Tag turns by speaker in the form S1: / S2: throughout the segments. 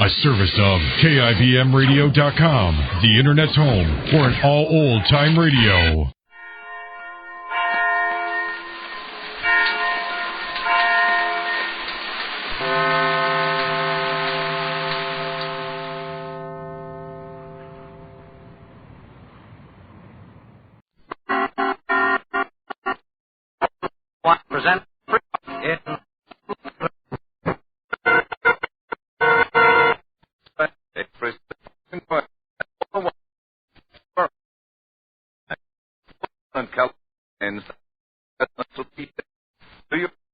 S1: A service of KIBMradio.com, the Internet's home for an all old-time radio.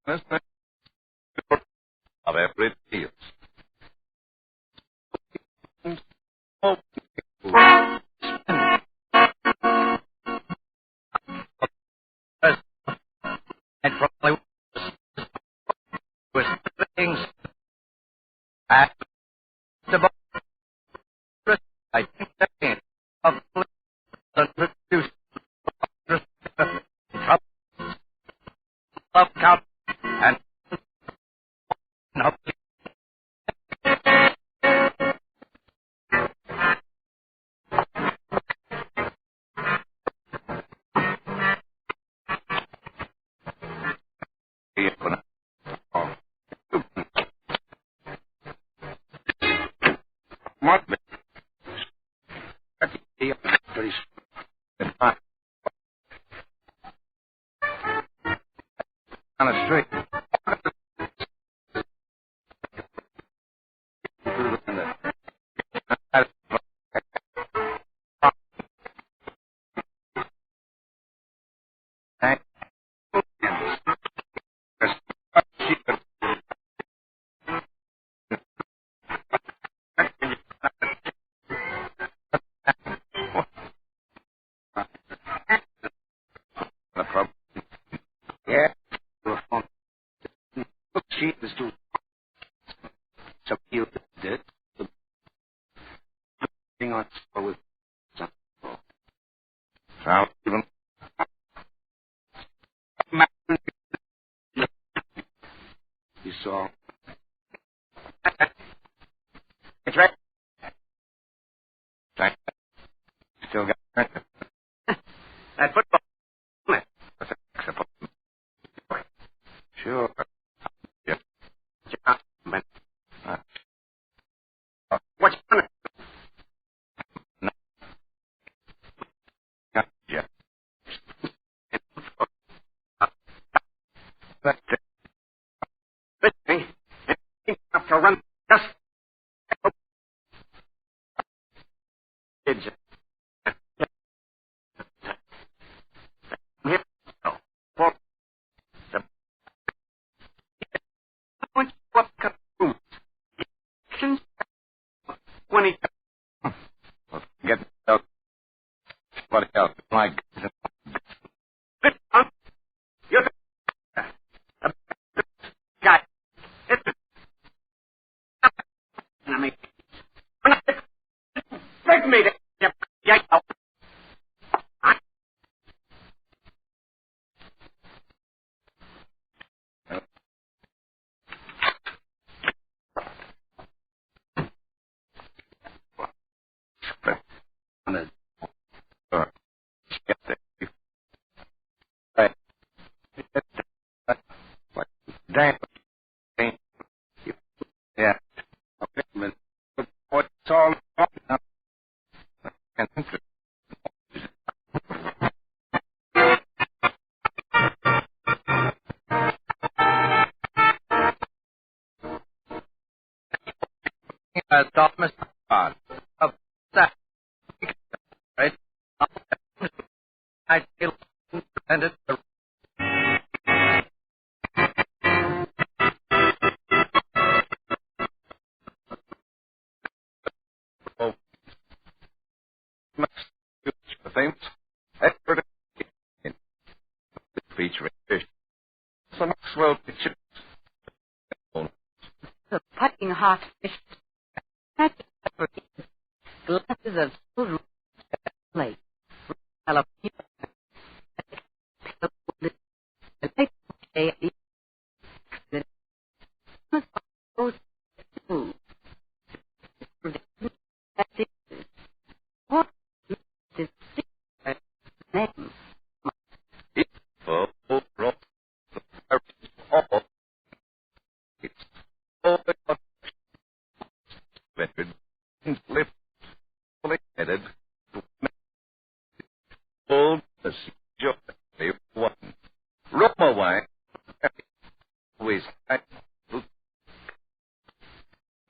S2: Present of every field. And probably with things at the I think that of produce love count and on the street. You saw. It's right. Still got it. That football. Sure. Yeah. What's on it? No. Yeah. But to run just kids. When he get somebody else like you're the guy. I mean, take me to damn. Yeah. What's all about? Thomas Bond of that, right? I feel independent. Things expert in featuring fish. So Maxwell pictures
S3: the piping hot fish. Glasses of silver plate.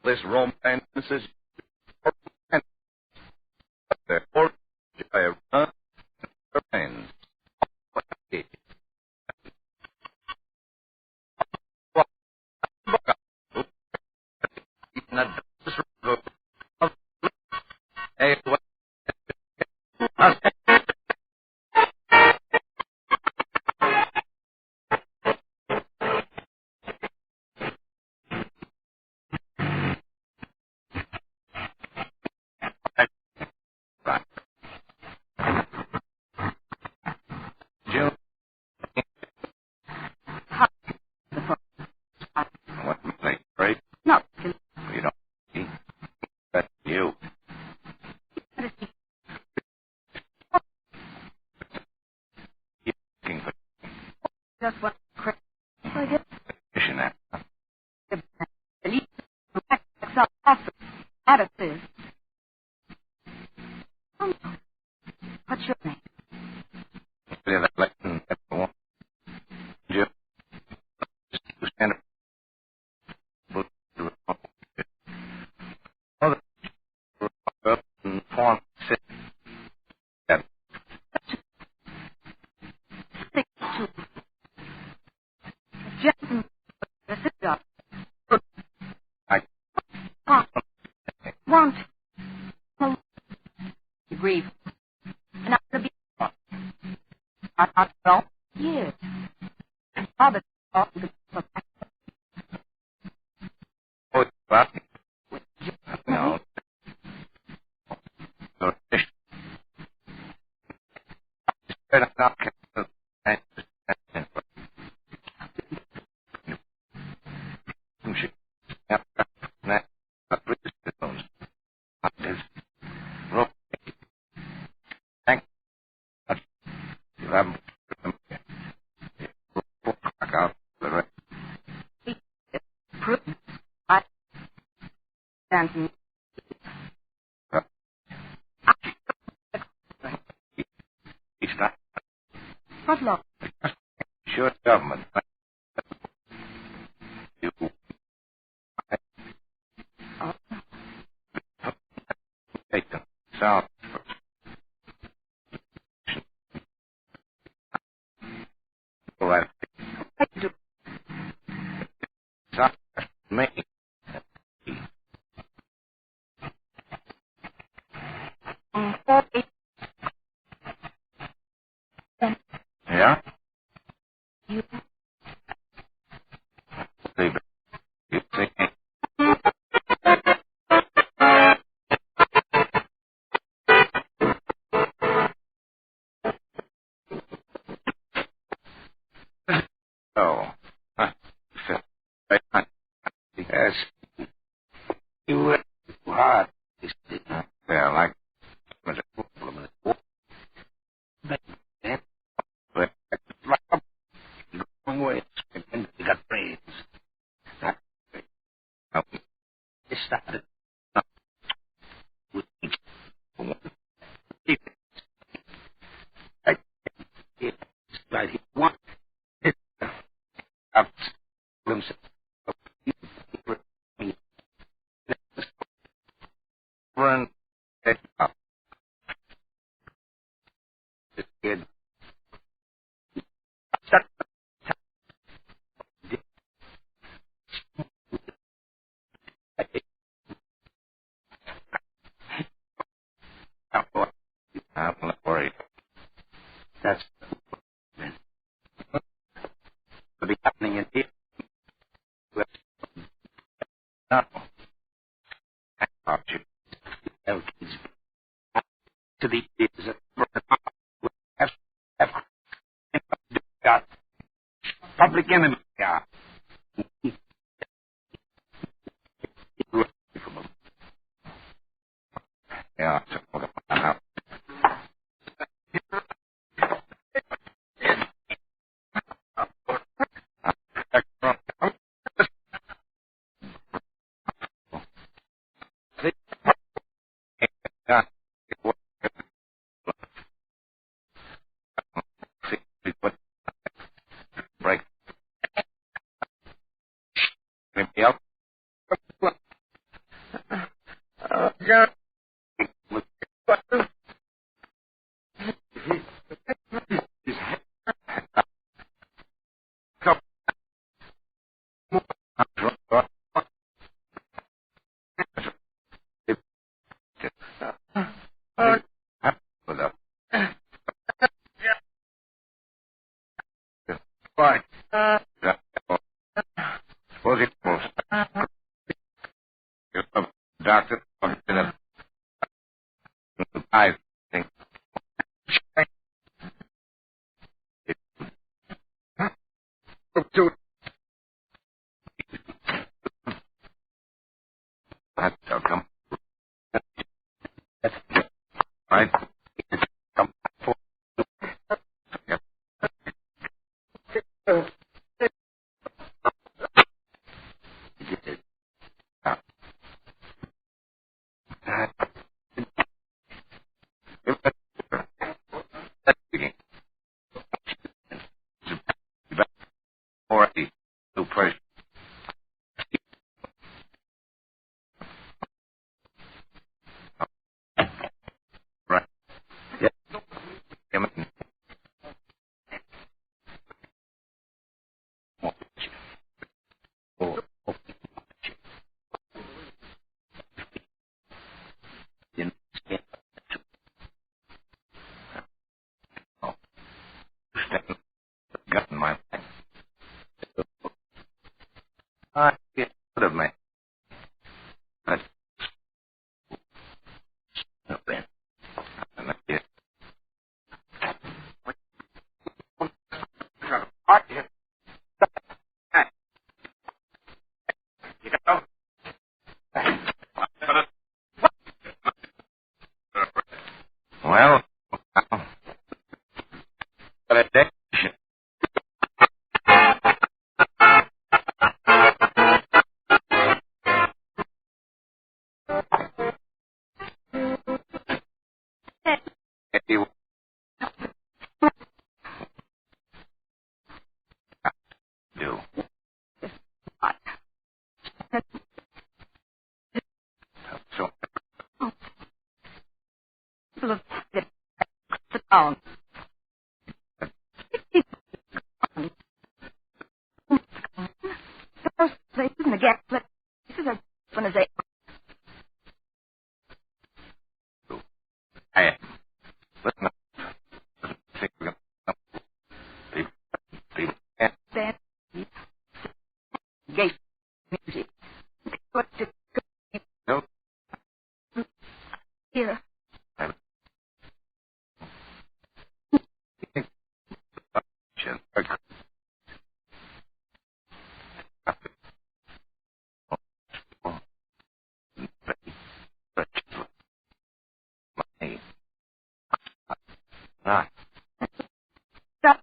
S2: This romance is the origin of remains.
S3: No.
S2: You don't see. That's you. You're looking for
S3: Just what crazy. I guess
S2: mission now.
S3: the need to Excel attitude. What's your name?
S2: Yeah, that lesson, everyone. You just stand up. Up and form. Sit.
S3: Stick to Jackson. The sit job.
S2: I
S3: Want. You grieve. And I'm going to be. I'm not well. Yes. Father.
S2: always about me. No. So, just not
S3: Dancing. What law?
S2: Sure, government. You take them south. Right. South me. Yeah? Leave it. You see? Oh. Yes. You were hard. Yeah, like was a problem. But wrong way. And you got brains. It started. With right he wanted it. Himself. Run it up. This kid. I'm not worried. That's will be happening in here. No. You. To the have got public enemy. Yeah. Yeah. Break. Anybody else? Doctor, I think. Come. Right. Come. Already, new person. Right. Yeah. Come in. Oh, you know, oh, stand gun in my mind. I get rid of me. That's nothing. And that's it. Well, but a day. If you do. So,
S3: Look, sit down. First, they didn't get, but this is a one of the.
S2: I am. Listen up. Think we're going to
S3: Then, gate music. What to
S2: no.
S3: hear?
S2: Not.
S3: Stop.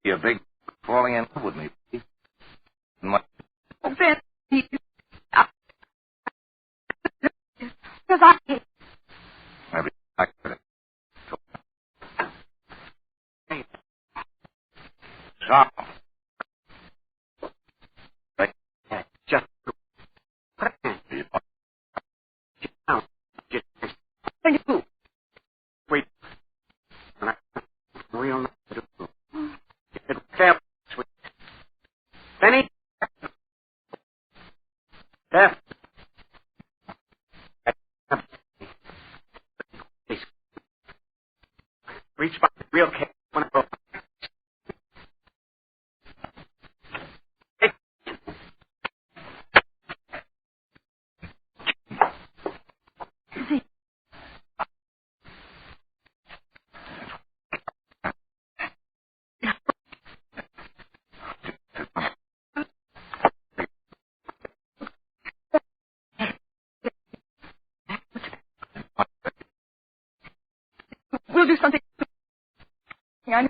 S2: You're big falling in love with me. My,
S3: Then, because I.
S2: maybe I could have. Stop. Right. Just. Wait. Real nice. Sweet. Benny. Beth. Reach by the real case when I go.
S3: We'll do something. I know.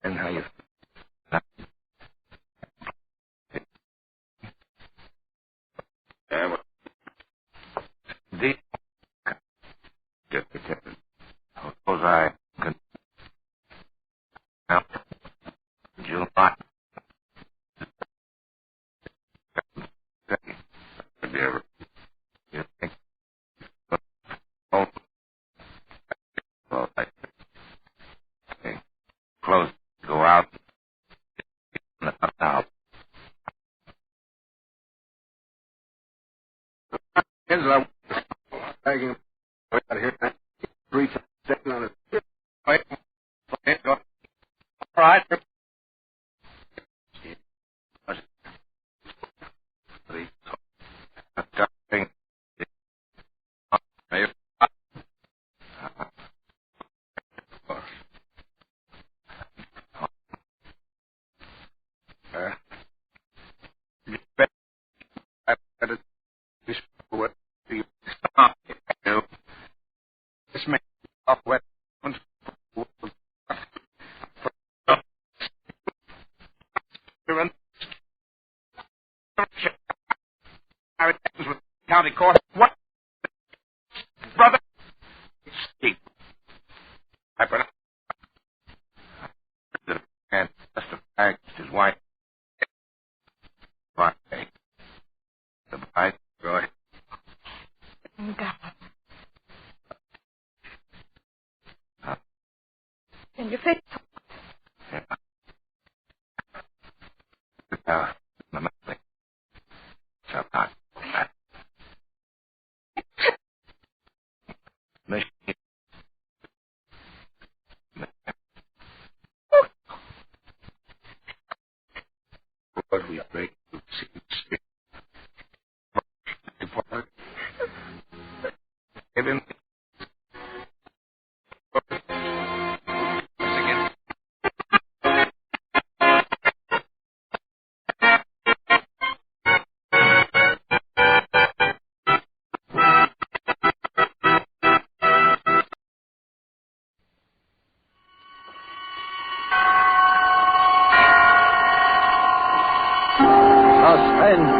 S2: And how you... Suppose I can... Now, July. You think... Oh, well, close. Go out. Now. Here's what I can out here. 3 seconds on it. Wait. Go. All right. County court. What? Brother? Speak. I put the man testified his wife. Why? The bride. Go ahead.
S3: God. And your face.
S2: We break give him
S4: Suspense.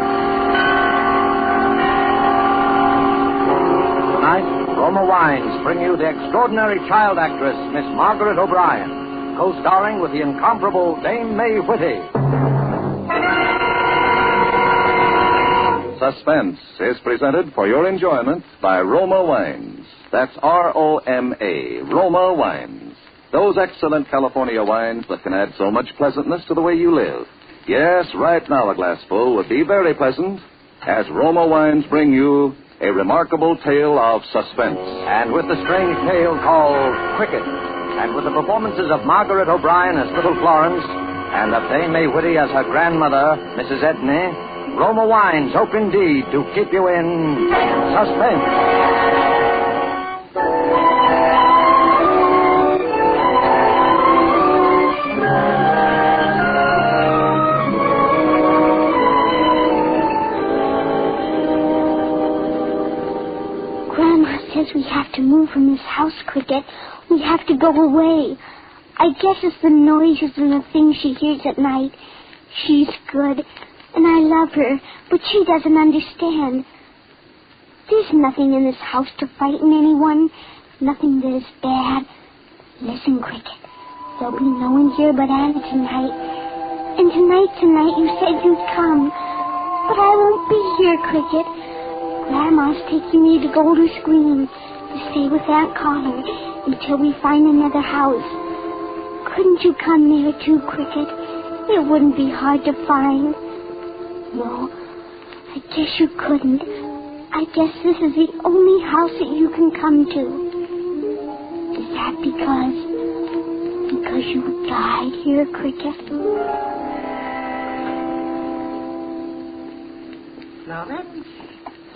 S4: Tonight, Roma Wines bring you the extraordinary child actress, Miss Margaret O'Brien, co-starring with the incomparable Dame May Whitty.
S5: Suspense is presented for your enjoyment by Roma Wines. That's R-O-M-A, Roma Wines. Those excellent California wines that can add so much pleasantness to the way you live. Yes, right now a glassful would be very pleasant, as Roma Wines bring you a remarkable tale of suspense.
S4: And with the strange tale called Cricket, and with the performances of Margaret O'Brien as Little Florence, and of Dame May Whitty as her grandmother, Mrs. Edney, Roma Wines hope indeed to keep you in suspense.
S6: We have to move from this house, Cricket. We have to go away. I guess it's the noises and the things she hears at night. She's good, and I love her, but she doesn't understand. There's nothing in this house to frighten anyone, nothing that is bad. Listen, Cricket. There'll be no one here but Anna tonight. And tonight you said you'd come. But I won't be here, Cricket. Grandma's taking me to Golders Green to stay with Aunt Connor until we find another house. Couldn't you come there too, Cricket? It wouldn't be hard to find. No, I guess you couldn't. I guess this is the only house that you can come to. Is that because you died here, Cricket?
S7: Florence?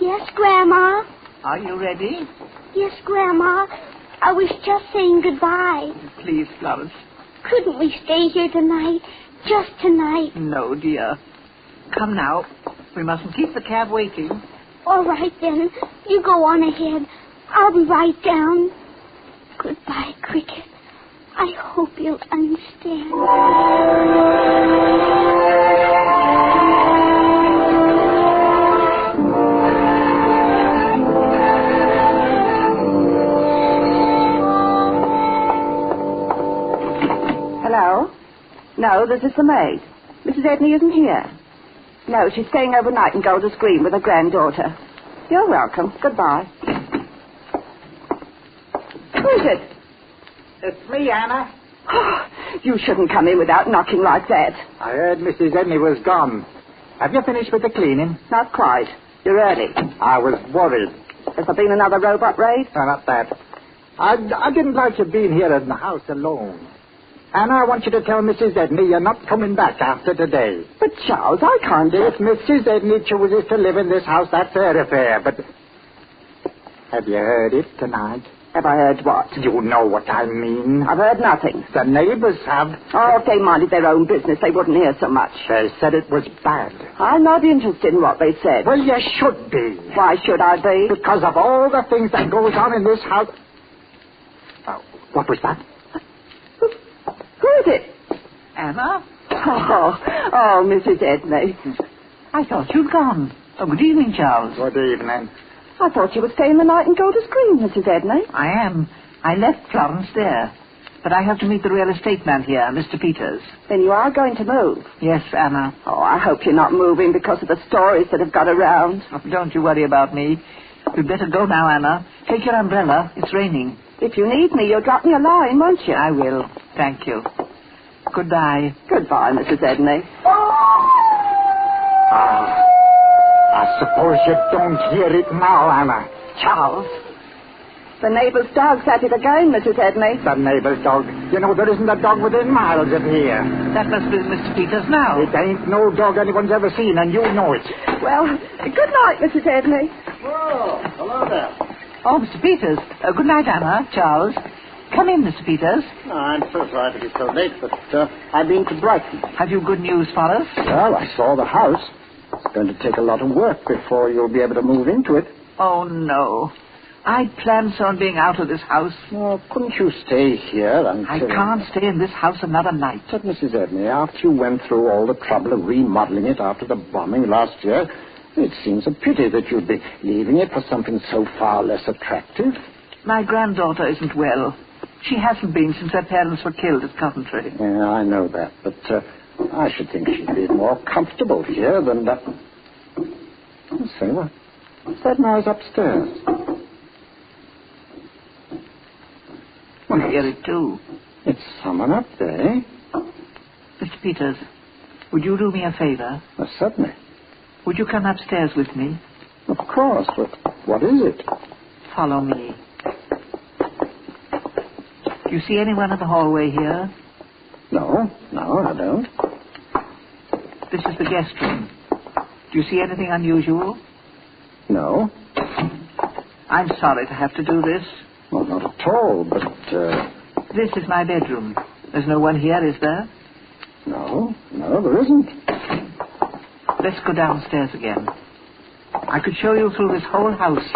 S6: Yes, Grandma.
S7: Are you ready?
S6: Yes, Grandma. I was just saying goodbye.
S7: Please, Florence.
S6: Couldn't we stay here tonight? Just tonight?
S7: No, dear. Come now. We mustn't keep the cab waiting.
S6: All right, then. You go on ahead. I'll be right down. Goodbye, Cricket. I I hope you'll understand.
S7: Hello? No, this is the maid. Mrs. Edney isn't here. No, she's staying overnight in Golders Green with her granddaughter. You're welcome. Goodbye. Who is it?
S8: It's me, Anna.
S7: Oh, you shouldn't come in without knocking like that.
S8: I heard Mrs. Edney was gone. Have you finished with the cleaning?
S7: Not quite. You're early.
S8: I was worried.
S7: Has there been another robot raid?
S8: No, not that. I didn't like you being here in the house alone. Anna, I want you to tell Mrs. Edney you're not coming back after today.
S7: But, Charles, I can't do it.
S8: If Mrs. Edney chooses to live in this house, that's her affair, but... Have you heard it tonight?
S7: Have I heard what?
S8: You know what I mean.
S7: I've heard nothing.
S8: The neighbors have.
S7: Oh, if they minded their own business, they wouldn't hear so much.
S8: They said it was bad.
S7: I'm not interested in what they said.
S8: Well, you should be.
S7: Why should I be?
S8: Because of all the things that goes on in this house... what was that?
S7: Who is it?
S9: Anna?
S7: Oh, Mrs. Edney.
S9: I thought you'd gone. Oh, good evening, Charles.
S8: Good evening.
S7: I thought you were staying the night in Golders Green, Mrs. Edney.
S9: I am. I left Florence there. But I have to meet the real estate man here, Mr. Peters.
S7: Then you are going to move?
S9: Yes, Anna.
S7: Oh, I hope you're not moving because of the stories that have got around.
S9: Oh, don't you worry about me. You'd better go now, Anna. Take your umbrella. It's raining.
S7: If you need me, you'll drop me a line, won't you?
S9: I will. Thank you. Goodbye.
S7: Goodbye, Mrs. Edney.
S8: I suppose you don't hear it now, Anna.
S7: Charles. The neighbor's dog's at it again, Mrs. Edney.
S8: The neighbor's dog. You know, there isn't a dog within miles of here.
S9: That must be Mr. Peters now.
S8: It ain't no dog anyone's ever seen, and you know it.
S7: Well, good night, Mrs. Edney.
S8: Oh, hello there.
S9: Oh, Mr. Peters. Good night, Anna. Charles. Come in, Mr. Peters.
S10: Oh, I'm so sorry to be so late, but I've been to Brighton.
S9: Have you good news for us?
S10: Well, I saw the house. It's going to take a lot of work before you'll be able to move into it.
S9: Oh, no. I planned on being out of this house.
S10: Oh, couldn't you stay here until...
S9: I can't stay in this house another night.
S10: But, Mrs. Edney, after you went through all the trouble of remodeling it after the bombing last year, it seems a pity that you'd be leaving it for something so far less attractive.
S9: My granddaughter isn't well. She hasn't been since her parents were killed at Counterfeit.
S10: Yeah, I know that, but I should think she'd be more comfortable here than that. Let's see, what's that noise upstairs?
S9: I hear it too.
S10: It's someone up there, eh?
S9: Mr. Peters, would you do me a favor?
S10: Certainly.
S9: Would you come upstairs with me?
S10: Of course, but what is it?
S9: Follow me. Do you see anyone in the hallway here?
S10: No, I don't.
S9: This is the guest room. Do you see anything unusual?
S10: No.
S9: I'm sorry to have to do this.
S10: Well, not at all, but,
S9: This is my bedroom. There's no one here, is there?
S10: No, there isn't.
S9: Let's go downstairs again. I could show you through this whole house,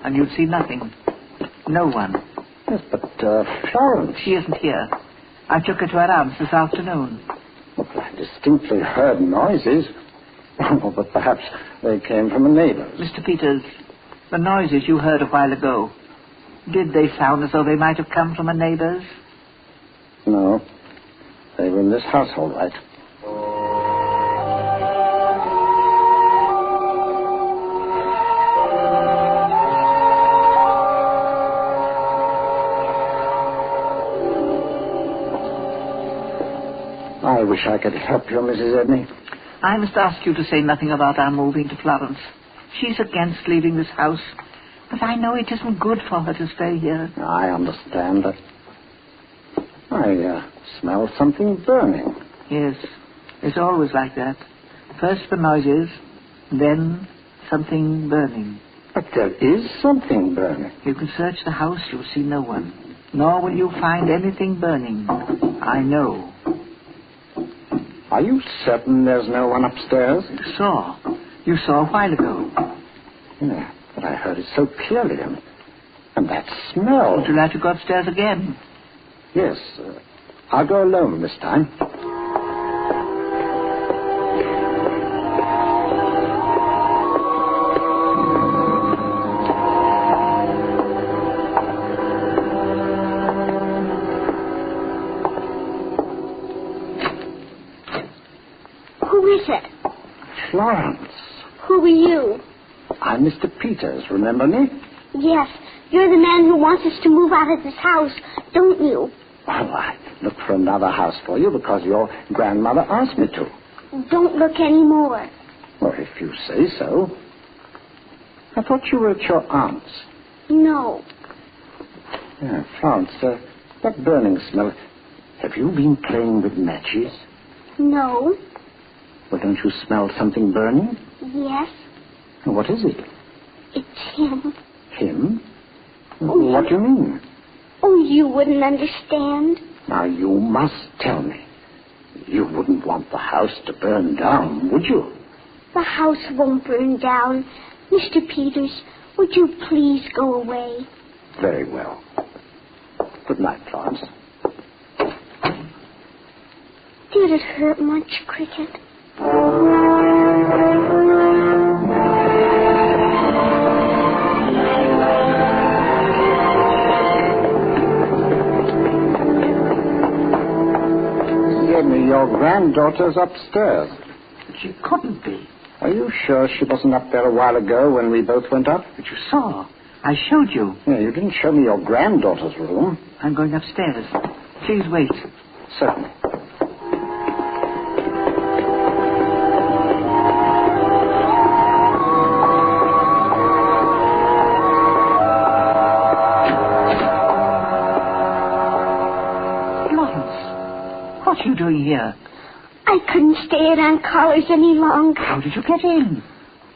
S9: and you'd see nothing. No one.
S10: Yes, but, Florence...
S9: She isn't here. I took her to her aunt's this afternoon.
S10: Well, I distinctly heard noises. Oh, but perhaps they came from a neighbor's.
S9: Mr. Peters, the noises you heard a while ago, did they sound as though they might have come from a neighbor's?
S10: No. They were in this house, all right. I wish I could help you, Mrs. Edney.
S9: I must ask you to say nothing about our moving to Florence. She's against leaving this house, but I know it isn't good for her to stay here.
S10: I understand that. I smell something burning.
S9: Yes, it's always like that. First the noises, then something burning.
S10: But there is something burning.
S9: You can search the house, you'll see no one. Nor will you find anything burning. I know.
S10: Are you certain there's no one upstairs?
S9: You saw a while ago.
S10: Yeah, but I heard it so clearly. And that smell.
S9: Would you like to go upstairs again?
S10: Yes. I'll go alone this time.
S6: Who is it?
S10: Florence.
S6: Who are you?
S10: I'm Mr. Peters, remember me?
S6: Yes, you're the man who wants us to move out of this house, don't you?
S10: Well, I looked for another house for you because your grandmother asked me to.
S6: Don't look anymore.
S10: Well, if you say so. I thought you were at your aunt's.
S6: No.
S10: Yeah, Florence, that burning smell. Have you been playing with matches?
S6: No.
S10: Well, don't you smell something burning?
S6: Yes.
S10: What is it?
S6: It's him.
S10: Him?
S6: Oh,
S10: what do you mean?
S6: Oh, you wouldn't understand.
S10: Now, you must tell me. You wouldn't want the house to burn down, would you?
S6: The house won't burn down. Mr. Peters, would you please go away?
S10: Very well. Good night, Florence.
S6: Did it hurt much, Cricket?
S10: Your granddaughter's upstairs.
S9: She couldn't be.
S10: Are you sure she wasn't up there a while ago when we both went up?
S9: But you saw. I showed you.
S10: Yeah, you didn't show me your granddaughter's room.
S9: I'm going upstairs. Please wait.
S10: Certainly.
S9: What are you doing here?
S6: I couldn't stay at Aunt Collars any longer.
S9: How did you get in?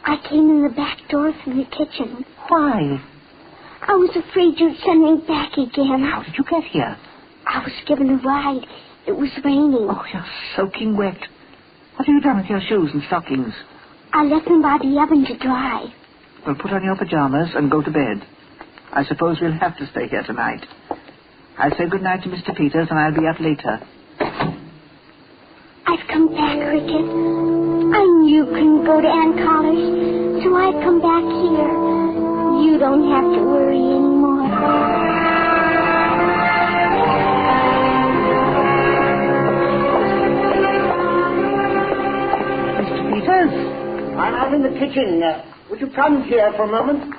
S6: I came in the back door through the kitchen.
S9: Why?
S6: I was afraid you'd send me back again.
S9: How did you get here?
S6: I was given a ride. It was raining.
S9: Oh, you're soaking wet. What have you done with your shoes and stockings?
S6: I left them by the oven to dry.
S9: Well, put on your pajamas and go to bed. I suppose we'll have to stay here tonight. I'll say good night to Mr. Peters, and I'll be up later.
S6: I've come back, Cricket. I knew you couldn't go to Aunt Collars, so I've come back here. You don't have to worry anymore.
S9: Mr. Peters?
S8: I'm out in the kitchen. Would you come here for a moment?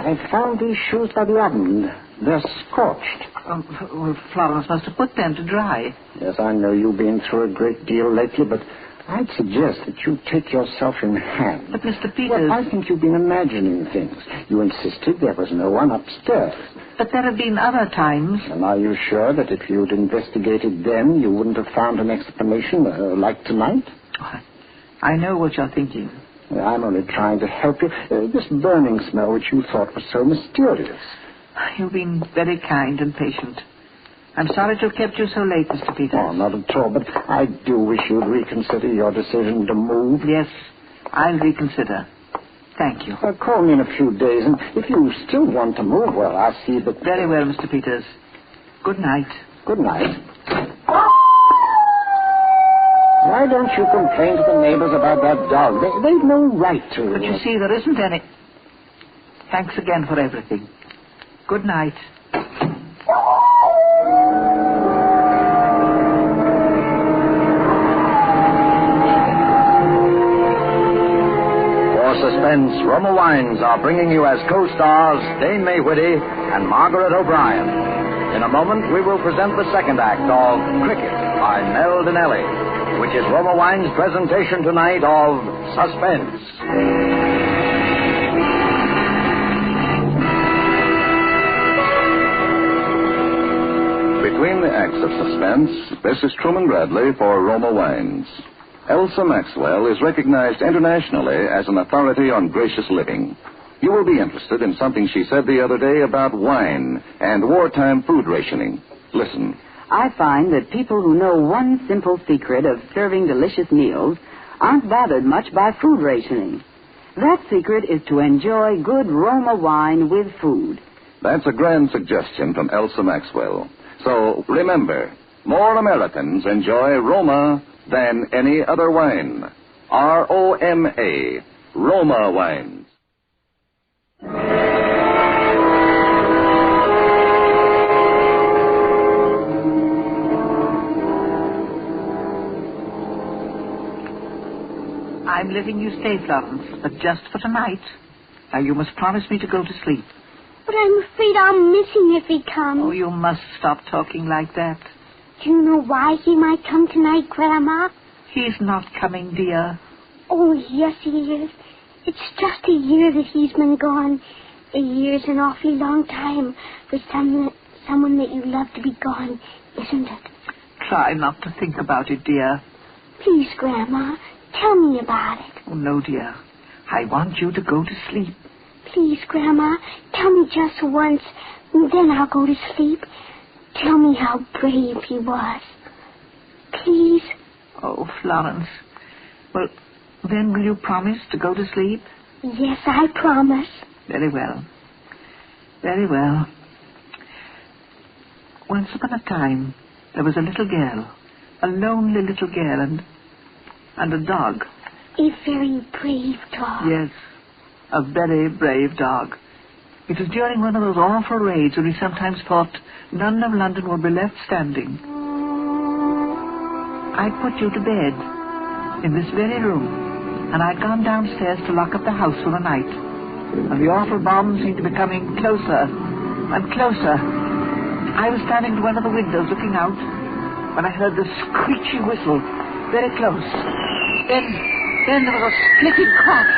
S10: I found these shoes by the oven. They're scorched.
S9: Oh, well, Florence must have put them to dry.
S10: Yes, I know you've been through a great deal lately, but I'd suggest that you take yourself in hand.
S9: But, Mr. Peters...
S10: Well, I think you've been imagining things. You insisted there was no one upstairs.
S9: But there have been other times.
S10: And are you sure that if you'd investigated then, you wouldn't have found an explanation like tonight?
S9: Oh, I know what you're thinking.
S10: I'm only trying to help you. This burning smell which you thought was so mysterious.
S9: You've been very kind and patient. I'm sorry to have kept you so late, Mr. Peters.
S10: Oh, not at all, but I do wish you'd reconsider your decision to move.
S9: Yes, I'll reconsider. Thank you.
S10: Call me in a few days, and if you still want to move, well, I'll see that...
S9: Very well, Mr. Peters. Good night.
S10: Good night. Why don't you complain to the neighbors about that dog? They've no right to...
S9: But you see, there isn't any... Thanks again for everything. Good night.
S4: For Suspense, Roma Wines are bringing you as co-stars Dame May Whitty and Margaret O'Brien. In a moment, we will present the second act of Cricket by Mel Dinelli, which is Roma Wine's presentation tonight of Suspense.
S5: Between the acts of Suspense, this is Truman Bradley for Roma Wines. Elsa Maxwell is recognized internationally as an authority on gracious living. You will be interested in something she said the other day about wine and wartime food rationing. Listen.
S7: I find that people who know one simple secret of serving delicious meals aren't bothered much by food rationing. That secret is to enjoy good Roma wine with food.
S5: That's a grand suggestion from Elsa Maxwell. So remember, more Americans enjoy Roma than any other wine. R-O-M-A, Roma wines.
S9: I'm letting you stay, Florence, but just for tonight. Now, you must promise me to go to sleep.
S6: But I'm afraid I'll miss him if he comes.
S9: Oh, you must stop talking like that.
S6: Do you know why he might come tonight, Grandma?
S9: He's not coming, dear.
S6: Oh, yes, he is. It's just a year that he's been gone. A year's an awfully long time for someone that you love to be gone, isn't it?
S9: Try not to think about it, dear.
S6: Please, Grandma, tell me about it.
S9: Oh, no, dear. I want you to go to sleep.
S6: Please, Grandma, tell me just once, and then I'll go to sleep. Tell me how brave he was. Please.
S9: Oh, Florence. Well, then will you promise to go to sleep?
S6: Yes, I promise.
S9: Very well. Very well. Once upon a time, there was a little girl. A lonely little girl and a dog.
S6: A very brave dog.
S9: Yes, a very brave dog. It was during one of those awful raids when we sometimes thought none of London would be left standing. I'd put you to bed in this very room, and I'd gone downstairs to lock up the house for the night. And the awful bombs seemed to be coming closer and closer. I was standing to one of the windows looking out when I heard the screechy whistle very close. Then there was a splitting crash.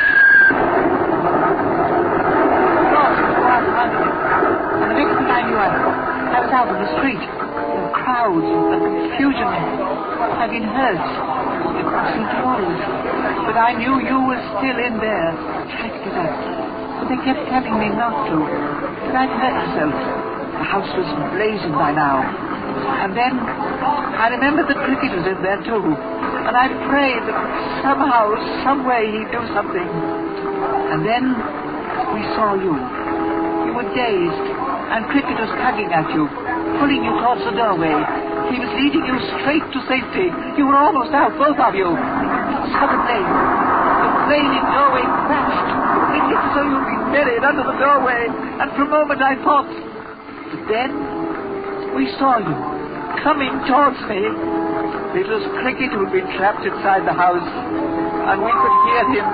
S9: And the next thing I knew, I was out on the street. And crowds and confusion. I'd been hurt. It seemed to worry. But I knew you were still in there. Trying to get up. But they kept telling me not to. That I'd hurt myself. The house was blazing by now. And then I remembered that Cricket was in there too. And I prayed that somehow, some way he'd do something. And then we saw you. You were dazed, and Cricket was tugging at you, pulling you towards the doorway. He was leading you straight to safety. You were almost out, both of you. Suddenly, the flaming doorway crashed. It looked as though you'd been buried under the doorway. And for a moment I thought... But then we saw you coming towards me. It was Cricket who'd been trapped inside the house, and we could hear him.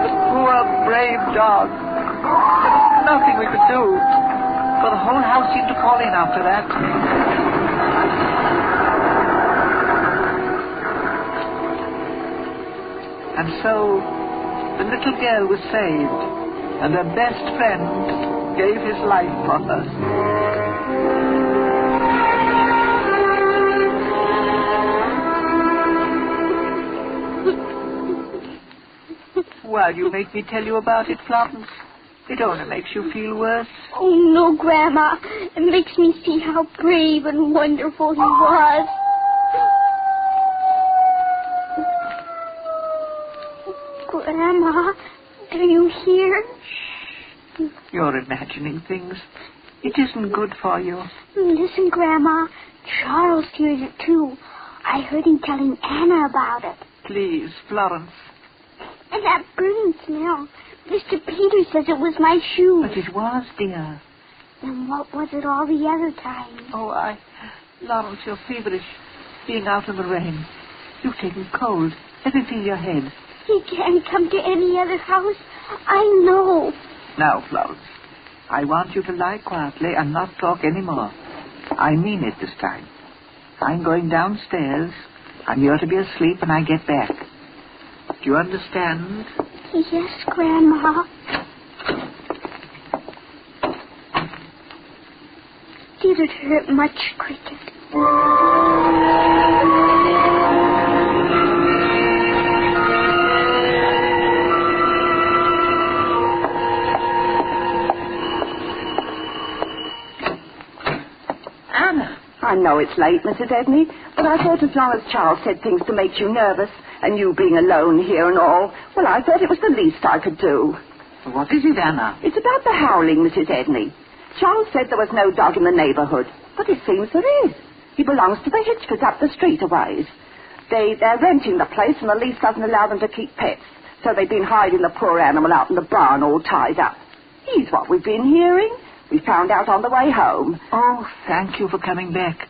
S9: The poor, brave dog. There was nothing we could do, for the whole house seemed to fall in after that. And so, the little girl was saved, and her best friend gave his life for her. Well, you make me tell you about it, Florence. It only makes you feel worse.
S6: Oh, no, Grandma. It makes me see how brave and wonderful he was. Grandma, do you hear?
S9: Shh. You're imagining things. It isn't good for you.
S6: Listen, Grandma. Charles hears it, too. I heard him telling Anna about it.
S9: Please, Florence.
S6: And that burning smell. Mr. Peters says it was my shoe.
S9: But it was, dear.
S6: Then what was it all the other time?
S9: Oh, Lawrence, you're feverish. Being out in the rain. You've taken cold. Let me feel your head.
S6: He can't come to any other house. I know.
S9: Now, Florence, I want you to lie quietly and not talk any more. I mean it this time. I'm going downstairs, and you're to be asleep when I get back. Do you understand?
S6: Yes, Grandma. Did it hurt much, Cricket?
S7: Anna. I know it's late, Mrs. Edney, but I thought as long as Charles said things to make you nervous, and you being alone here and all, well, I thought it was the least I could do.
S9: What is it, Anna?
S7: It's about the howling, Mrs. Edney. Charles said there was no dog in the neighborhood, but it seems there is. He belongs to the Hitchfords up the street a ways. They're renting the place, and the lease doesn't allow them to keep pets, so they've been hiding the poor animal out in the barn all tied up. He's what we've been hearing. We found out on the way home.
S9: Oh, thank you for coming back.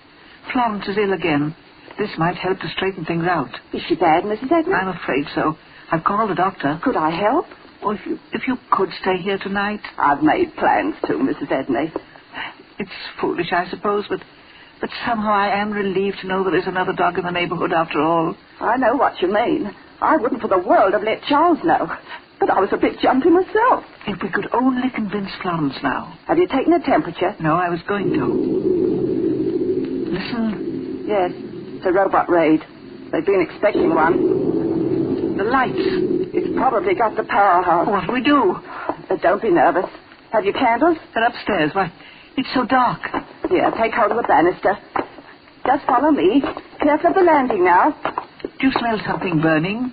S9: Florence is ill again. This might help to straighten things out.
S7: Is she bad, Mrs. Edna?
S9: I'm afraid so. I've called the doctor.
S7: Could I help?
S9: Oh, if you could stay here tonight.
S7: I've made plans to, Mrs. Edna.
S9: It's foolish, I suppose, but somehow I am relieved to know there is another dog in the neighborhood after all.
S7: I know what you mean. I wouldn't for the world have let Charles know. But I was a bit jumpy myself.
S9: If we could only convince Florence now.
S7: Have you taken her temperature?
S9: No, I was going to. Listen.
S7: Yes, it's a robot raid. They've been expecting one.
S9: The lights.
S7: It's probably got the powerhouse.
S9: What do we do?
S7: Don't be nervous. Have you candles?
S9: They're upstairs. Why, it's so dark.
S7: Here, take hold of the banister. Just follow me. Careful of the landing now.
S9: Do you smell something burning?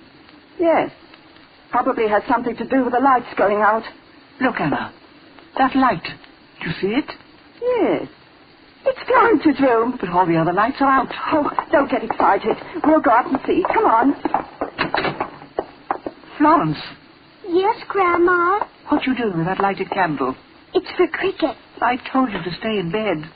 S7: Yes. Probably has something to do with the lights going out.
S9: Look, Anna. That light. Do you see it?
S7: Yes. It's Florence's room.
S9: But all the other lights are out.
S7: Oh, don't get excited. We'll go up and see. Come on.
S9: Florence.
S6: Yes, Grandma?
S9: What are you doing with that lighted candle?
S6: It's for Cricket.
S9: I told you to stay in bed.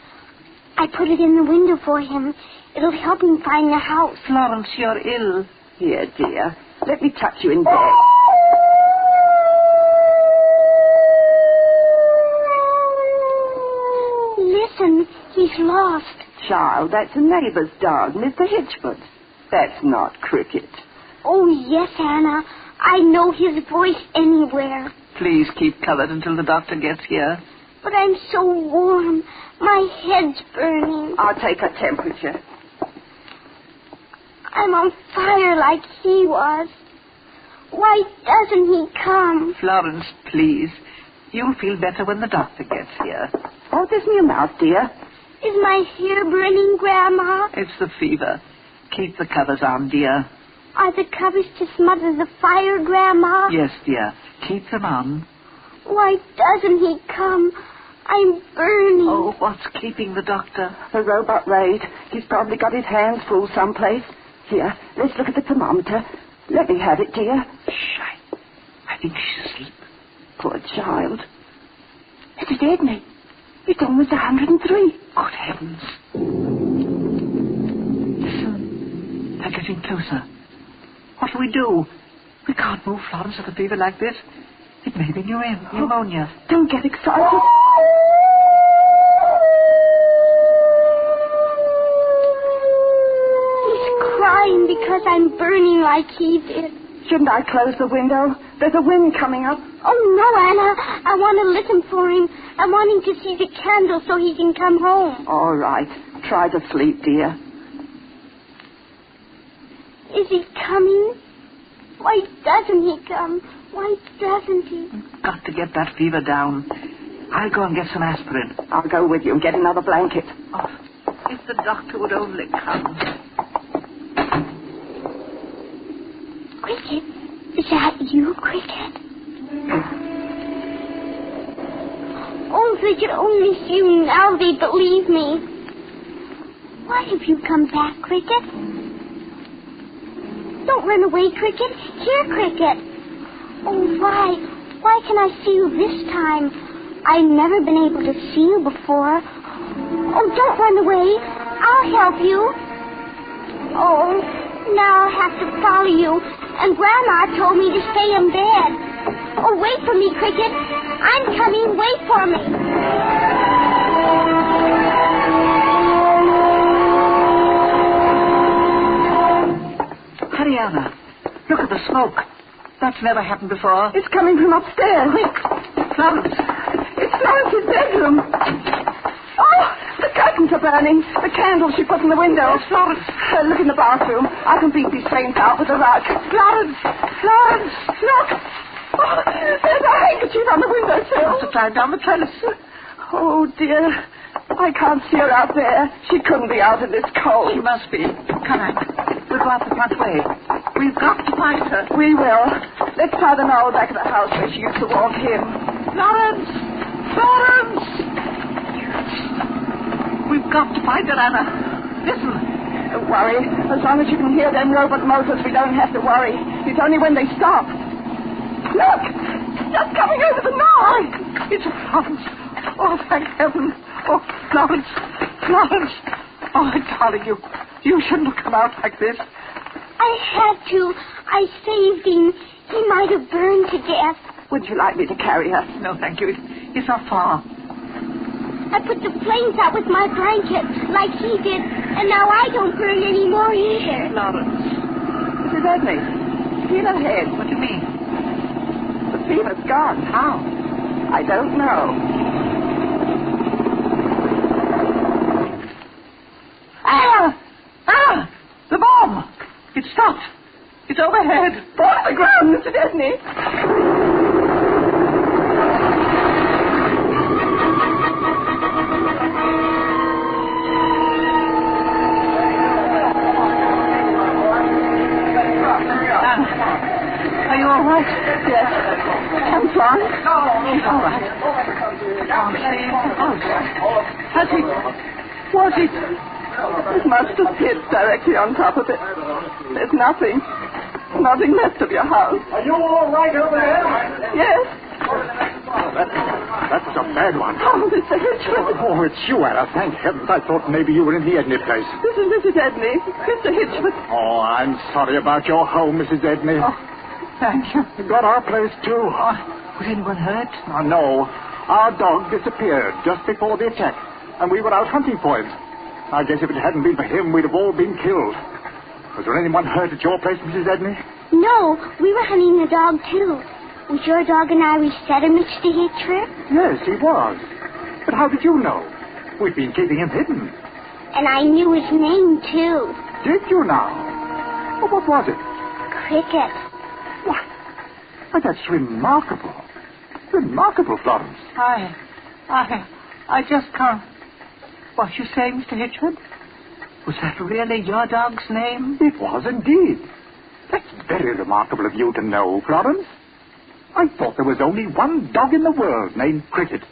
S6: I put it in the window for him. It'll help him find the house.
S9: Florence, you're ill.
S7: Here, dear. Let me touch you in bed.
S6: Listen, he's lost.
S7: Child, that's a neighbor's dog, Mr. Hitchford. That's not Cricket.
S6: Oh, yes, Anna. I know his voice anywhere.
S9: Please keep covered until the doctor gets here.
S6: But I'm so warm. My head's burning.
S7: I'll take her temperature.
S6: I'm on fire like he was. Why doesn't he come?
S9: Florence, please. You'll feel better when the doctor gets here.
S7: Oh, this in your mouth, dear.
S6: Is my hair burning, Grandma?
S9: It's the fever. Keep the covers on, dear.
S6: Are the covers to smother the fire, Grandma?
S9: Yes, dear. Keep them on.
S6: Why doesn't he come? I'm burning.
S9: Oh, what's keeping the doctor?
S7: The robot raid. He's probably got his hands full someplace. Here, let's look at the thermometer. Let me have it, dear.
S9: Shh, I think she's asleep.
S7: Poor child. Mrs. Edney, it's almost 103.
S9: Good heavens. Listen, they're getting closer. What do we do? We can't move Florence with a fever like this. It may be pneumonia.
S7: Don't get excited.
S6: Crying because I'm burning like he did.
S7: Shouldn't I close the window? There's a wind coming up.
S6: Oh, no, Anna. I want to listen for him. I want him to see the candle so he can come home.
S7: All right. Try to sleep, dear.
S6: Is he coming? Why doesn't he come? Why doesn't he?
S9: Got to get that fever down. I'll go and get some aspirin.
S7: I'll go with you and get another blanket.
S9: Oh, if the doctor would only come.
S6: Cricket, is that you, Cricket? Oh, if they could only see you now, they'd believe me. Why have you come back, Cricket? Don't run away, Cricket. Here, Cricket. Oh, why? Why can I see you this time? I've never been able to see you before. Oh, don't run away. I'll help you. Oh, now I'll have to follow you. And Grandma told me to stay in bed. Oh, wait for me, Cricket. I'm coming. Wait for me.
S9: Hurry, Anna. Look at the smoke. That's never happened before.
S7: It's coming from upstairs.
S9: Quick, Florence.
S7: It's Florence's bedroom. Oh, the curtains are burning. The candle she put in the window.
S9: Yes, Florence.
S7: Look in the bathroom. I can beat these flames out with a rug.
S9: Florence! Florence!
S7: Look! Oh, there's a handkerchief on the windowsill.
S9: Must have climbed down the trellis.
S7: Oh, dear. I can't see her out there. She couldn't be out in this cold.
S9: She must be. Come on. We'll go out the front way. We've got to find her.
S7: We will. Let's try the knoll back of the house where she used to walk in.
S9: Florence! Florence! got to find it, Anna. Listen.
S7: Don't worry. As long as you can hear them robot motors, we don't have to worry. It's only when they stop. Look! Just coming over the knoll!
S9: It's Florence. Oh, thank heaven. Oh, Florence. Florence. Oh, darling, you shouldn't have come out like this.
S6: I had to. I saved him. He might have burned to death.
S7: Would you like me to carry her?
S9: No, thank you. It's not far.
S6: I put the flames out with my blanket like he did, and now I don't burn anymore either.
S9: Florence.
S7: Mrs. Edney, feel ahead.
S9: What do you mean?
S7: The fever's gone.
S9: How?
S7: I don't know.
S9: Ah! The bomb! It stopped. It's overhead.
S7: Fall to the ground, Mrs. Edney.
S9: Are you all right?
S7: Yes. I'm fine.
S9: He's all right. Can't see the house. Has he? Was it?
S7: It must have hit directly on top of it. There's nothing left of your house.
S8: Are you all right over there?
S7: Yes.
S8: That was a bad one.
S7: Oh, Mr. Hitchwood.
S8: Oh, it's you, Anna. Thank heavens. I thought maybe you were in the Edney place.
S7: This is Mrs. Edney. Mr. Hitchwood.
S8: Oh, I'm sorry about your home, Mrs. Edney.
S9: Oh, thank you.
S8: You got our place, too.
S9: Oh, was anyone hurt?
S8: Oh, no. Our dog disappeared just before the attack, and we were out hunting for him. I guess if it hadn't been for him, we'd have all been killed. Was there anyone hurt at your place, Mrs. Edney?
S6: No, we were hunting the dog, too. Was your dog an Irish setter, Mr. Hitchwood?
S8: Yes, he was. But how did you know? We've been keeping him hidden.
S6: And I knew his name, too.
S8: Did you now? Well, what was it?
S6: Cricket.
S8: What? Why, that's remarkable. Remarkable, Florence.
S9: I just can't. What you say, Mr. Hitchwood? Was that really your dog's name?
S8: It was indeed. That's very remarkable of you to know, Florence. I thought there was only one dog in the world named Cricket.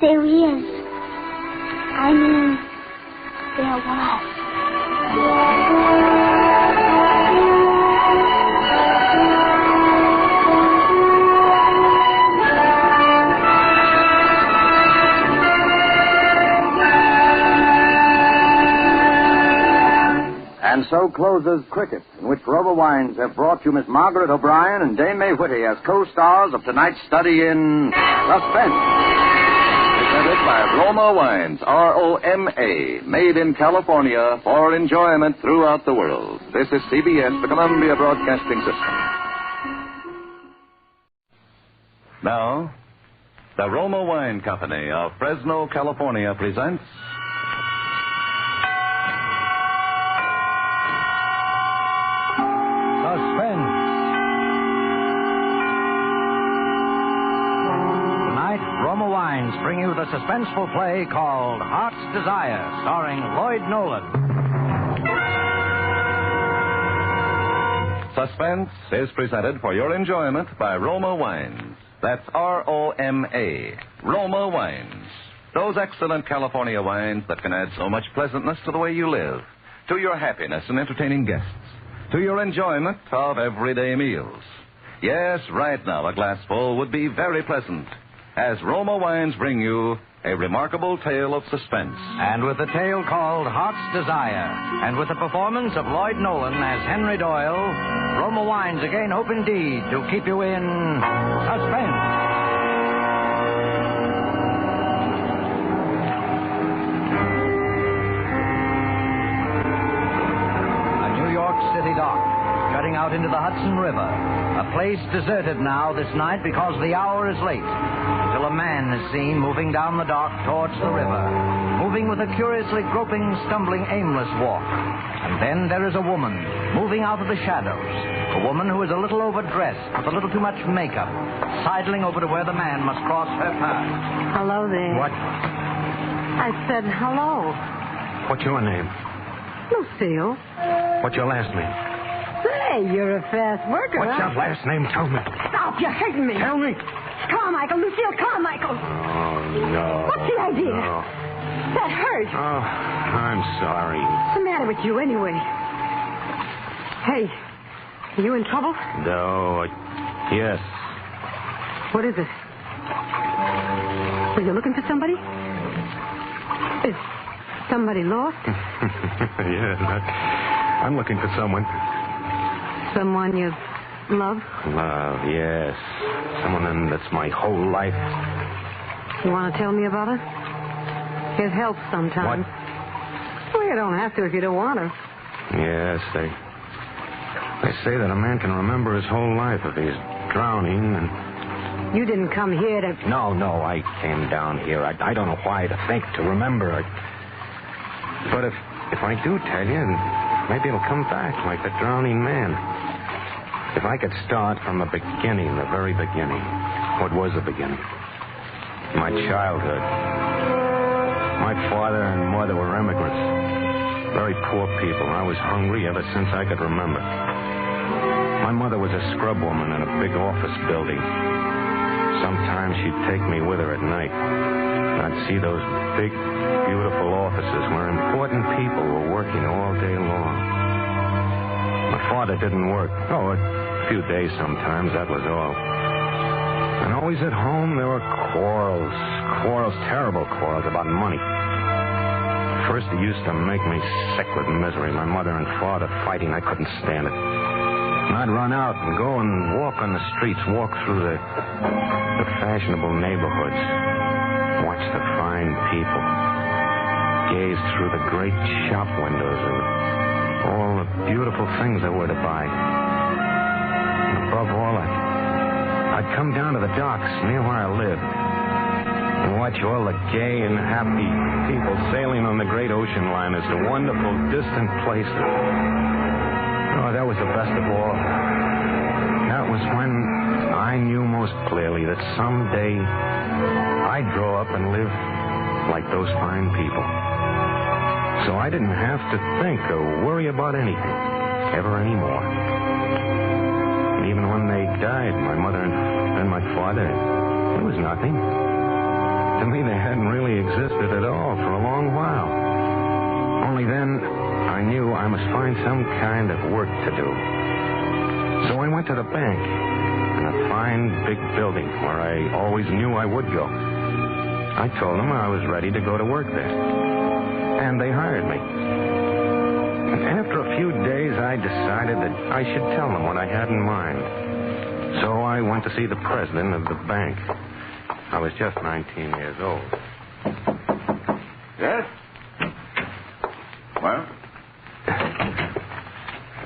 S6: There is. I mean, there was.
S4: And so closes Cricket, in which Rover Wines have brought you Miss Margaret O'Brien and Dame May Whitty as co-stars of tonight's study in Suspense. Presented by Roma Wines, R-O-M-A, made in California for enjoyment throughout the world. This is CBS, the Columbia Broadcasting System. Now, the Roma Wine Company of Fresno, California presents Suspense.
S11: Tonight, Roma Wines bring you the suspenseful play called Heart's Desire, starring Lloyd Nolan.
S5: Suspense is presented for your enjoyment by Roma Wines. That's R-O-M-A, Roma Wines. Those excellent California wines that can add so much pleasantness to the way you live, to your happiness in entertaining guests, to your enjoyment of everyday meals. Yes, right now a glassful would be very pleasant, as Roma Wines bring you a remarkable tale of suspense.
S11: And with the tale called Heart's Desire, and with the performance of Lloyd Nolan as Henry Doyle, Roma Wines again hope indeed to keep you in suspense. City dock, jutting out into the Hudson River. A place deserted now this night because the hour is late. Until a man is seen moving down the dock towards the river, moving with a curiously groping, stumbling, aimless walk. And then there is a woman moving out of the shadows. A woman who is a little overdressed, with a little too much makeup, sidling over to where the man must cross her path.
S12: Hello there.
S11: What?
S12: I said hello.
S11: What's your name?
S12: Lucille.
S11: What's your last name?
S12: Say, you're a fast worker,
S11: What's your last name? Tell me.
S12: Stop, you're hurting me.
S11: Tell me.
S12: Carmichael, Lucille Carmichael.
S11: Oh, no.
S12: What's the idea?
S11: No.
S12: That hurt.
S13: Oh, I'm sorry.
S12: What's the matter with you, anyway? Hey, are you in trouble?
S13: No, yes.
S12: What is it? Are you looking for somebody? Is somebody lost?
S13: Yes, I'm looking for someone.
S12: Someone you love?
S13: Love, yes. Someone that's my whole life.
S12: You want to tell me about her? It helps sometimes.
S13: What?
S12: Well, you don't have to if you don't want to.
S13: Yes, they say that a man can remember his whole life if he's drowning and...
S12: You didn't come here to...
S13: No, I came down here. I don't know why to think, to remember. But if I do tell you, maybe it'll come back like the drowning man. If I could start from the beginning, the very beginning. What was the beginning? My childhood. My father and mother were immigrants. Very poor people. I was hungry ever since I could remember. My mother was a scrub woman in a big office building. Sometimes she'd take me with her at night. I'd see those big, beautiful offices where important people were working all day long. My father didn't work. Oh, a few days sometimes, that was all. And always at home there were quarrels, terrible quarrels about money. First, it used to make me sick with misery. My mother and father fighting, I couldn't stand it. And I'd run out and go and walk on the streets, walk through the fashionable neighborhoods, watch the fine people, gaze through the great shop windows and all the beautiful things there were to buy. And above all, I'd come down to the docks near where I lived and watch all the gay and happy people sailing on the great ocean liners to wonderful, distant places. Oh, that was the best of all. That was when I knew most clearly that someday I'd grow up and live like those fine people. So I didn't have to think or worry about anything, ever anymore. And even when they died, my mother and my father, it was nothing. To me, they hadn't really existed at all for a long while. Only then, I knew I must find some kind of work to do. So I went to the bank in a fine, big building where I always knew I would go. I told them I was ready to go to work there. And they hired me. And after a few days, I decided that I should tell them what I had in mind. So I went to see the president of the bank. I was just 19 years old.
S2: Yes? Well?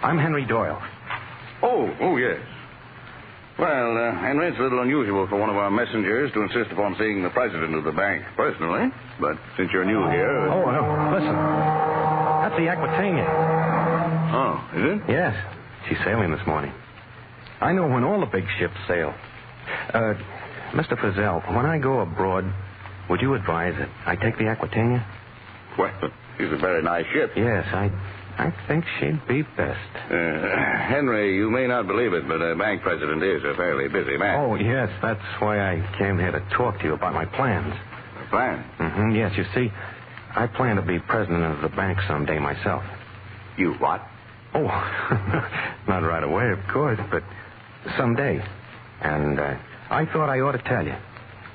S13: I'm Henry Doyle.
S2: Oh, yes. Well, Henry, it's a little unusual for one of our messengers to insist upon seeing the president of the bank personally. But since you're new here...
S13: Oh, no, listen. That's the Aquitania.
S2: Oh, is it?
S13: Yes. She's sailing this morning. I know when all the big ships sail. Mr. Frizzell, when I go abroad, would you advise that I take the Aquitania?
S2: Well, she's a very nice ship.
S13: Yes, I think she'd be best.
S2: Henry, you may not believe it, but a bank president is a fairly busy man.
S13: Oh, yes, that's why I came here to talk to you about my plans.
S2: A plan?
S13: Mm-hmm, yes, you see, I plan to be president of the bank someday myself.
S2: You what?
S13: Oh, not right away, of course, but someday. And I thought I ought to tell you.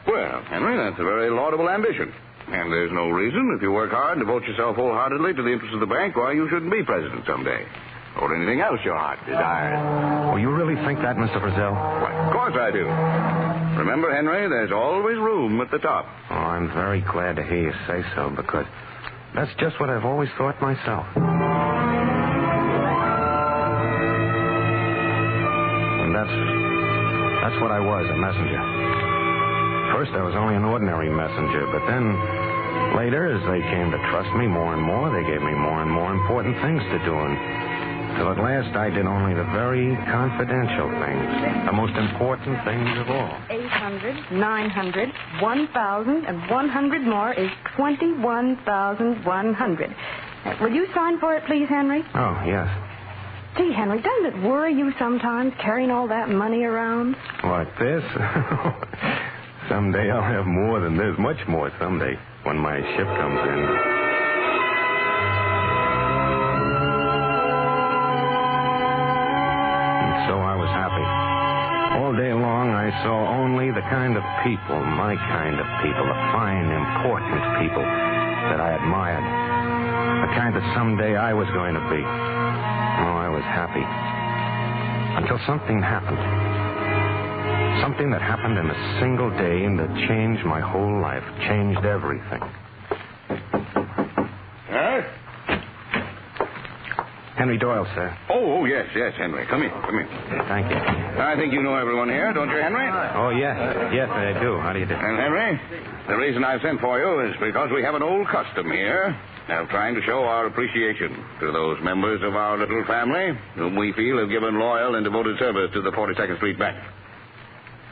S2: Well, Henry, that's a very laudable ambition. And there's no reason, if you work hard and devote yourself wholeheartedly to the interests of the bank, why you shouldn't be president someday. Or anything else your heart desires.
S13: Oh, you really think that, Mr. Frizzell?
S2: Why, of course I do. Remember, Henry, there's always room at the top.
S13: Oh, I'm very glad to hear you say so, because that's just what I've always thought myself. And that's what I was, a messenger. First, I was only an ordinary messenger, but then later, as they came to trust me more and more, they gave me more and more important things to do. Until at last, I did only the very confidential things, the most important things of all.
S3: 800, 900, 1,000, and 100 more is 21,100. Will you sign for it, please, Henry?
S13: Oh, yes.
S3: Gee, Henry, doesn't it worry you sometimes carrying all that money around?
S13: What, this? Someday I'll have more than this, much more someday, when my ship comes in. And so I was happy. All day long I saw only the kind of people, my kind of people, the fine, important people that I admired. The kind that someday I was going to be. Oh, I was happy. Until something happened. Something that happened in a single day and that changed my whole life, changed everything.
S2: Huh?
S13: Henry Doyle, sir.
S2: Oh, yes, Henry. Come in.
S13: Thank you.
S2: I think you know everyone here, don't you, Henry?
S13: Oh, yes. Yes, I do. How do you do?
S2: And, Henry, the reason I've sent for you is because we have an old custom here of trying to show our appreciation to those members of our little family whom we feel have given loyal and devoted service to the 42nd Street Bank.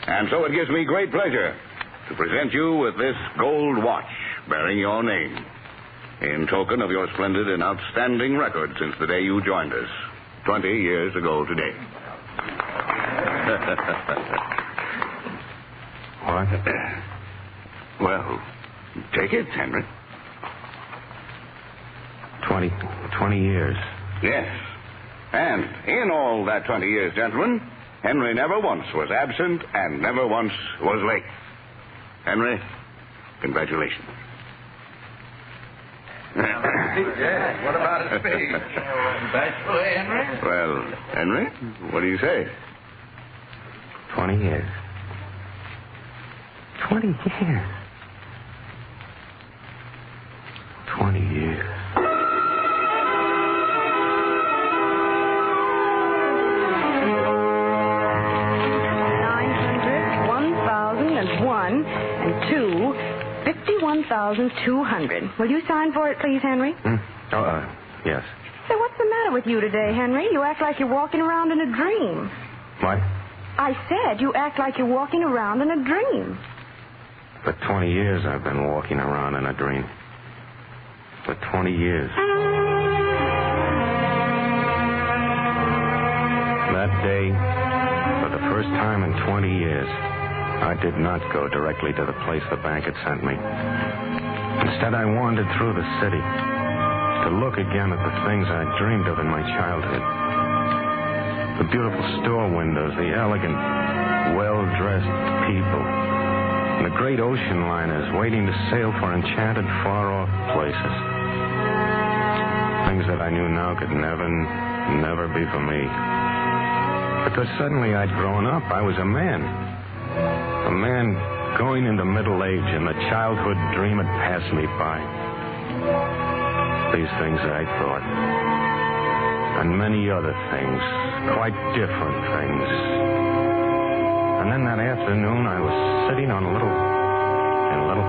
S2: And so it gives me great pleasure to present you with this gold watch bearing your name in token of your splendid and outstanding record since the day you joined us 20 years ago today.
S13: What?
S2: Well, take it, Henry.
S13: 20 years.
S2: Yes. And in all that 20 years, gentlemen, Henry never once was absent and never once was late. Henry, congratulations.
S14: What about a speech? Bachelor, Henry?
S2: Well, Henry, what do you say?
S13: 20 years. 20 years. 20 years.
S12: And 51,200. Will you sign for it, please, Henry?
S13: Yes.
S12: Say, what's the matter with you today, Henry? You act like you're walking around in a dream.
S13: What?
S12: I said you act like you're walking around in a dream.
S13: For 20 years I've been walking around in a dream. For 20 years. That day, for the first time in 20 years, I did not go directly to the place the bank had sent me. Instead, I wandered through the city to look again at the things I dreamed of in my childhood. The beautiful store windows, the elegant, well-dressed people, and the great ocean liners waiting to sail for enchanted, far-off places. Things that I knew now could never be for me. Because suddenly I'd grown up. I was a man. A man going into middle age, and the childhood dream had passed me by. These things I thought. And many other things. Quite different things. And then that afternoon, I was sitting in a little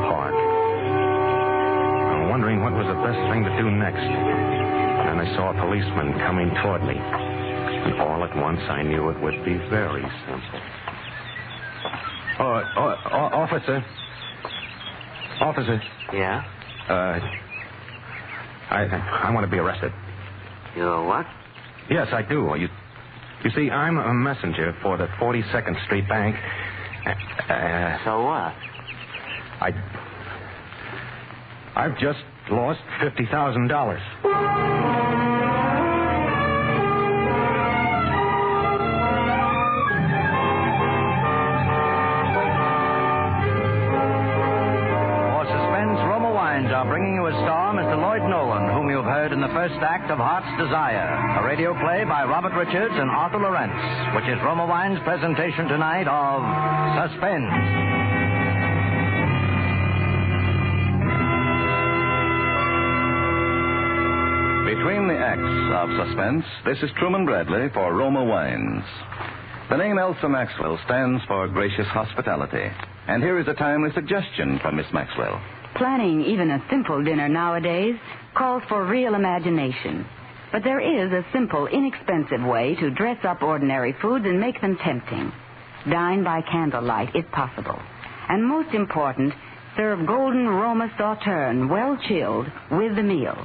S13: park. And wondering what was the best thing to do next. And I saw a policeman coming toward me. And all at once, I knew it would be very simple. Officer. Officer.
S15: Yeah?
S13: I want to be arrested.
S15: You're what?
S13: Yes, I do. You see, I'm a messenger for the 42nd Street Bank.
S15: So what?
S13: I've just lost $50,000.
S11: Are bringing you a star, Mr. Lloyd Nolan, whom you've heard in the first act of Heart's Desire, a radio play by Robert Richards and Arthur Lawrence, which is Roma Wine's presentation tonight of Suspense.
S5: Between the acts of Suspense, this is Truman Bradley for Roma Wines. The name Elsa Maxwell stands for gracious hospitality. And here is a timely suggestion from Miss Maxwell.
S16: Planning even a simple dinner nowadays calls for real imagination. But there is a simple, inexpensive way to dress up ordinary foods and make them tempting. Dine by candlelight, if possible. And most important, serve golden Roma Sauterne, well chilled, with the meal.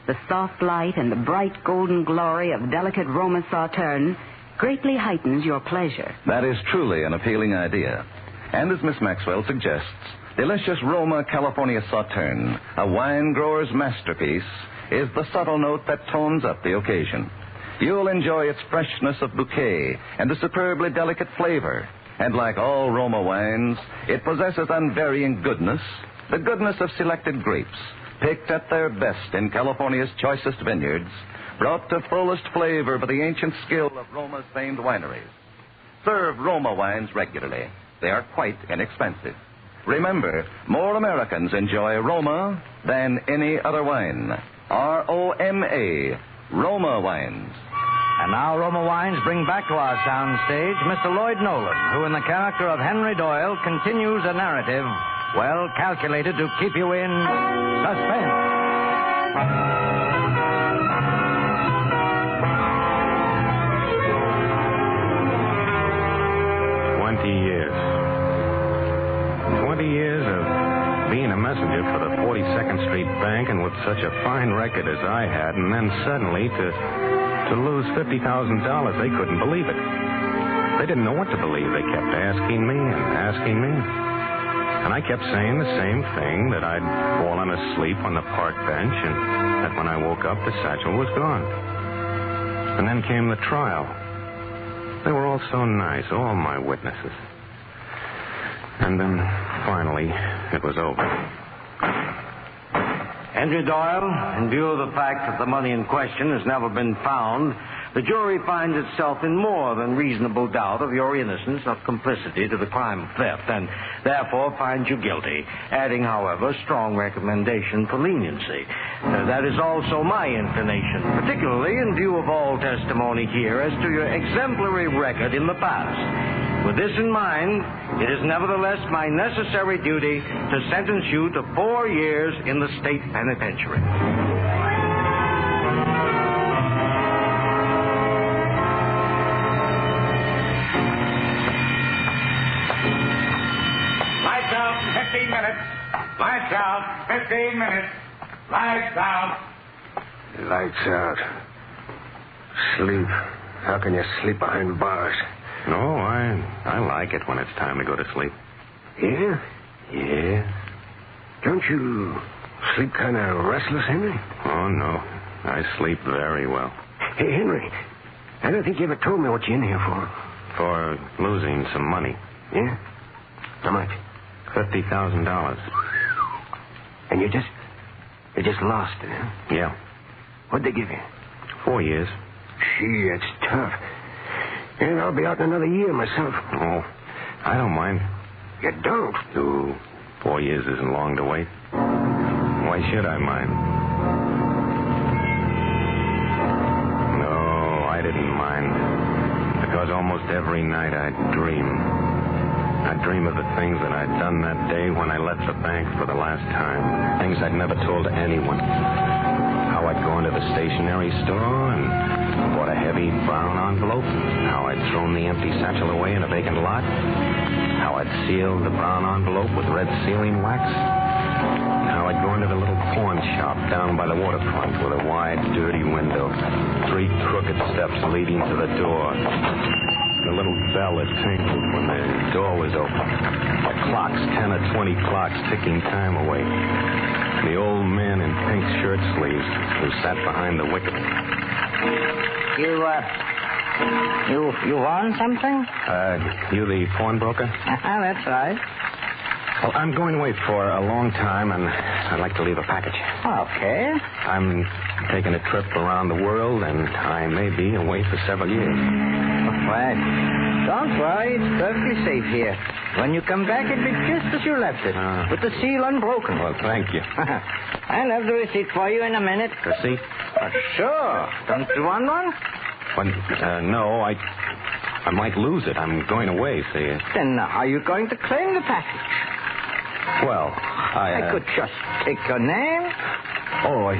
S16: The soft light and the bright golden glory of delicate Roma Sauterne greatly heightens your pleasure.
S5: That is truly an appealing idea. And as Miss Maxwell suggests, delicious Roma California Sauterne, a wine grower's masterpiece, is the subtle note that tones up the occasion. You'll enjoy its freshness of bouquet and the superbly delicate flavor. And like all Roma wines, it possesses unvarying goodness, the goodness of selected grapes, picked at their best in California's choicest vineyards, brought to fullest flavor by the ancient skill of Roma's famed wineries. Serve Roma wines regularly. They are quite inexpensive. Remember, more Americans enjoy Roma than any other wine. R-O-M-A, Roma wines.
S11: And now Roma Wines bring back to our soundstage Mr. Lloyd Nolan, who in the character of Henry Doyle continues a narrative well calculated to keep you in suspense.
S13: 20 years. 20 years of being a messenger for the 42nd Street Bank and with such a fine record as I had, and then suddenly to lose $50,000, they couldn't believe it. They didn't know what to believe. They kept asking me and asking me. And I kept saying the same thing, that I'd fallen asleep on the park bench and that when I woke up, the satchel was gone. And then came the trial. They were all so nice, all my witnesses. And then, finally, it was over.
S11: Henry Doyle, in view of the fact that the money in question has never been found, the jury finds itself in more than reasonable doubt of your innocence of complicity to the crime of theft, and therefore finds you guilty, adding, however, strong recommendation for leniency. That is also my inclination, particularly in view of all testimony here as to your exemplary record in the past. With this in mind, it is nevertheless my necessary duty to sentence you to 4 years in the state penitentiary.
S14: Lights out, 15 minutes. Lights out, 15 minutes. Lights out.
S17: Lights out. Sleep. How can you sleep behind bars?
S13: No, I like it when it's time to go to sleep.
S17: Yeah? Yeah. Don't you sleep kind of restless, Henry?
S13: Oh, no. I sleep very well.
S17: Hey, Henry, I don't think you ever told me what you're in here for.
S13: For losing some money.
S17: Yeah? How much?
S13: $50,000.
S17: And you just lost it, huh?
S13: Yeah.
S17: What'd they give you?
S13: 4 years.
S17: Gee, that's tough. And I'll be out in another year myself.
S13: Oh, I don't mind.
S17: You don't?
S13: No, 4 years isn't long to wait. Why should I mind? No, I didn't mind. Because almost every night I'd dream. I'd dream of the things that I'd done that day when I left the bank for the last time. Things I'd never told anyone. How I'd gone to the stationery store and bought a heavy brown envelope. How I'd thrown the empty satchel away in a vacant lot. How I'd sealed the brown envelope with red sealing wax. How I'd gone to the little pawn shop down by the waterfront with a wide, dirty window. 3 crooked steps leading to the door. The little bell that tinkled when the door was open. The clocks, 10 or 20 clocks ticking time away. The old man in pink shirt sleeves who sat behind the wicket.
S15: You want something?
S13: You the pawnbroker?
S15: That's right.
S13: Well, I'm going away for a long time, and I'd like to leave a package.
S15: Okay.
S13: I'm taking a trip around the world, and I may be away for several years.
S15: Well, don't worry. It's perfectly safe here. When you come back, it'll be just as you left it, with the seal unbroken.
S13: Well, thank you.
S15: I'll have the receipt for you in a minute.
S13: Receipt?
S15: Sure. Don't you want one?
S13: Well, no, I might lose it. I'm going away, see.
S15: Then how are you going to claim the package?
S13: Well,
S15: I could just take your name.
S13: Oh,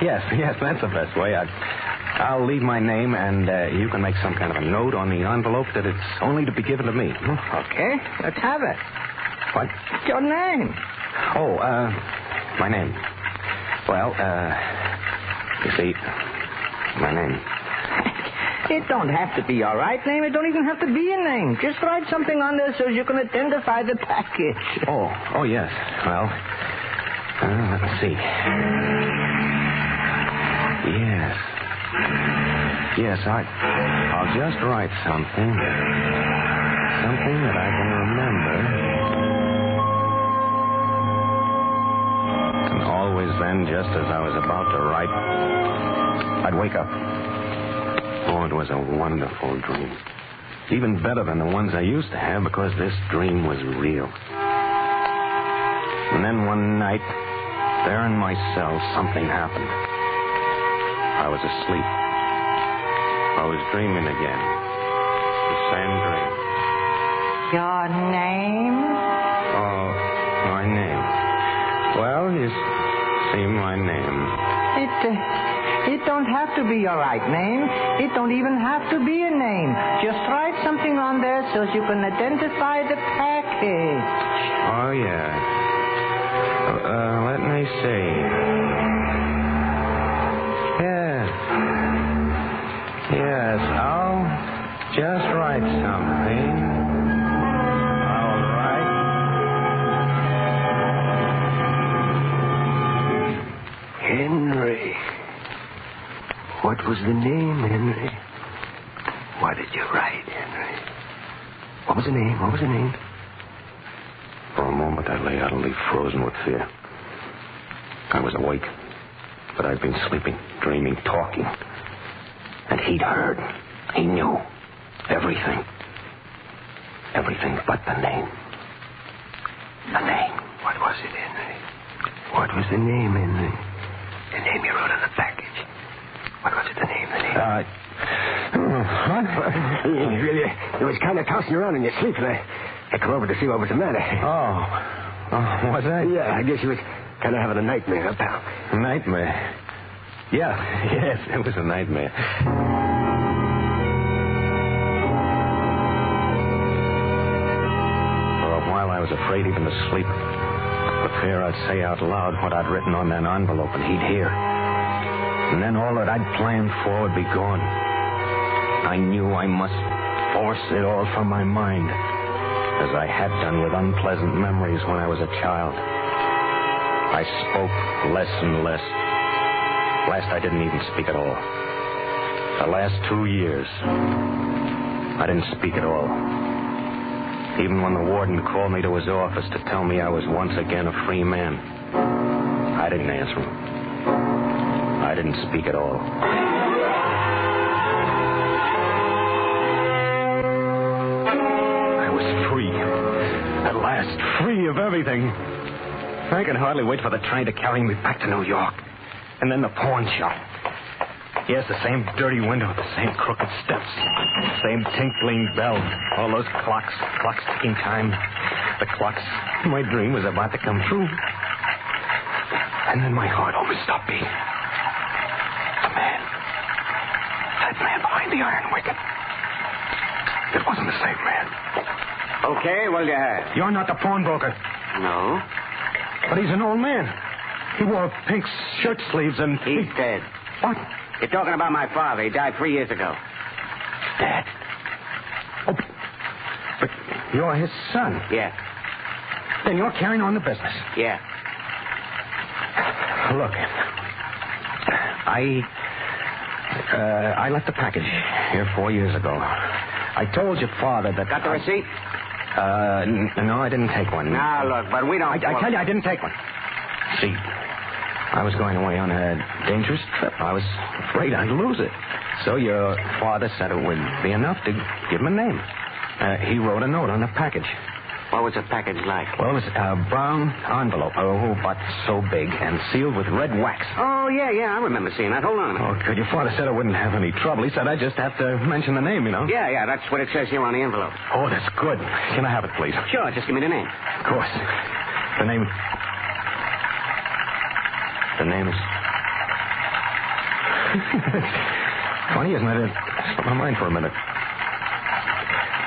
S13: yes, that's the best way. I'll leave my name, and you can make some kind of a note on the envelope that it's only to be given to me.
S15: Okay, let's have it.
S13: What?
S15: Your name.
S13: Oh, my name. Well, you see, my name.
S15: It don't have to be your right name. It don't even have to be a name. Just write something on there so you can identify the package.
S13: Oh, yes. Well, let's see. Yes, I'll just write something. Something that I can remember. And always then, just as I was about to write, I'd wake up. Oh, it was a wonderful dream. Even better than the ones I used to have because this dream was real. And then one night, there in my cell, something happened. I was asleep. I was dreaming again. The same dream.
S15: Your name?
S13: Oh, my name. Well, you see, my name.
S15: It don't have to be your right name. It don't even have to be a name. Just write something on there so you can identify the package.
S13: Oh, yeah. Let me see. Yes, I'll just write something. All right.
S17: Henry. What was the name, Henry? What did you write, Henry? What was the name?
S13: For a moment, I lay utterly frozen with fear. I was awake, but I'd been sleeping, dreaming, talking. And he'd heard. He knew everything. Everything but the name. The name.
S17: What was it, Henry? What was the name, Henry? The name you wrote on the package. What was it, the name?
S13: What?
S17: You was kind of tossing around in your sleep, and I come over to see what was the matter.
S13: Oh, was I?
S17: Yeah, I guess you was kind of having a nightmare, huh, pal?
S13: Nightmare? Yeah, yes, it was a nightmare. For a while, I was afraid even to sleep. For fear I'd say out loud what I'd written on that envelope and he'd hear. And then all that I'd planned for would be gone. I knew I must force it all from my mind, as I had done with unpleasant memories when I was a child. I spoke less and less. Last, I didn't even speak at all. The last 2 years, I didn't speak at all. Even when the warden called me to his office to tell me I was once again a free man, I didn't answer him. I didn't speak at all. I was free. At last, free of everything. I could hardly wait for the train to carry me back to New York. And then the pawn shop. Yes, the same dirty window, the same crooked steps, the same tinkling bell, all those clocks ticking time. The clocks my dream was about to come true. And then my heart almost stopped beating. That man behind the iron wicket. It wasn't the same man.
S18: Okay, well, you have.
S13: You're not the pawnbroker.
S18: No.
S13: But he's an old man. He wore pink shirt sleeves and...
S18: He's dead.
S13: What?
S18: You're talking about my father. He died 3 years ago.
S13: Dead? Oh, but you're his son.
S18: Yeah.
S13: Then you're carrying on the business.
S18: Yeah.
S13: Look, I left the package here 4 years ago. I told your father that...
S18: Got the receipt?
S13: No, I didn't take one.
S18: Now, look, but we don't...
S13: I tell you, I didn't take one. See, I was going away on a dangerous trip. I was afraid I'd lose it. So your father said it would be enough to give him a name. He wrote a note on the package.
S18: What was the package like?
S13: Well, it was a brown envelope, but so big and sealed with red wax.
S18: Oh, yeah, I remember seeing that. Hold on a minute.
S13: Oh, good. Your father said I wouldn't have any trouble. He said I'd just have to mention the name, you know.
S18: Yeah, that's what it says here on the envelope.
S13: Oh, that's good. Can I have it, please?
S18: Sure, just give me the name.
S13: Of course. The name is... Funny, isn't it? It slipped my mind for a minute.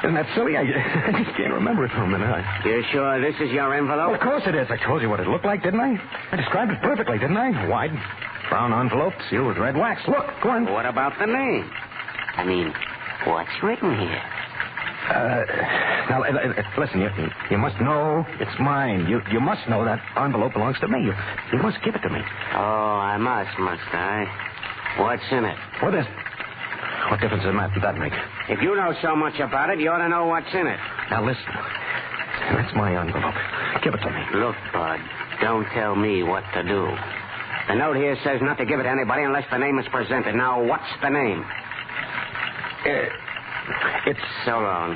S13: Isn't that silly? I just can't remember it for a minute.
S18: You sure this is your envelope?
S13: Well, of course it is. I told you what it looked like, didn't I? I described it perfectly, didn't I? Wide, brown envelope, sealed with red wax. Look, go on.
S18: What about the name? I mean, what's written here?
S13: Now, listen, you must know it's mine. You must know that envelope belongs to me. You must give it to me.
S18: Oh, I must I? What's in it?
S13: What is? What difference does that make?
S18: If you know so much about it, you ought to know what's in it.
S13: Now, listen. That's my envelope. Give it to me.
S18: Look, Bud, don't tell me what to do. The note here says not to give it to anybody unless the name is presented. Now, what's the name?
S13: It's...
S18: So long.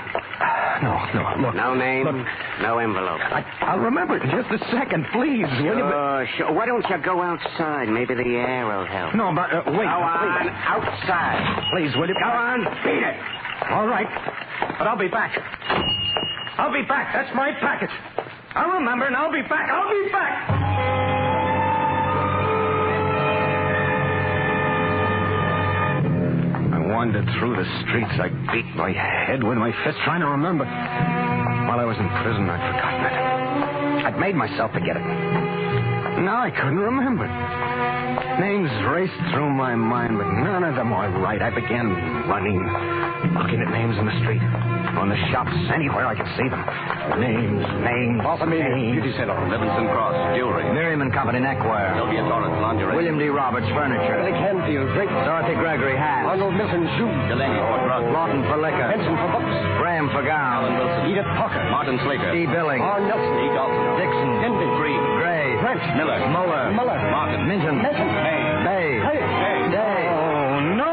S13: No, look.
S18: No name,
S13: look.
S18: No envelope.
S13: I'll remember it in just a second, please.
S18: Sure. Why don't you go outside? Maybe the air will help.
S13: No, but wait.
S18: Go on, outside.
S13: Please, will you?
S18: Go on, beat it.
S13: All right, but I'll be back. I'll be back. That's my package. I'll remember, and I'll be back. I'll be back. Wandered through the streets. I beat my head with my fist trying to remember. While I was in prison, I'd forgotten it. I'd made myself forget it. Now I couldn't remember. Names raced through my mind, but none of them were right. I began running, looking at names in the street, on the shops, anywhere I could see them. Names.
S5: Beauty salon, Levinson Cross, jewelry.
S11: Miriam and Company neckwear.
S5: Sylvia Torrance, lingerie.
S11: William D. Roberts, furniture.
S10: Billy Canfield, drink.
S11: Dorothy Gregory, hats.
S10: Arnold Milton, shoes.
S5: Delaney for drugs.
S11: Lawton for liquor.
S10: Benson for books.
S11: Graham for gowns.
S5: Alan Wilson.
S10: Edith Parker.
S5: Martin Slater.
S11: D. Billings.
S10: R. Nelson.
S5: E. Dalton.
S11: Dixon.
S10: Denby.
S5: Green.
S11: Gray.
S10: Grant.
S5: Miller.
S11: Muller.
S5: Martin.
S11: Minton.
S10: Messon.
S11: Bay. Day.
S13: Oh, no.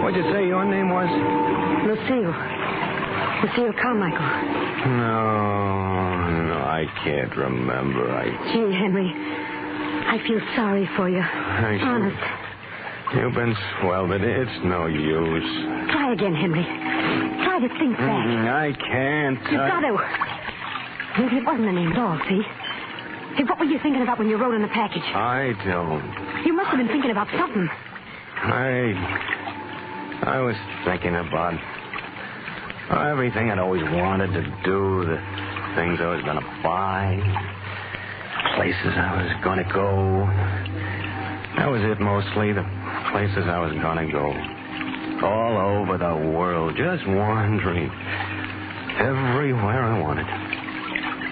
S13: What'd you say your name was?
S12: Lucille Carmichael.
S13: No, I can't remember.
S12: Gee, Henry, I feel sorry for you. Honest.
S13: You've been swelled. It's no use.
S12: Try again, Henry. Try to think back.
S13: I can't.
S12: You've got to. Maybe it wasn't the name at all, see? Hey, what were you thinking about when you wrote in the package?
S13: I don't.
S12: You must have been thinking about something.
S13: I was thinking about everything I'd always wanted to do, the things I was going to buy, places I was going to go. That was it mostly, the places I was going to go. All over the world, just wandering. Everywhere I wanted.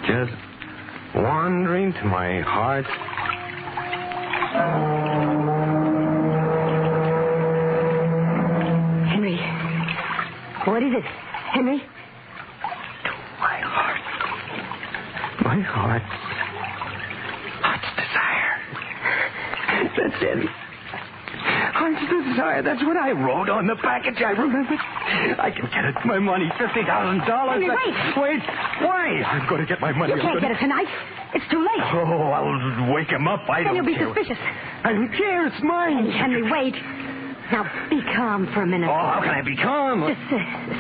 S13: Just wandering to my heart.
S12: What is it, Henry?
S13: My heart. My heart's desire. That's it. Heart's desire. That's what I wrote on the package. I remember. I can get it. My money, $50,000.
S12: Henry, wait.
S13: Wait. Why? I'm going to get my money.
S12: You can't get it tonight. It's too late.
S13: Oh, I'll wake him up.
S12: Then you'll be suspicious.
S13: I don't care. It's mine.
S12: Henry, wait. Now, be calm for a minute.
S13: Oh, how can I be calm?
S12: Just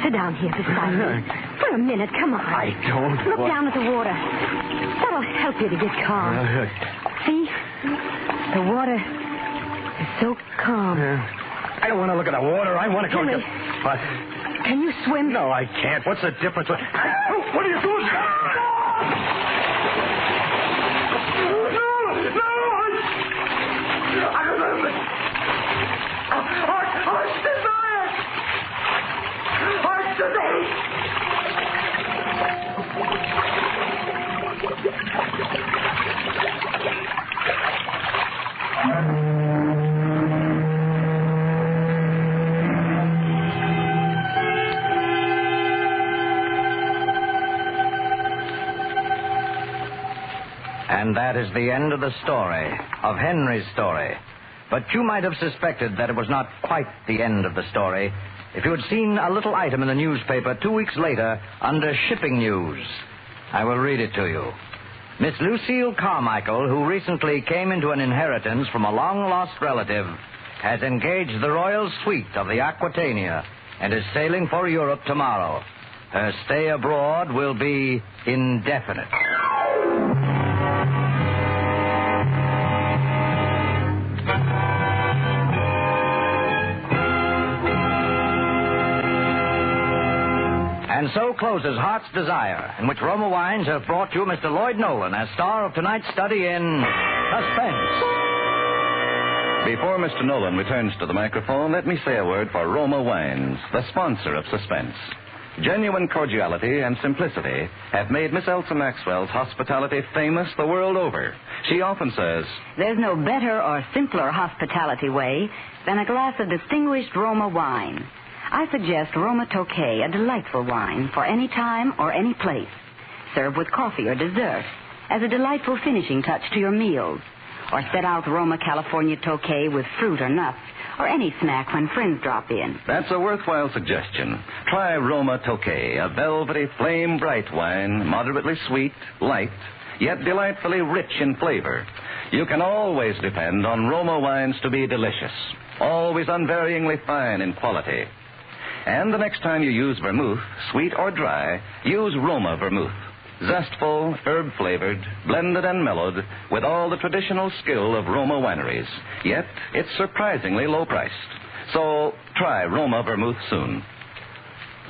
S12: sit down here beside me. For a minute, come on.
S13: I don't.
S12: Look down at the water. That'll help you to get calm. See? The water is so calm.
S13: I don't want to look at the water. I want to go
S12: Henry,
S13: get... What?
S12: Can you swim?
S13: No, I can't. What's the difference? What are you doing?
S11: And that is the end of the story, of Henry's story. But you might have suspected that it was not quite the end of the story if you had seen a little item in the newspaper 2 weeks later under shipping news. I will read it to you. Miss Lucille Carmichael, who recently came into an inheritance from a long-lost relative, has engaged the royal suite of the Aquitania and is sailing for Europe tomorrow. Her stay abroad will be indefinite. And so closes Heart's Desire, in which Roma Wines have brought you Mr. Lloyd Nolan as star of tonight's study in Suspense.
S5: Before Mr. Nolan returns to the microphone, let me say a word for Roma Wines, the sponsor of Suspense. Genuine cordiality and simplicity have made Miss Elsa Maxwell's hospitality famous the world over. She often says,
S16: "There's no better or simpler hospitality way than a glass of distinguished Roma wine. I suggest Roma Tokay, a delightful wine for any time or any place. Serve with coffee or dessert as a delightful finishing touch to your meals. Or set out Roma California Tokay with fruit or nuts, or any snack when friends drop in."
S5: That's a worthwhile suggestion. Try Roma Tokay, a velvety, flame-bright wine, moderately sweet, light, yet delightfully rich in flavor. You can always depend on Roma wines to be delicious, always unvaryingly fine in quality. And the next time you use vermouth, sweet or dry, use Roma vermouth. Zestful, herb-flavored, blended and mellowed with all the traditional skill of Roma wineries. Yet, it's surprisingly low-priced. So, try Roma vermouth soon.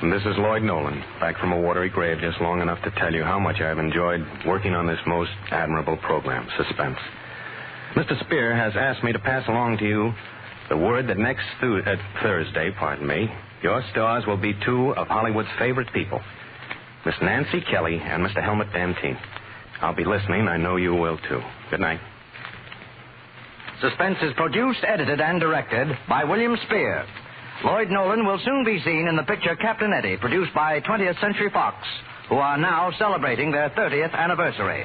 S13: And this is Lloyd Nolan, back from a watery grave just long enough to tell you how much I've enjoyed working on this most admirable program, Suspense. Mr. Spear has asked me to pass along to you the word that next Thursday, your stars will be two of Hollywood's favorite people, Miss Nancy Kelly and Mr. Helmut Dantine. I'll be listening. I know you will, too. Good night.
S11: Suspense is produced, edited, and directed by William Spear. Lloyd Nolan will soon be seen in the picture Captain Eddie, produced by 20th Century Fox, who are now celebrating their 30th anniversary.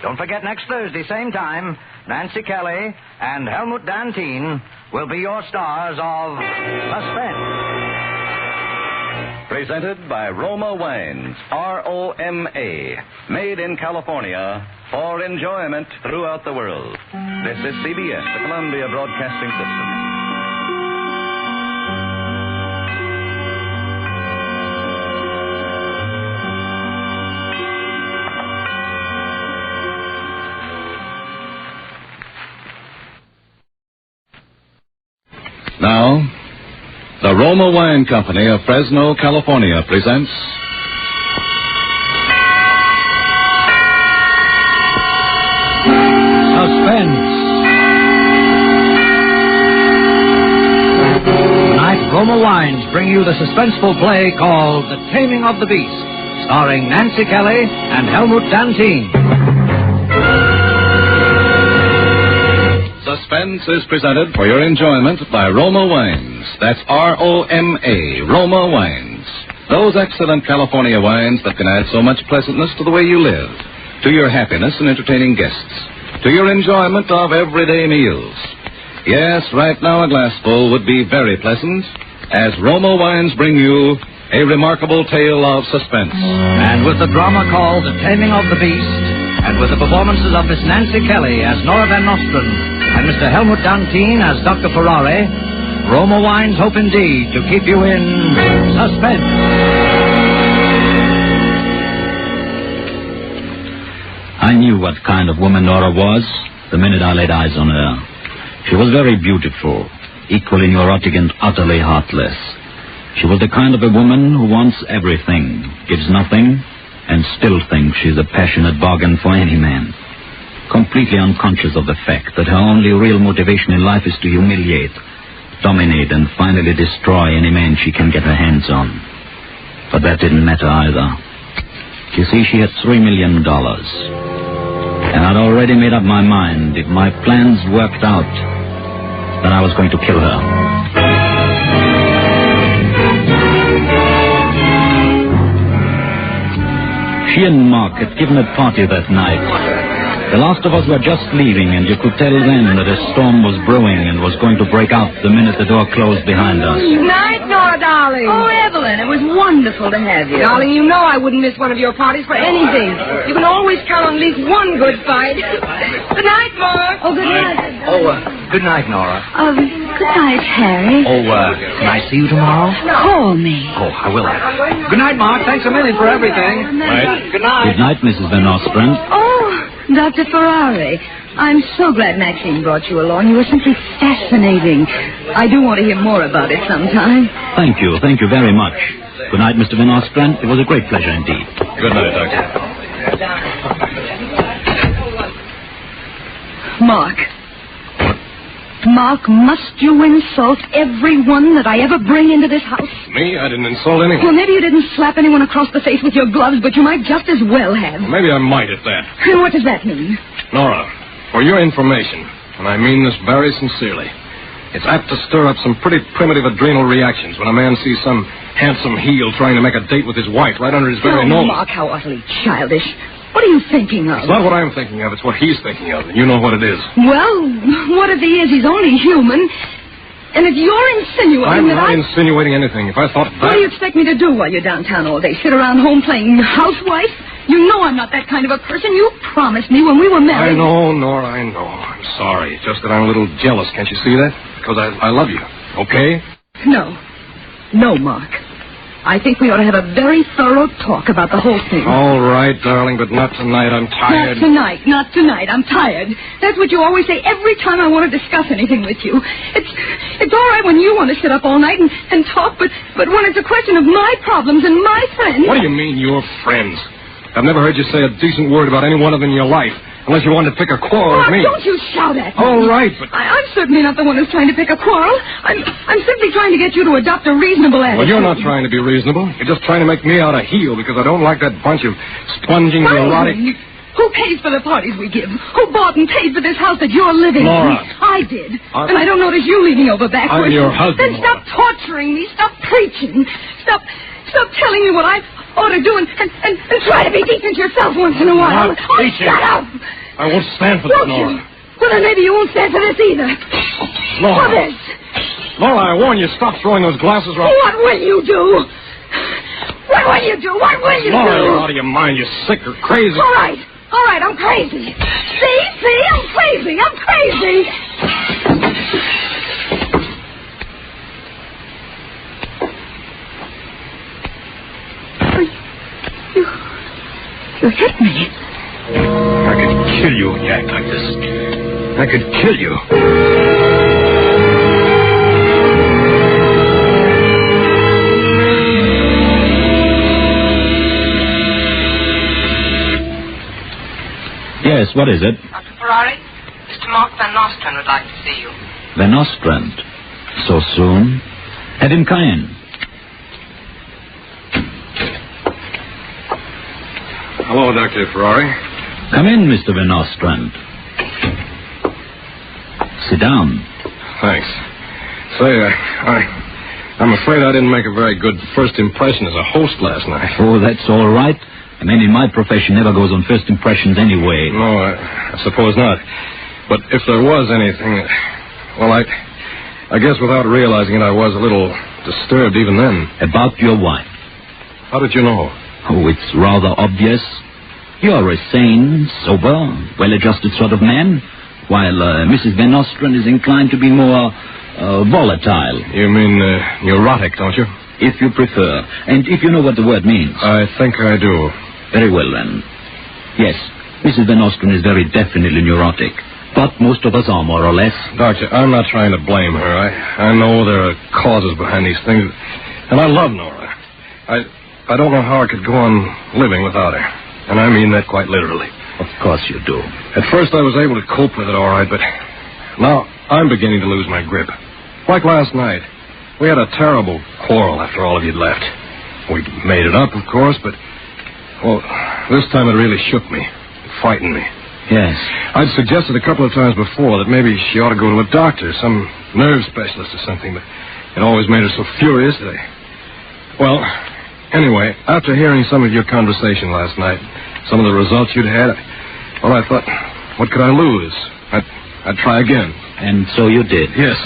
S11: Don't forget, next Thursday, same time, Nancy Kelly and Helmut Dantine will be your stars of Suspense.
S5: Presented by Roma Wines, R-O-M-A, made in California for enjoyment throughout the world. This is CBS, the Columbia Broadcasting System.
S19: Now, the Roma Wine Company of Fresno, California presents
S11: Suspense. Tonight, Roma Wines bring you the suspenseful play called The Taming of the Beast, starring Nancy Kelly and Helmut Dantine.
S19: Suspense is presented for your enjoyment by Roma Wines. That's R-O-M-A, Roma Wines. Those excellent California wines that can add so much pleasantness to the way you live, to your happiness in entertaining guests, to your enjoyment of everyday meals. Yes, right now a glassful would be very pleasant, as Roma Wines bring you a remarkable tale of suspense.
S11: And with the drama called The Taming of the Beast, and with the performances of Miss Nancy Kelly as Nora Van Nostrand and Mr. Helmut Dantine as Dr. Ferrari, Roma Wines hope indeed to keep you in suspense.
S20: I knew what kind of woman Nora was the minute I laid eyes on her. She was very beautiful, equally neurotic and utterly heartless. She was the kind of a woman who wants everything, gives nothing, and still thinks she's a passionate bargain for any man. Completely unconscious of the fact that her only real motivation in life is to humiliate, dominate, and finally destroy any man she can get her hands on. But that didn't matter either. You see, she had $3 million. And I'd already made up my mind, if my plans worked out, that I was going to kill her. She and Mark had given a party that night. The last of us were just leaving, and you could tell then that a storm was brewing and was going to break out the minute the door closed behind us.
S21: Good night, Nora, darling. Oh, Evelyn, it was wonderful to have you. Darling, you know I wouldn't miss one of your parties for anything. You can always count on at least one good fight. Good night, Mark. Oh, good night.
S11: Good night, Nora.
S21: Good night, Harry.
S11: Can I see you tomorrow?
S21: Call me.
S11: Oh, I will. Good night, Mark. Thanks a million for everything.
S20: Right.
S11: Good night.
S20: Good night, Mrs. Van Nostrand.
S21: Oh, Dr. Ferrari. I'm so glad Maxine brought you along. You were simply fascinating. I do want to hear more about it sometime.
S20: Thank you very much. Good night, Mr. Van Ostrand. It was a great pleasure indeed.
S19: Good night, Doctor.
S21: Mark, must you insult everyone that I ever bring into this house?
S19: Me? I didn't insult anyone.
S21: Well, maybe you didn't slap anyone across the face with your gloves, but you might just as well have.
S19: Maybe I might at that.
S21: And what does that mean?
S19: Nora, for your information, and I mean this very sincerely, it's apt to stir up some pretty primitive adrenal reactions when a man sees some handsome heel trying to make a date with his wife right under his very nose.
S21: Mark, how utterly childish. What are you thinking of?
S19: It's not what I'm thinking of. It's what he's thinking of. And you know what it is.
S21: Well, what if he is? He's only human. And if you're insinuating
S19: I'm not insinuating anything. If I thought that...
S21: What do you expect me to do while you're downtown all day? Sit around home playing housewife? You know I'm not that kind of a person. You promised me when we were married.
S19: I know, Nora, I know. I'm sorry. It's just that I'm a little jealous. Can't you see that? Because I love you. Okay?
S21: No. No, Mark. I think we ought to have a very thorough talk about the whole thing.
S19: All right, darling, but not tonight. I'm tired.
S21: Not tonight. I'm tired. That's what you always say every time I want to discuss anything with you. It's all right when you want to sit up all night and talk, but when it's a question of my problems and my friends...
S19: What do you mean, your friends? I've never heard you say a decent word about any one of them in your life. Unless you wanted to pick a quarrel with me.
S21: Don't you shout at me.
S19: All right, but...
S21: I'm certainly not the one who's trying to pick a quarrel. I'm simply trying to get you to adopt a reasonable attitude.
S19: Well, you're not trying to be reasonable. You're just trying to make me out a heel because I don't like that bunch of sponging neurotic...
S21: Who pays for the parties we give? Who bought and paid for this house that you're living
S19: Laura.
S21: in? I did. And I don't notice you leaning over backwards.
S19: I'm your husband,
S21: Then stop torturing me. Stop preaching. Stop telling me what I ought to do and try to be decent yourself once in a while.
S19: Not preaching.
S21: Shut up!
S19: I won't stand for this, Nora.
S21: Well, then maybe you won't stand for this either.
S19: Laura.
S21: For this.
S19: Laura, I warn you, stop throwing those glasses around.
S21: What will you do? What will you do? What will you
S19: Laura,
S21: do?
S19: you're out of your mind. You're sick or crazy.
S21: All right, I'm crazy. See, I'm crazy. I'm crazy. You hit me.
S19: I could kill you when you act like this. I could kill you.
S20: Yes, what is it?
S21: Dr. Ferrari, Mr. Mark Van Nostrand would like to see you.
S20: Van Ostrand. So soon? Have him come in.
S19: Hello, Dr. Ferrari.
S20: Come in, Mr. Van Ostrand. Sit down.
S19: Thanks. Say, I'm afraid I didn't make a very good first impression as a host last night.
S20: Oh, that's all right. A man in my profession never goes on first impressions anyway.
S19: No, I suppose not. But if there was anything, well, I guess without realizing it, I was a little disturbed even then.
S20: About your wife?
S19: How did you know?
S20: Oh, it's rather obvious. You're a sane, sober, well-adjusted sort of man, while Mrs. Van Ostrand is inclined to be more volatile.
S19: You mean neurotic, don't you?
S20: If you prefer, and if you know what the word means.
S19: I think I do.
S20: Very well, then. Yes, Mrs. Van Ostrand is very definitely neurotic, but most of us are, more or less.
S19: Doctor, I'm not trying to blame her. I know there are causes behind these things, and I love Nora. I don't know how I could go on living without her, and I mean that quite literally.
S20: Of course you do.
S19: At first I was able to cope with it all right, but now I'm beginning to lose my grip. Like last night. We had a terrible quarrel after all of you'd left. We made it up, of course, but, well, this time it really shook me. It frightened me.
S20: Yes.
S19: I'd suggested a couple of times before that maybe she ought to go to a doctor, some nerve specialist or something, but it always made her so furious that Well, anyway, after hearing some of your conversation last night, some of the results you'd had, well, I thought, what could I lose? I'd try again.
S20: And so you did?
S19: Yes.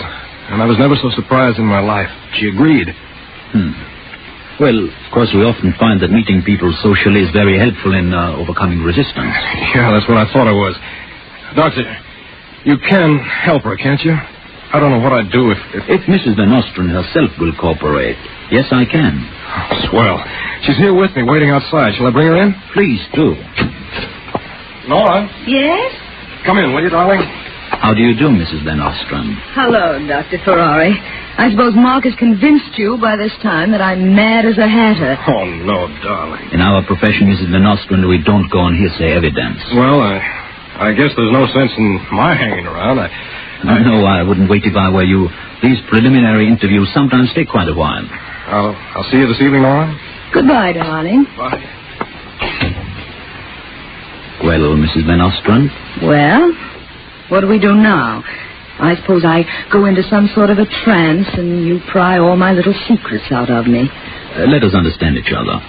S19: And I was never so surprised in my life. She agreed.
S20: Well, of course, we often find that meeting people socially is very helpful in overcoming resistance.
S19: Yeah, that's what I thought it was. Doctor, you can help her, can't you? I don't know what I'd do if
S20: Mrs. Van Ostrand herself will cooperate. Yes, I can.
S19: Oh, swell. She's here with me, waiting outside. Shall I bring her in?
S20: Please do.
S19: Nora?
S21: Yes?
S19: Come in, will you, darling?
S20: How do you do, Mrs. Van Ostrand?
S21: Hello, Dr. Ferrari. I suppose Mark has convinced you by this time that I'm mad as a hatter.
S13: Oh, no, darling.
S20: In our profession, Mrs. Van Ostrand, we don't go on hearsay evidence.
S13: Well, I guess there's no sense in my hanging around.
S20: No, I wouldn't wait if I were you. These preliminary interviews sometimes take quite a while.
S13: I'll see you this evening, Nora.
S21: Goodbye, darling.
S13: Bye.
S20: Well, Mrs. Van Ostrand?
S21: Well, what do we do now? I suppose I go into some sort of a trance and you pry all my little secrets out of me.
S20: Let us understand each other.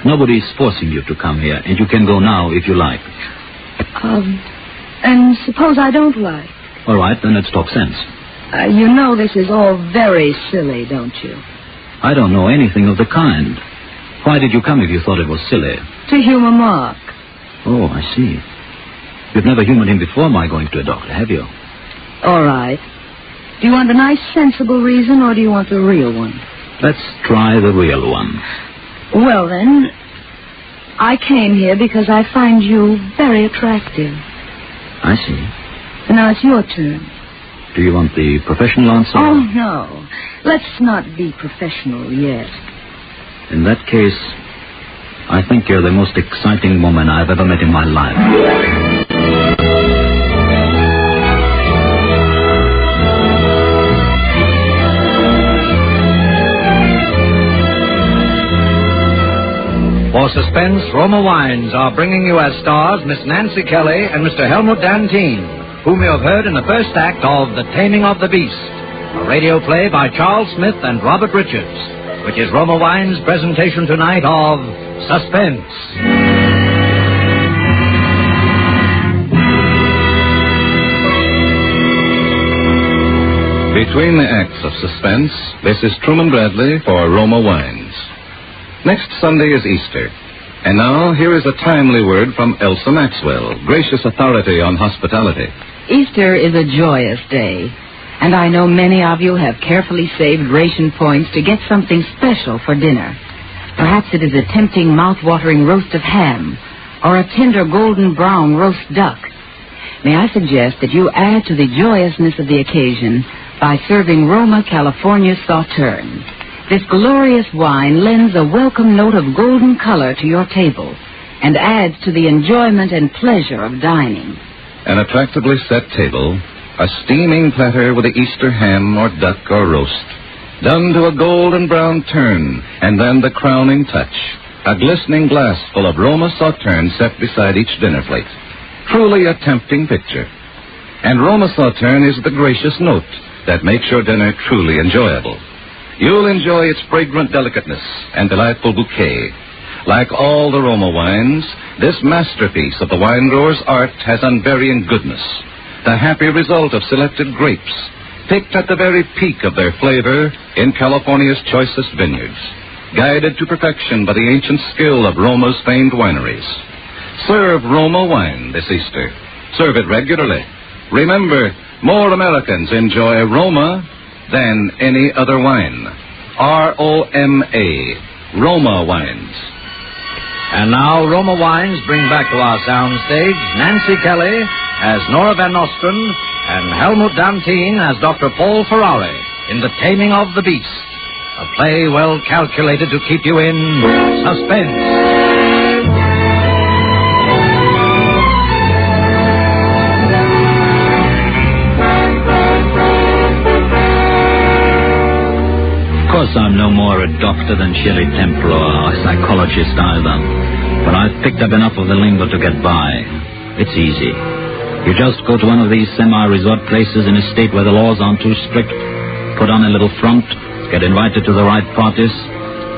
S20: Nobody's forcing you to come here, and you can go now if you like.
S21: And suppose I don't like?
S20: All right, then let's talk sense.
S21: You know this is all very silly, don't you?
S20: I don't know anything of the kind. Why did you come if you thought it was silly?
S21: To humor Mark.
S20: Oh, I see. You've never humored him before my going to a doctor, have you?
S21: All right. Do you want a nice, sensible reason, or do you want the real one?
S20: Let's try the real one.
S21: Well, then, I came here because I find you very attractive.
S20: I see.
S21: And now it's your turn.
S20: Do you want the professional answer?
S21: Oh, no. Let's not be professional yet.
S20: In that case, I think you're the most exciting woman I've ever met in my life.
S11: For Suspense, Roma Wines are bringing you as stars Miss Nancy Kelly and Mr. Helmut Dantine, whom you have heard in the first act of The Taming of the Beast, a radio play by Charles Smith and Robert Richards, which is Roma Wines' presentation tonight of Suspense.
S19: Between the acts of Suspense, this is Truman Bradley for Roma Wines. Next Sunday is Easter. And now, here is a timely word from Elsa Maxwell, gracious authority on hospitality.
S16: Easter is a joyous day, and I know many of you have carefully saved ration points to get something special for dinner. Perhaps it is a tempting, mouth-watering roast of ham, or a tender golden brown roast duck. May I suggest that you add to the joyousness of the occasion by serving Roma California Sauterne. This glorious wine lends a welcome note of golden color to your table and adds to the enjoyment and pleasure of dining.
S19: An attractively set table, a steaming platter with the Easter ham or duck or roast, done to a golden brown turn, and then the crowning touch, a glistening glass full of Roma Sauterne set beside each dinner plate. Truly a tempting picture. And Roma Sauterne is the gracious note that makes your dinner truly enjoyable. You'll enjoy its fragrant delicateness and delightful bouquet. Like all the Roma wines, this masterpiece of the wine grower's art has unvarying goodness, the happy result of selected grapes, picked at the very peak of their flavor in California's choicest vineyards, guided to perfection by the ancient skill of Roma's famed wineries. Serve Roma wine this Easter. Serve it regularly. Remember, more Americans enjoy Roma than any other wine. R-O-M-A, Roma Wines.
S11: And now Roma Wines bring back to our soundstage Nancy Kelly as Nora Van Nostrand and Helmut Dantine as Dr. Paul Ferrari in The Taming of the Beast, a play well calculated to keep you in suspense.
S20: Of course, I'm no more a doctor than Shirley Temple or a psychologist either. But I've picked up enough of the lingo to get by. It's easy. You just go to one of these semi-resort places in a state where the laws aren't too strict, put on a little front, get invited to the right parties,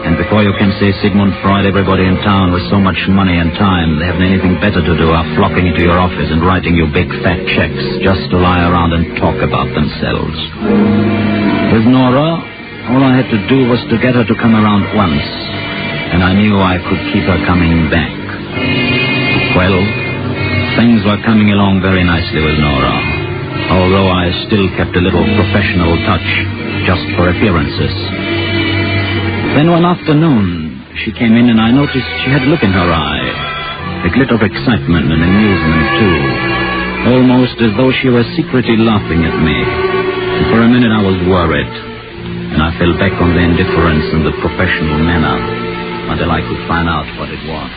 S20: and before you can say Sigmund Freud, everybody in town with so much money and time they haven't anything better to do are flocking into your office and writing you big fat checks just to lie around and talk about themselves. With Nora, all I had to do was to get her to come around once, and I knew I could keep her coming back. Well, things were coming along very nicely with Nora, although I still kept a little professional touch, just for appearances. Then one afternoon, she came in and I noticed she had a look in her eye, a glitter of excitement and amusement, too. almost as though she were secretly laughing at me. And for a minute I was worried, and I fell back on the indifference and the professional manner until I could find out what it was.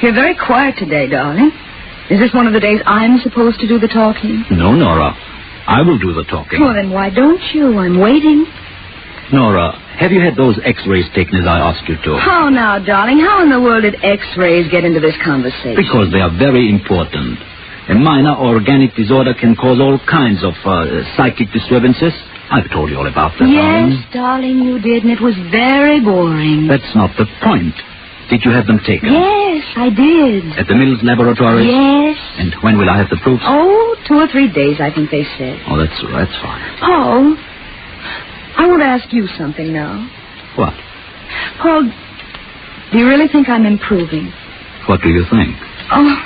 S21: You're very quiet today, darling. Is this one of the days I'm supposed to do the talking?
S20: No, Nora. I will do the talking.
S21: Well, then why don't you? I'm waiting.
S20: Nora, have you had those x-rays taken as I asked you to?
S21: How now, darling? How in the world did x-rays get into this conversation?
S20: Because they are very important. A minor organic disorder can cause all kinds of psychic disturbances. I've told you all about that.
S21: Yes, darling, you did, and it was very boring.
S20: That's not the point. Did you have them taken?
S21: Yes, I did.
S20: At the Mills Laboratory?
S21: Yes.
S20: And when will I have the proofs?
S21: Oh, 2 or 3 days, I think they said.
S20: Oh, that's fine.
S21: Paul, I want to ask you something now.
S20: What?
S21: Paul, do you really think I'm improving?
S20: What do you think?
S21: Oh,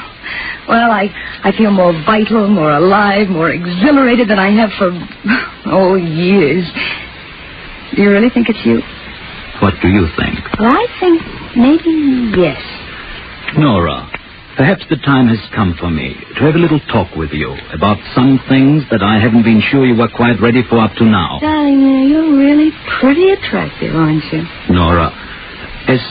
S21: well, I feel more vital, more alive, more exhilarated than I have for, years. Do you really think it's you?
S20: What do you think?
S21: Well, I think maybe yes.
S20: Nora, perhaps the time has come for me to have a little talk with you about some things that I haven't been sure you were quite ready for up to now.
S21: Darling, you're really pretty attractive, aren't you?
S20: Nora, as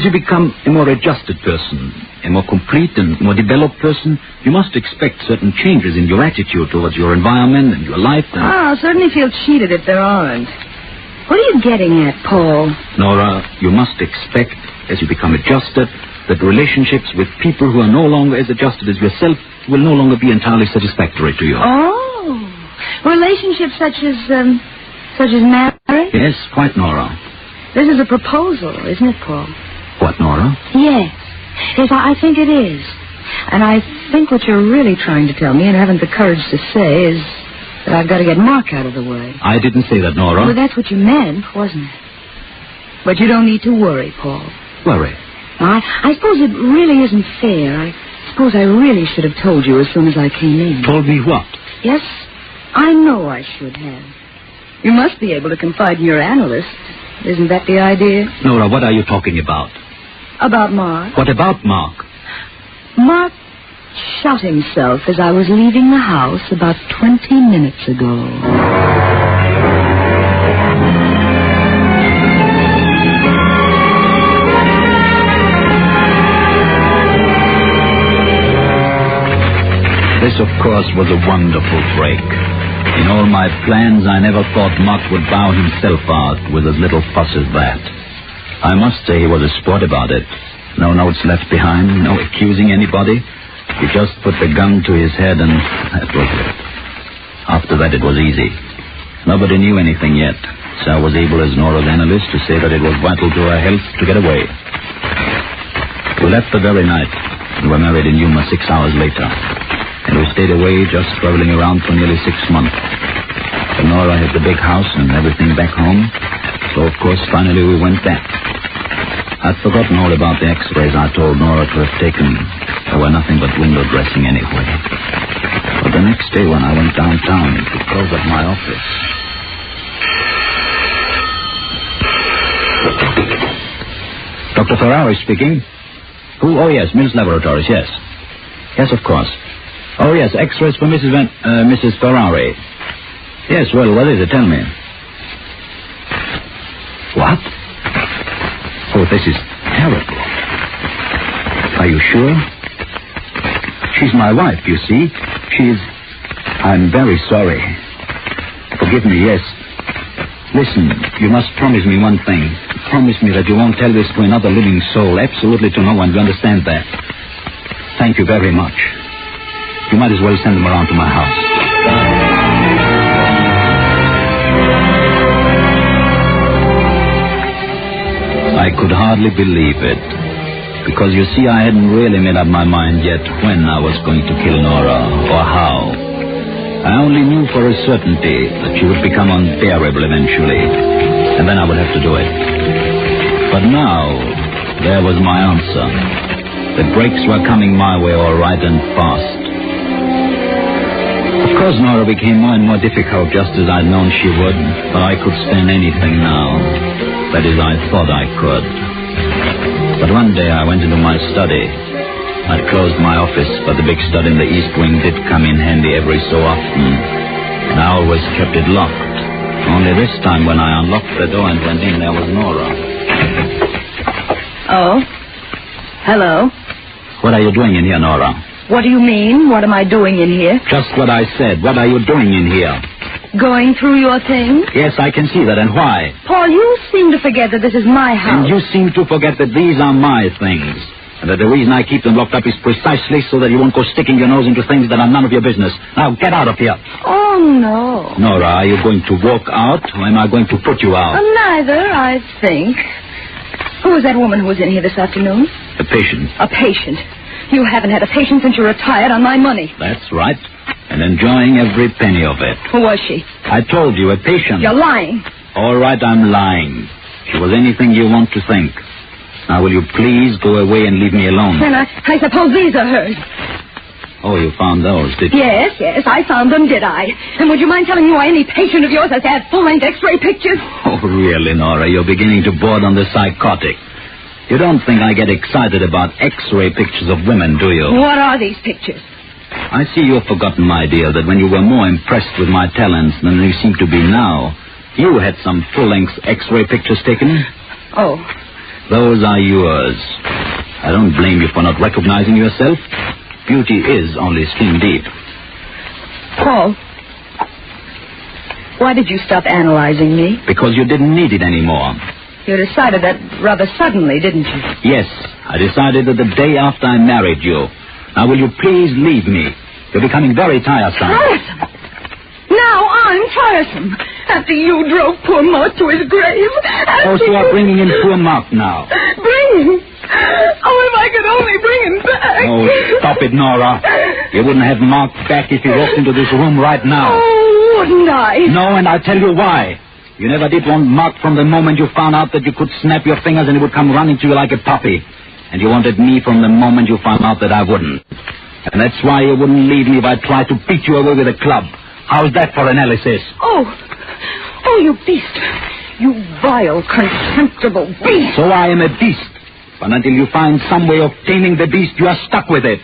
S20: you become a more adjusted person, a more complete and more developed person, you must expect certain changes in your attitude towards your environment and your life.
S21: I'll certainly feel cheated if there aren't. What are you getting at, Paul?
S20: Nora, you must expect, as you become adjusted, that relationships with people who are no longer as adjusted as yourself will no longer be entirely satisfactory to you.
S21: Oh, relationships such as marriage?
S20: Yes, quite, Nora.
S21: This is a proposal, isn't it, Paul?
S20: What, Nora?
S21: Yes. Yes, I think it is. And I think what you're really trying to tell me and haven't the courage to say is that I've got to get Mark out of the way.
S20: I didn't say that, Nora.
S21: Well, that's what you meant, wasn't it? But you don't need to worry, Paul.
S20: Worry?
S21: I suppose it really isn't fair. I suppose I really should have told you as soon as I came in.
S20: Told me what?
S21: Yes, I know I should have. You must be able to confide in your analyst. Isn't that the idea?
S20: Nora, what are you talking about?
S21: About Mark.
S20: What about Mark?
S21: Mark shot himself as I was leaving the house about 20 minutes ago.
S20: This, of course, was a wonderful break. In all my plans, I never thought Mark would bow himself out with as little fuss as that. I must say he was a sport about it. No notes left behind, no accusing anybody. He just put the gun to his head and that was it. After that, it was easy. Nobody knew anything yet, so I was able as Nora's analyst to say that it was vital to her health to get away. We left the very night and were married in Yuma 6 hours later. And we stayed away just traveling around for nearly 6 months. But Nora had the big house and everything back home, so of course finally we went back. I'd forgotten all about the x-rays I told Nora to have taken. They were nothing but window dressing anyway. But the next day when I went downtown to close up my office... Dr. Ferrari speaking. Who? Oh, yes, Mills Laboratories, yes. Yes, of course. Oh, yes, x-rays for Mrs. Ferrari. Yes, well, what is it? Tell me. What? Oh, this is terrible. Are you sure? She's my wife, you see. I'm very sorry. Forgive me, yes. Listen, you must promise me one thing. Promise me that you won't tell this to another living soul. Absolutely to no one. Do you understand that? Thank you very much. You might as well send them around to my house. I could hardly believe it. Because, you see, I hadn't really made up my mind yet when I was going to kill Nora, or how. I only knew for a certainty that she would become unbearable eventually, and then I would have to do it. But now, there was my answer. The breaks were coming my way all right and fast. Of course, Nora became more and more difficult, just as I'd known she would, but I could stand anything now. That is, I thought I could. But one day I went into my study, I'd closed my office, but the big stud in the east wing did come in handy every so often, and I always kept it locked. Only this time when I unlocked the door and went in, there was Nora.
S21: Oh? Hello?
S20: What are you doing in here, Nora?
S21: What do you mean? What am I doing in here?
S20: Just what I said. What are you doing in here?
S21: Going through your things?
S20: Yes, I can see that, and why?
S21: Paul, you seem to forget that this is my house.
S20: And you seem to forget that these are my things. And that the reason I keep them locked up is precisely so that you won't go sticking your nose into things that are none of your business. Now, get out of here.
S21: Oh, no.
S20: Nora, are you going to walk out, or am I going to put you out?
S21: Neither, I think. Who was that woman who was in here this afternoon?
S20: A patient.
S21: A patient. You haven't had a patient since you retired on my money.
S20: That's right. And enjoying every penny of it.
S21: Who was she?
S20: I told you, a patient.
S21: You're lying.
S20: All right, I'm lying. She was anything you want to think. Now, will you please go away and leave me alone?
S21: Then I suppose these are hers.
S20: Oh, you found those, did you?
S21: Yes, I found them, did I? And would you mind telling me why any patient of yours has had full-length X-ray pictures?
S20: Oh, really, Nora? You're beginning to board on the psychotic. You don't think I get excited about X-ray pictures of women, do you?
S21: What are these pictures?
S20: I see you've forgotten, my dear, that when you were more impressed with my talents than you seem to be now, you had some full-length X-ray pictures taken.
S21: Oh.
S20: Those are yours. I don't blame you for not recognizing yourself. Beauty is only skin deep.
S21: Paul, why did you stop analyzing me?
S20: Because you didn't need it anymore.
S21: You decided that rather suddenly, didn't you?
S20: Yes, I decided that the day after I married you. Now, will you please leave me? You're becoming very tiresome.
S21: Tiresome? Now I'm tiresome. After you drove poor Mark to his grave.
S20: Oh, so you're bringing in poor Mark now.
S21: Bring him? Oh, if I could only bring him back.
S20: Oh, stop it, Nora. You wouldn't have Mark back if he walked into this room right now.
S21: Oh, wouldn't I?
S20: No, and I'll tell you why. You never did want Mark from the moment you found out that you could snap your fingers and he would come running to you like a puppy. And you wanted me from the moment you found out that I wouldn't. And that's why you wouldn't leave me if I tried to beat you away with a club. How's that for analysis?
S21: Oh, you beast. You vile, contemptible beast.
S20: So I am a beast. But until you find some way of taming the beast, you are stuck with it.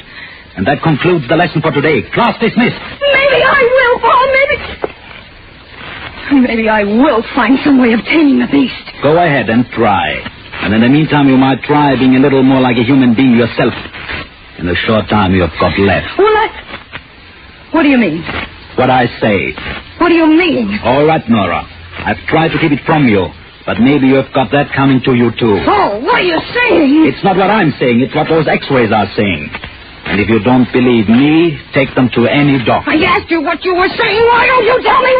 S20: And that concludes the lesson for today. Class dismissed.
S21: Maybe I will, Paul. Maybe I will find some way of taming the beast.
S20: Go ahead and try. And in the meantime, you might try being a little more like a human being yourself. In the short time you have got left.
S21: What do you mean?
S20: What I say.
S21: What do you mean?
S20: All right, Nora. I've tried to keep it from you. But maybe you've got that coming to you, too.
S21: Oh, what are you saying?
S20: It's not what I'm saying. It's what those X-rays are saying. And if you don't believe me, take them to any doctor.
S21: I asked you what you were saying. Why don't you tell me?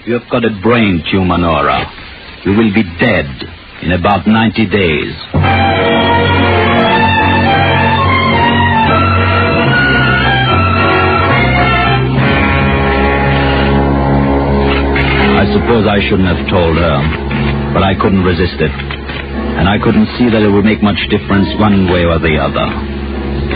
S20: You've got a brain tumor, Nora. You will be dead in about 90 days. I suppose I shouldn't have told her, but I couldn't resist it. And I couldn't see that it would make much difference one way or the other.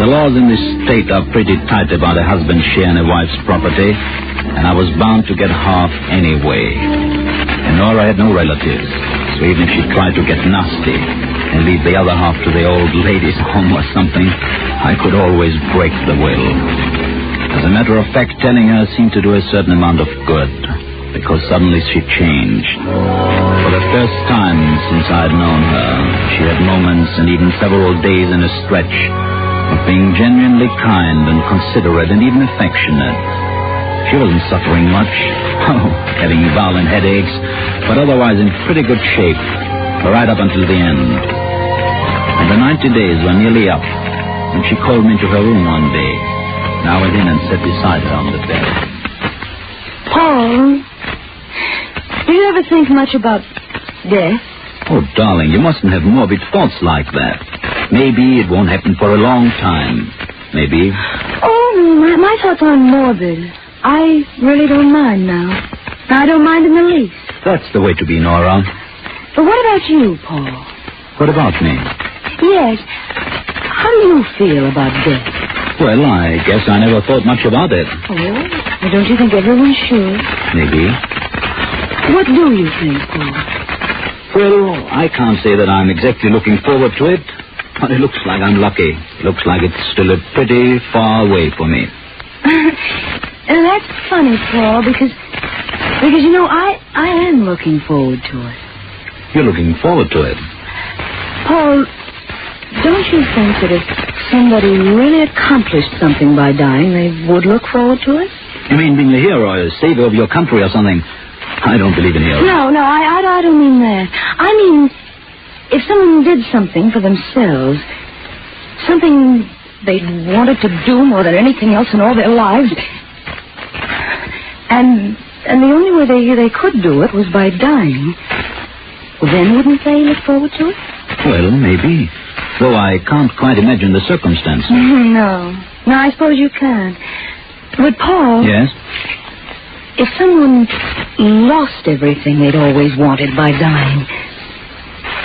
S20: The laws in this state are pretty tight about a husband's share in a wife's property, and I was bound to get half anyway. And Nora had no relatives, so even if she tried to get nasty and leave the other half to the old ladies' home or something, I could always break the will. As a matter of fact, telling her seemed to do a certain amount of good, because suddenly she changed. For the first time since I'd known her, she had moments and even several days in a stretch of being genuinely kind and considerate and even affectionate. She wasn't suffering much, having violent headaches, but otherwise in pretty good shape, right up until the end. And the 90 days were nearly up when she called me into her room one day, and I went in and sat beside her on the bed.
S21: Paul, do you ever think much about death?
S20: Oh, darling, you mustn't have morbid thoughts like that. Maybe it won't happen for a long time. Maybe.
S21: Oh, my thoughts aren't morbid. I really don't mind now. I don't mind in the least.
S20: That's the way to be, Nora.
S21: But what about you, Paul?
S20: What about me?
S21: Yes. How do you feel about death?
S20: Well, I guess I never thought much about it.
S21: Oh, well, don't you think everyone should?
S20: Maybe.
S21: What do you think, Paul?
S20: Well, I can't say that I'm exactly looking forward to it. But it looks like I'm lucky. Looks like it's still a pretty far away for me.
S12: That's funny, Paul, because you know, I am looking forward to it.
S20: You're looking forward to it?
S12: Paul, don't you think that if somebody really accomplished something by dying, they would look forward to it?
S20: You mean being a hero or a savior of your country or something? I don't believe in heroes.
S12: No, I don't mean that. I mean, if someone did something for themselves, something they wanted to do more than anything else in all their lives, and the only way they could do it was by dying, well, then wouldn't they look forward to it?
S20: Well, maybe. Though I can't quite imagine the circumstances.
S12: No, I suppose you can't. But, Paul...
S20: Yes?
S12: If someone lost everything they'd always wanted by dying,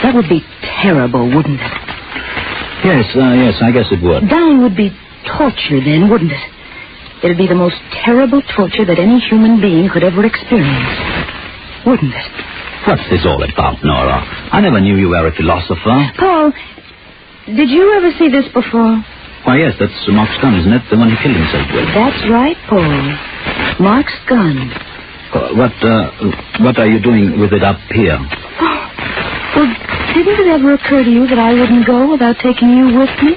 S12: that would be terrible, wouldn't it?
S20: Yes, I guess it would.
S12: Dying would be torture then, wouldn't it? It'd be the most terrible torture that any human being could ever experience, wouldn't it?
S20: What's this all about, Nora? I never knew you were a philosopher.
S12: Paul, did you ever see this before?
S20: Why, yes, that's Mark's gun, isn't it? The one he killed himself with.
S12: That's right, Paul. Mark's gun.
S20: What are you doing with it up here?
S12: Well, didn't it ever occur to you that I wouldn't go without taking you with me?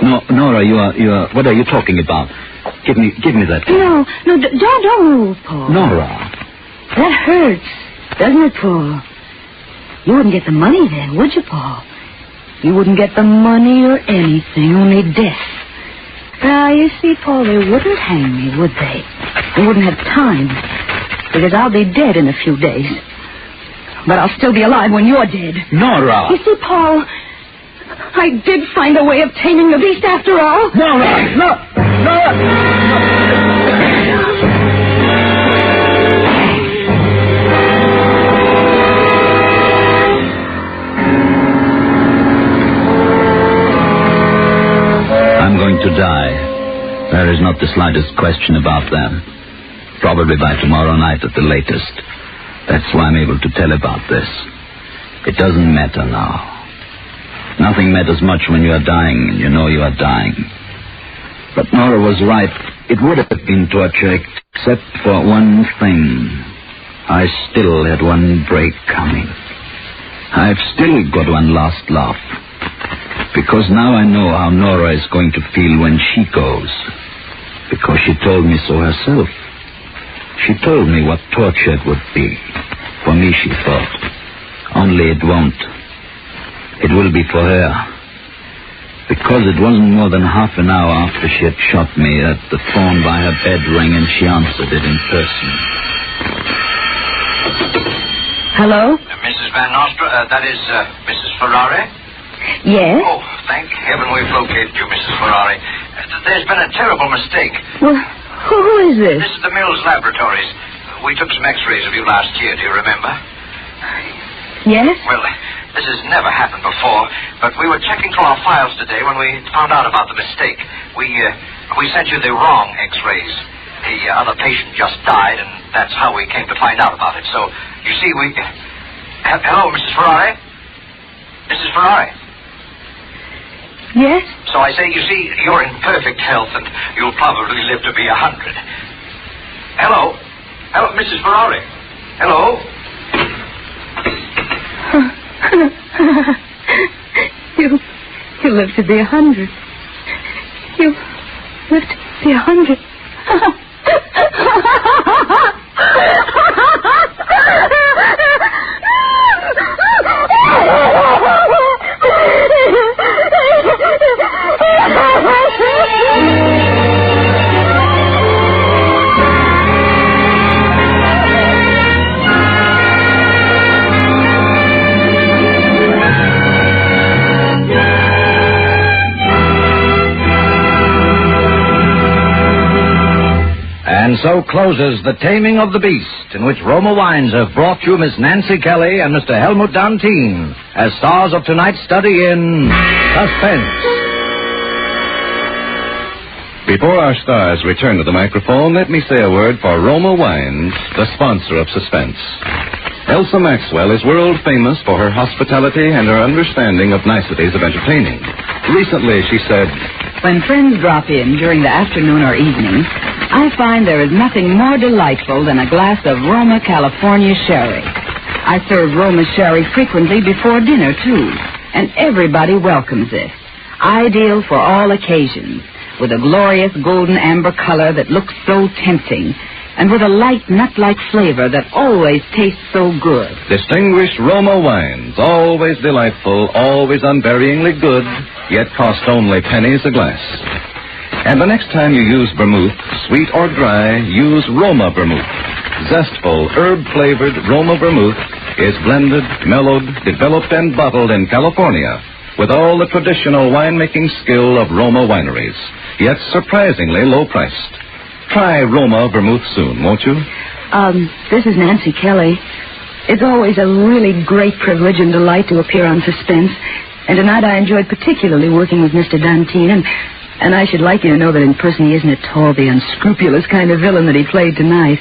S20: No, Nora, you are... What are you talking about? Give me that gun.
S12: No, don't move, Paul.
S20: Nora.
S12: That hurts, doesn't it, Paul? You wouldn't get the money then, would you, Paul? You wouldn't get the money or anything, only death. You see, Paul, they wouldn't hang me, would they? They wouldn't have time, because I'll be dead in a few days. But I'll still be alive when you're dead.
S20: Nora!
S12: You see, Paul, I did find a way of taming the beast after all.
S20: Nora! No! I'm going to die. There is not the slightest question about that. Probably by tomorrow night at the latest. That's why I'm able to tell about this. It doesn't matter now. Nothing matters much when you are dying and you know you are dying. But Nora was right. It would have been torture except for one thing. I still had one break coming. I've still got one last laugh. Because now I know how Nora is going to feel when she goes. Because she told me so herself. She told me what torture it would be. For me, she thought. Only it won't. It will be for her. Because it wasn't more than half an hour after she had shot me that the phone by her bed rang and she answered it in person.
S12: Hello?
S11: Mrs. Van Nostra, that is Mrs. Ferrari?
S12: Yes?
S11: Oh, thank heaven we've located you, Mrs. Ferrari. There's been a terrible mistake.
S12: Well, who is this?
S11: This is the Mills Laboratories. We took some x-rays of you last year, do you remember?
S12: Yes?
S11: Well, this has never happened before, but we were checking through our files today when we found out about the mistake. We sent you the wrong x-rays. The other patient just died, and that's how we came to find out about it. So, you see, Hello, Mrs. Ferrari? Mrs. Ferrari?
S12: Yes?
S11: So I say, you see, you're in perfect health, and you'll probably live to be 100. Hello? Hello, Mrs. Ferrari? Hello?
S12: You live to be 100. You live to be 100.
S11: And so closes The Taming of the Beast, in which Roma Wines have brought you Miss Nancy Kelly and Mr. Helmut Dantine as stars of tonight's study in Suspense.
S19: Before our stars return to the microphone, let me say a word for Roma Wines, the sponsor of Suspense. Elsa Maxwell is world famous for her hospitality and her understanding of niceties of entertaining. Recently, she said,
S16: When friends drop in during the afternoon or evening, I find there is nothing more delightful than a glass of Roma California sherry. I serve Roma sherry frequently before dinner, too, and everybody welcomes it. Ideal for all occasions, with a glorious golden amber color that looks so tempting, and with a light nut-like flavor that always tastes so good.
S19: distinguished Roma wines, always delightful, always unvaryingly good, yet cost only pennies a glass. And the next time you use vermouth, sweet or dry, use Roma vermouth. Zestful, herb-flavored Roma vermouth is blended, mellowed, developed, and bottled in California with all the traditional winemaking skill of Roma wineries, yet surprisingly low-priced. Try Roma vermouth soon, won't you?
S12: This is Nancy Kelly. It's always a really great privilege and delight to appear on Suspense. And tonight I enjoyed particularly working with Mr. Dantine. And I should like you to know that in person he isn't at all the unscrupulous kind of villain that he played tonight.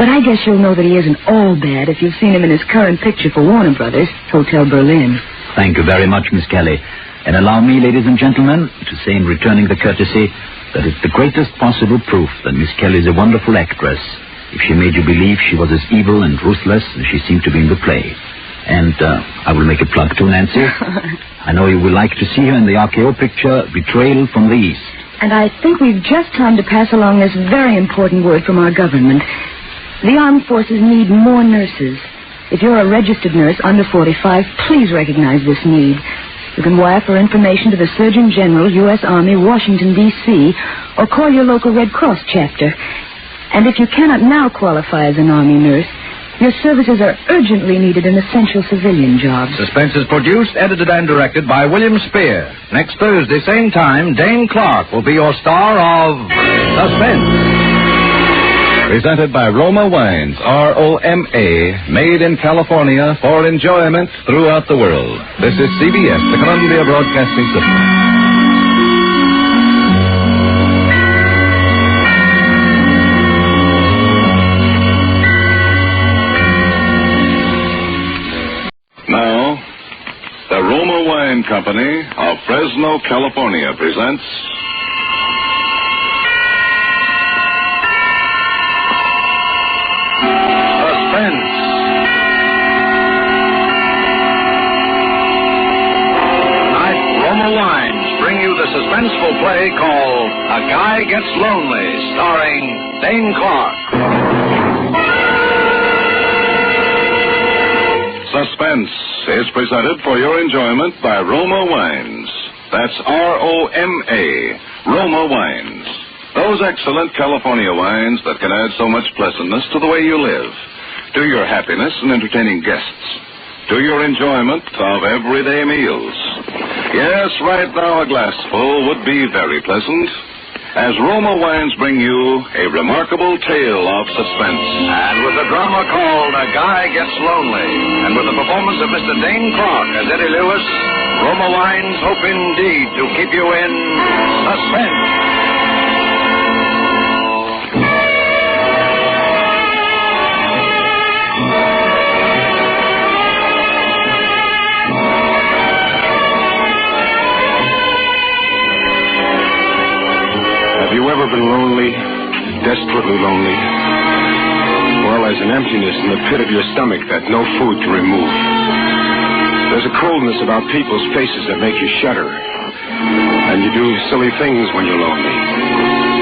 S12: But I guess you'll know that he isn't all bad if you've seen him in his current picture for Warner Brothers, Hotel Berlin.
S20: Thank you very much, Miss Kelly. And allow me, ladies and gentlemen, to say in returning the courtesy that it's the greatest possible proof that Miss Kelly is a wonderful actress if she made you believe she was as evil and ruthless as she seemed to be in the play. And I will make a plug too, Nancy. I know you will like to see her in the RKO picture, Betrayal from the East.
S12: And I think we've just time to pass along this very important word from our government. The armed forces need more nurses. If you're a registered nurse under 45, please recognize this need. You can wire for information to the Surgeon General, U.S. Army, Washington, D.C., or call your local Red Cross chapter. And if you cannot now qualify as an Army nurse, your services are urgently needed in essential civilian jobs.
S19: Suspense is produced, edited, and directed by William Spear. Next Thursday, same time, Dane Clark will be your star of Suspense. Presented by Roma Wines, R-O-M-A, made in California for enjoyment throughout the world. This is CBS, the Columbia Broadcasting System. Now, the Roma Wine Company of Fresno, California presents Suspense. Tonight, Roma Wines bring you the suspenseful play called A Guy Gets Lonely, starring Dane Clark. Suspense is presented for your enjoyment by Roma Wines. That's R-O-M-A, Roma Wines. Those excellent California wines that can add so much pleasantness to the way you live, to your happiness in entertaining guests, to your enjoyment of everyday meals. Yes, right now a glassful would be very pleasant, as Roma Wines bring you a remarkable tale of suspense. And with a drama called A Guy Gets Lonely, and with the performance of Mr. Dane Clark as Eddie Lewis, Roma Wines hope indeed to keep you in suspense.
S1: Have you ever been lonely, desperately lonely? Well, there's an emptiness in the pit of your stomach that no food can remove. There's a coldness about people's faces that make you shudder. And you do silly things when you're lonely.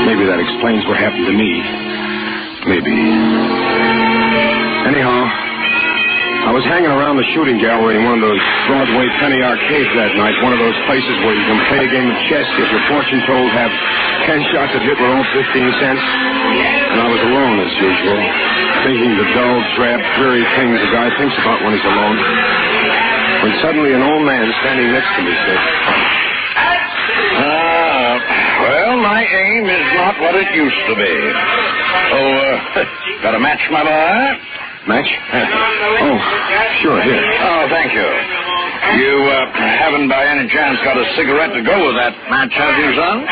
S1: Maybe that explains what happened to me. Maybe. Anyhow, I was hanging around the shooting gallery in one of those Broadway penny arcades that night, one of those places where you can play a game of chess, get your fortune told, have 10 shots at Hitler, all 15 cents. And I was alone, as usual, thinking the dull, drab, dreary things a guy thinks about when he's alone. When suddenly an old man standing next to me said,
S2: Well, my aim is not what it used to be. So, got a match, my boy?
S1: Match? Oh, sure, here.
S2: Oh, thank you. You haven't by any chance got a cigarette to go with that match, have you, son?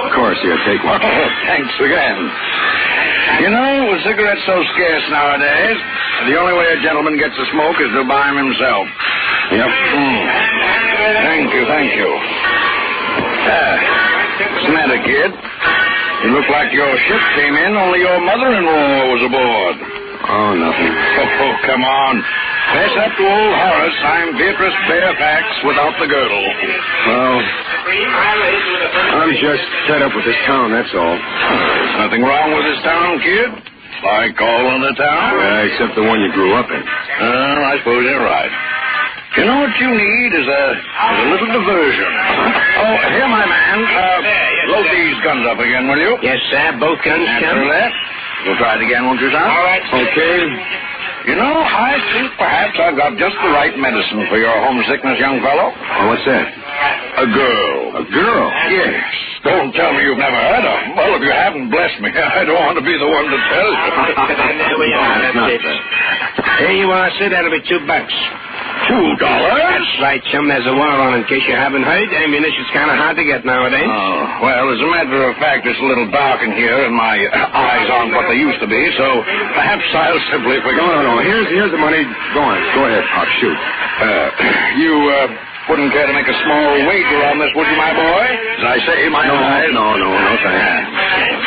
S1: Of course, here, take one.
S2: Oh, thanks again. You know, with cigarettes so scarce nowadays, the only way a gentleman gets a smoke is to buy them himself.
S1: Yep.
S2: Thank you. What's the matter, kid? You look like your ship came in, only your mother-in-law was aboard.
S1: Oh, nothing.
S2: Oh, come on. Fess up to old Horace. I'm Beatrice Fairfax without the girdle.
S1: Well, I'm just fed up with this town, that's all.
S2: There's nothing wrong with this town, kid. Like all in the town.
S1: Yeah, except the one you grew up in.
S2: I suppose you're right. You know what you need is a little diversion. Oh, here, my man. Load these guns up again, will you?
S17: Yes, sir. Both guns,
S2: After that, you'll try it again, won't you, son?
S17: All right.
S2: Okay. You know, I think perhaps I've got just the right medicine for your homesickness, young fellow.
S1: Oh, what's that?
S2: A girl.
S1: A girl?
S2: Yes. Don't tell me you've never heard of them. Well, if you haven't, bless me. I don't want to be the one to tell you.
S17: There we are. That's it. Here you are, sir. That'll be $2.
S2: $2?
S17: That's right, chum. There's a war on, in case you haven't heard. Ammunition's kind of hard to get nowadays.
S2: Oh, well, as a matter of fact, it's a little dark in here, and my eyes aren't what they used to be, so perhaps I'll simply forget.
S1: No. Here's the money. Go on. Go ahead, Pop. Shoot.
S2: You wouldn't care to make a small wager on this, would you, my boy? As I say, my eyes...
S1: No, thanks.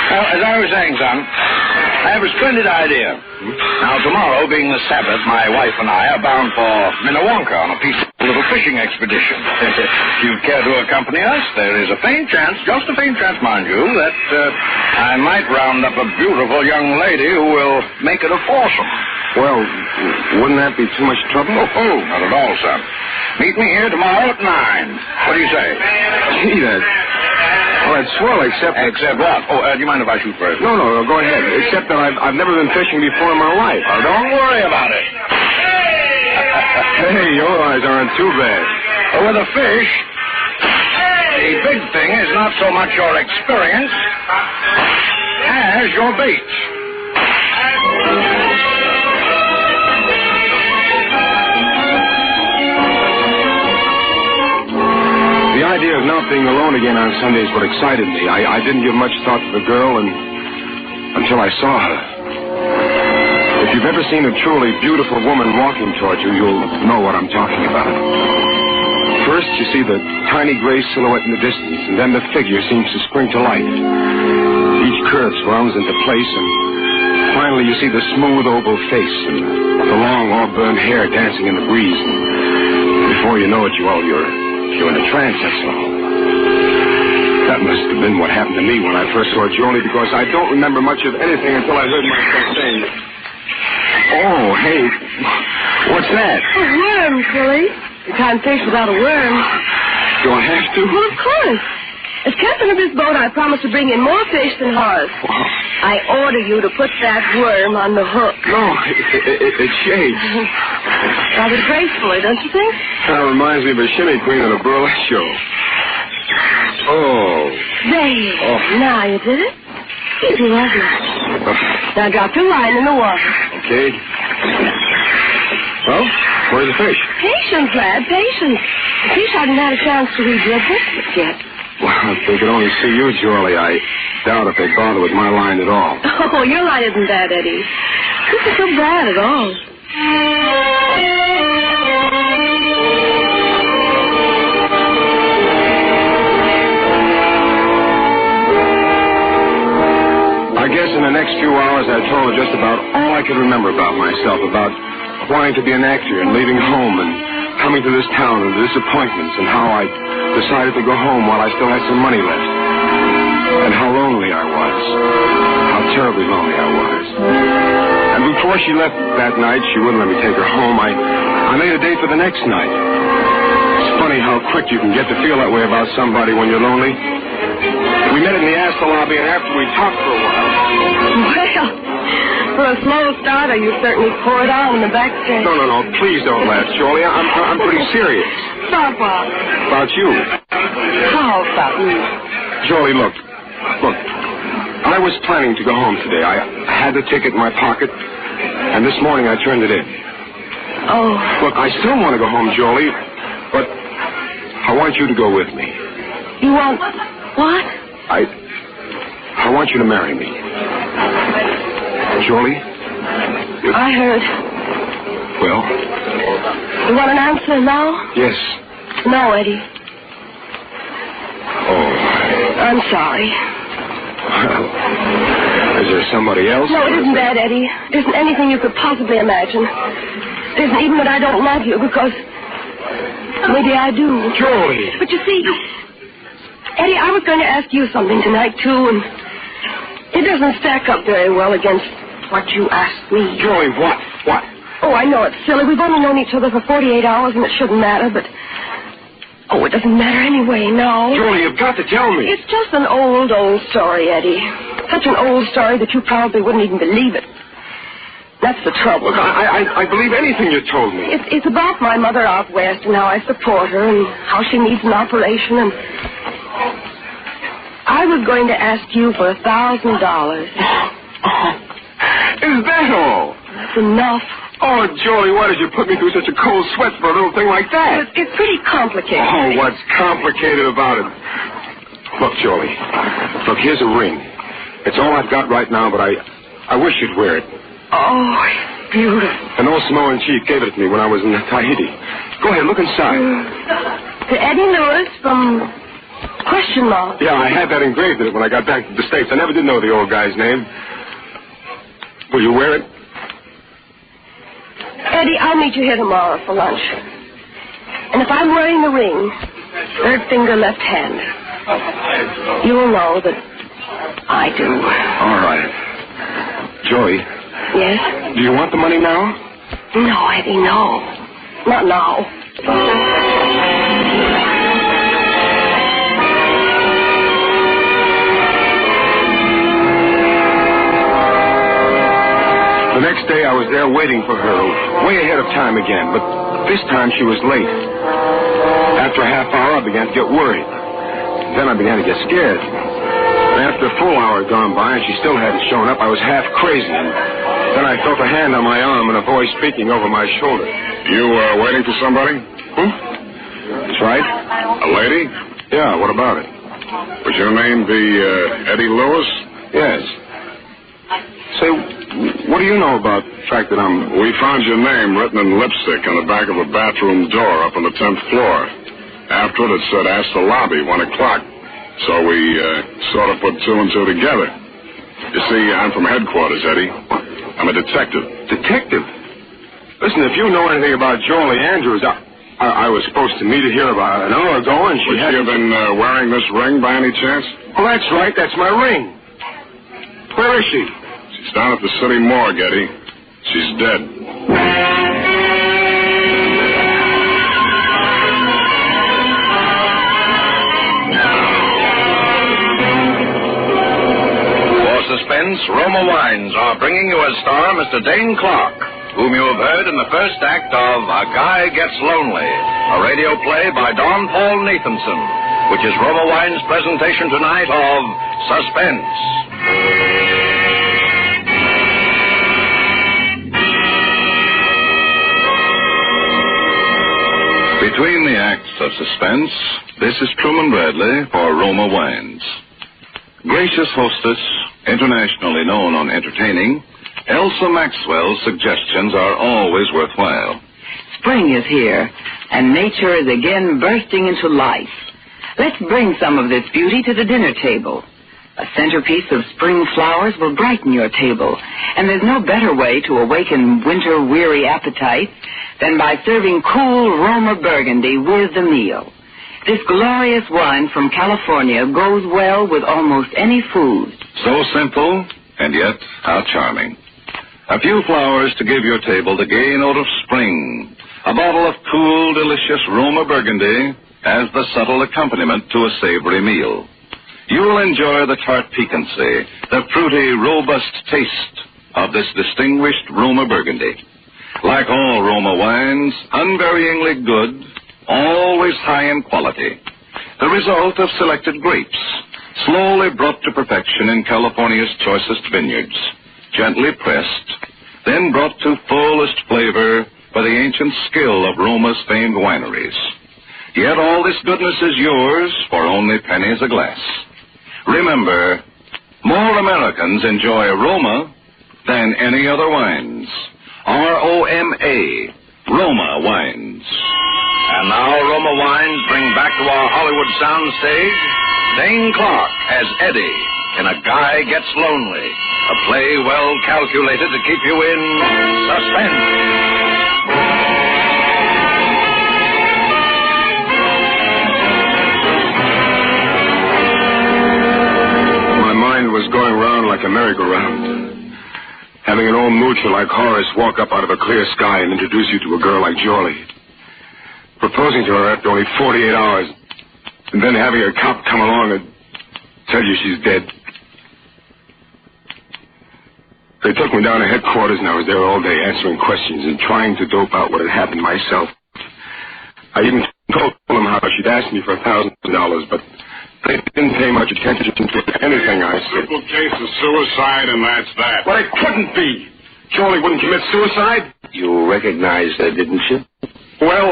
S2: Well, as I was saying, son, I have a splendid idea. Now, tomorrow, being the Sabbath, my wife and I are bound for Minnewanka on a peaceful little fishing expedition. If you care to accompany us, there is a faint chance, just a faint chance, mind you, that I might round up a beautiful young lady who will make it a foursome.
S1: Well, wouldn't that be too much trouble?
S2: Oh, not at all, son. Meet me here tomorrow at 9. What do you say?
S1: Gee, that's swell, except...
S2: Except what? Oh, do you mind if I shoot first?
S1: No, go ahead. Except that I've never been fishing before in my life.
S2: Well, don't worry about it.
S1: Hey, your eyes aren't too bad.
S2: With a fish, the big thing is not so much your experience as your bait.
S1: The idea of not being alone again on Sunday is what excited me. I didn't give much thought to the girl until I saw her. If you've ever seen a truly beautiful woman walking toward you, you'll know what I'm talking about. First, you see the tiny gray silhouette in the distance, and then the figure seems to spring to life. Each curve swells into place, and finally you see the smooth oval face and the long auburn hair dancing in the breeze. And before you know it, you're in a trance, that's all. That must have been what happened to me when I first saw Jolie, because I don't remember much of anything until I heard myself saying, "Oh, hey, what's that?"
S21: A worm, Billy. You can't fish without a worm.
S1: Do I have to?
S21: Well, of course. As captain of this boat, I promise to bring in more fish than Horace. I order you to put that worm on the hook.
S1: No, it's shades.
S21: Rather gracefully, don't you think?
S1: That reminds me of a shimmy queen at a burlesque show. Oh.
S21: There. Oh. Now you did it. Keep your ugly. Now drop your line in the water.
S1: Okay. Well, where's the fish?
S21: Patience, lad, patience. The fish hadn't had a chance to read your biscuits yet.
S1: Well, if they could only see you, Jolie, I doubt if they'd bother with my line at all.
S21: Oh, your line isn't bad, Eddie. This is so bad at all.
S1: I guess in the next few hours I told her just about all I could remember about myself, about wanting to be an actor and leaving home and coming to this town and the disappointments and how I decided to go home while I still had some money left. And how lonely I was. How terribly lonely I was. And before she left that night, she wouldn't let me take her home. I made a date for the next night. It's funny how quick you can get to feel that way about somebody when you're lonely. We met in the Astor lobby, and after we talked for a while...
S21: Well, for a slow starter, you certainly poured on in the backstage.
S1: No, please don't laugh, Jolie. I'm pretty serious.
S21: About what?
S1: About you.
S21: How about me?
S1: Jolie, look. I was planning to go home today. I had the ticket in my pocket, and this morning I turned it in.
S21: Oh.
S1: Look, I still want to go home, Jolie, but I want you to go with me.
S21: You want what?
S1: I want you to marry me. Jolie?
S21: I heard.
S1: Well,
S21: You want an answer now?
S1: Yes.
S21: No, Eddie.
S1: Oh.
S21: I'm sorry.
S1: Well, is there somebody else?
S21: No, it isn't that, Eddie. It isn't anything you could possibly imagine. It isn't even that I don't love you, because maybe I do.
S1: Jolie.
S21: But you see, Eddie, I was going to ask you something tonight, too, and it doesn't stack up very well against what you asked me.
S1: Jolie, what? What?
S21: Oh, I know it's silly. We've only known each other for 48 hours, and it shouldn't matter, but... Oh, it doesn't matter anyway, no.
S1: Jolie, you've got to tell me.
S21: It's just an old, old story, Eddie. Such an old story that you probably wouldn't even believe it. That's the trouble.
S1: Look, I believe anything you told me.
S21: It's about my mother out west and how I support her and how she needs an operation, and... I was going to ask you for $1,000.
S1: Is that all?
S21: That's enough.
S1: Oh, Jolie, why did you put me through such a cold sweat for a little thing like that?
S21: It's pretty complicated.
S1: Oh, what's complicated about it? Look, Jolie. Look, here's a ring. It's all I've got right now, but I wish you'd wear it.
S21: Oh, it's beautiful.
S1: An old Samoan chief gave it to me when I was in Tahiti. Go ahead, look inside.
S21: To Eddie Lewis from Question Mark.
S1: Yeah, I had that engraved in it when I got back to the States. I never did know the old guy's name. Will you wear it?
S21: Eddie, I'll meet you here tomorrow for lunch. And if I'm wearing the ring, third finger, left hand, you'll know that I do.
S1: All right. Joey.
S21: Yes?
S1: Do you want the money now?
S21: No, Eddie, no. Not now.
S1: The next day I was there waiting for her, way ahead of time again, but this time she was late. After a half hour, I began to get worried. Then I began to get scared. And after a full hour had gone by and she still hadn't shown up, I was half crazy. And then I felt a hand on my arm and a voice speaking over my shoulder.
S7: You waiting for somebody?
S1: That's right.
S7: A lady?
S1: Yeah, what about it?
S7: Was your name Eddie Lewis?
S1: Yes. Say, what do you know about the fact that I'm...
S7: We found your name written in lipstick on the back of a bathroom door up on the 10th floor. After it said, ask the lobby, 1 o'clock. So we sort of put 2 and 2 together. You see, I'm from headquarters, Eddie. I'm a detective.
S1: Detective? Listen, if you know anything about Jolie Andrews, I was supposed to meet her here about an hour ago, and she
S7: hadn't... Would she have been wearing this ring by any chance?
S1: Well, that's right. That's my ring. Where is she?
S7: She's down at the city morgue, Eddie. She's dead.
S19: For Suspense, Roma Wines are bringing you as star Mr. Dane Clark, whom you have heard in the first act of A Guy Gets Lonely, a radio play by Don Paul Nathanson, which is Roma Wines' presentation tonight of Suspense. Between the acts of Suspense, this is Truman Bradley for Roma Wines. Gracious hostess, internationally known on entertaining, Elsa Maxwell's suggestions are always worthwhile.
S22: Spring is here, and nature is again bursting into life. Let's bring some of this beauty to the dinner table. A centerpiece of spring flowers will brighten your table, and there's no better way to awaken winter-weary appetite than by serving cool Roma Burgundy with the meal. This glorious wine from California goes well with almost any food.
S19: So simple, and yet how charming. A few flowers to give your table the gay note of spring. A bottle of cool, delicious Roma Burgundy as the subtle accompaniment to a savory meal. You'll enjoy the tart piquancy, the fruity, robust taste of this distinguished Roma Burgundy. Like all Roma wines, unvaryingly good, always high in quality. The result of selected grapes, slowly brought to perfection in California's choicest vineyards, gently pressed, then brought to fullest flavor by the ancient skill of Roma's famed wineries. Yet all this goodness is yours for only pennies a glass. Remember, more Americans enjoy Roma than any other wines. R-O-M-A, Roma Wines.
S8: And now Roma Wines bring back to our Hollywood soundstage Dane Clark as Eddie in A Guy Gets Lonely, a play well calculated to keep you in suspense.
S1: My mind was going round like a merry-go-round. Having an old moocher like Horace walk up out of a clear sky and introduce you to a girl like Jolie. Proposing to her after only 48 hours. And then having a cop come along and tell you she's dead. They took me down to headquarters and I was there all day answering questions and trying to dope out what had happened myself. I even told them how she'd asked me for $1,000, but they didn't pay much attention to anything I said.
S7: Simple case of suicide, and that's that.
S1: But it couldn't be. Jolie wouldn't commit suicide.
S17: You recognized her, didn't you?
S1: Well,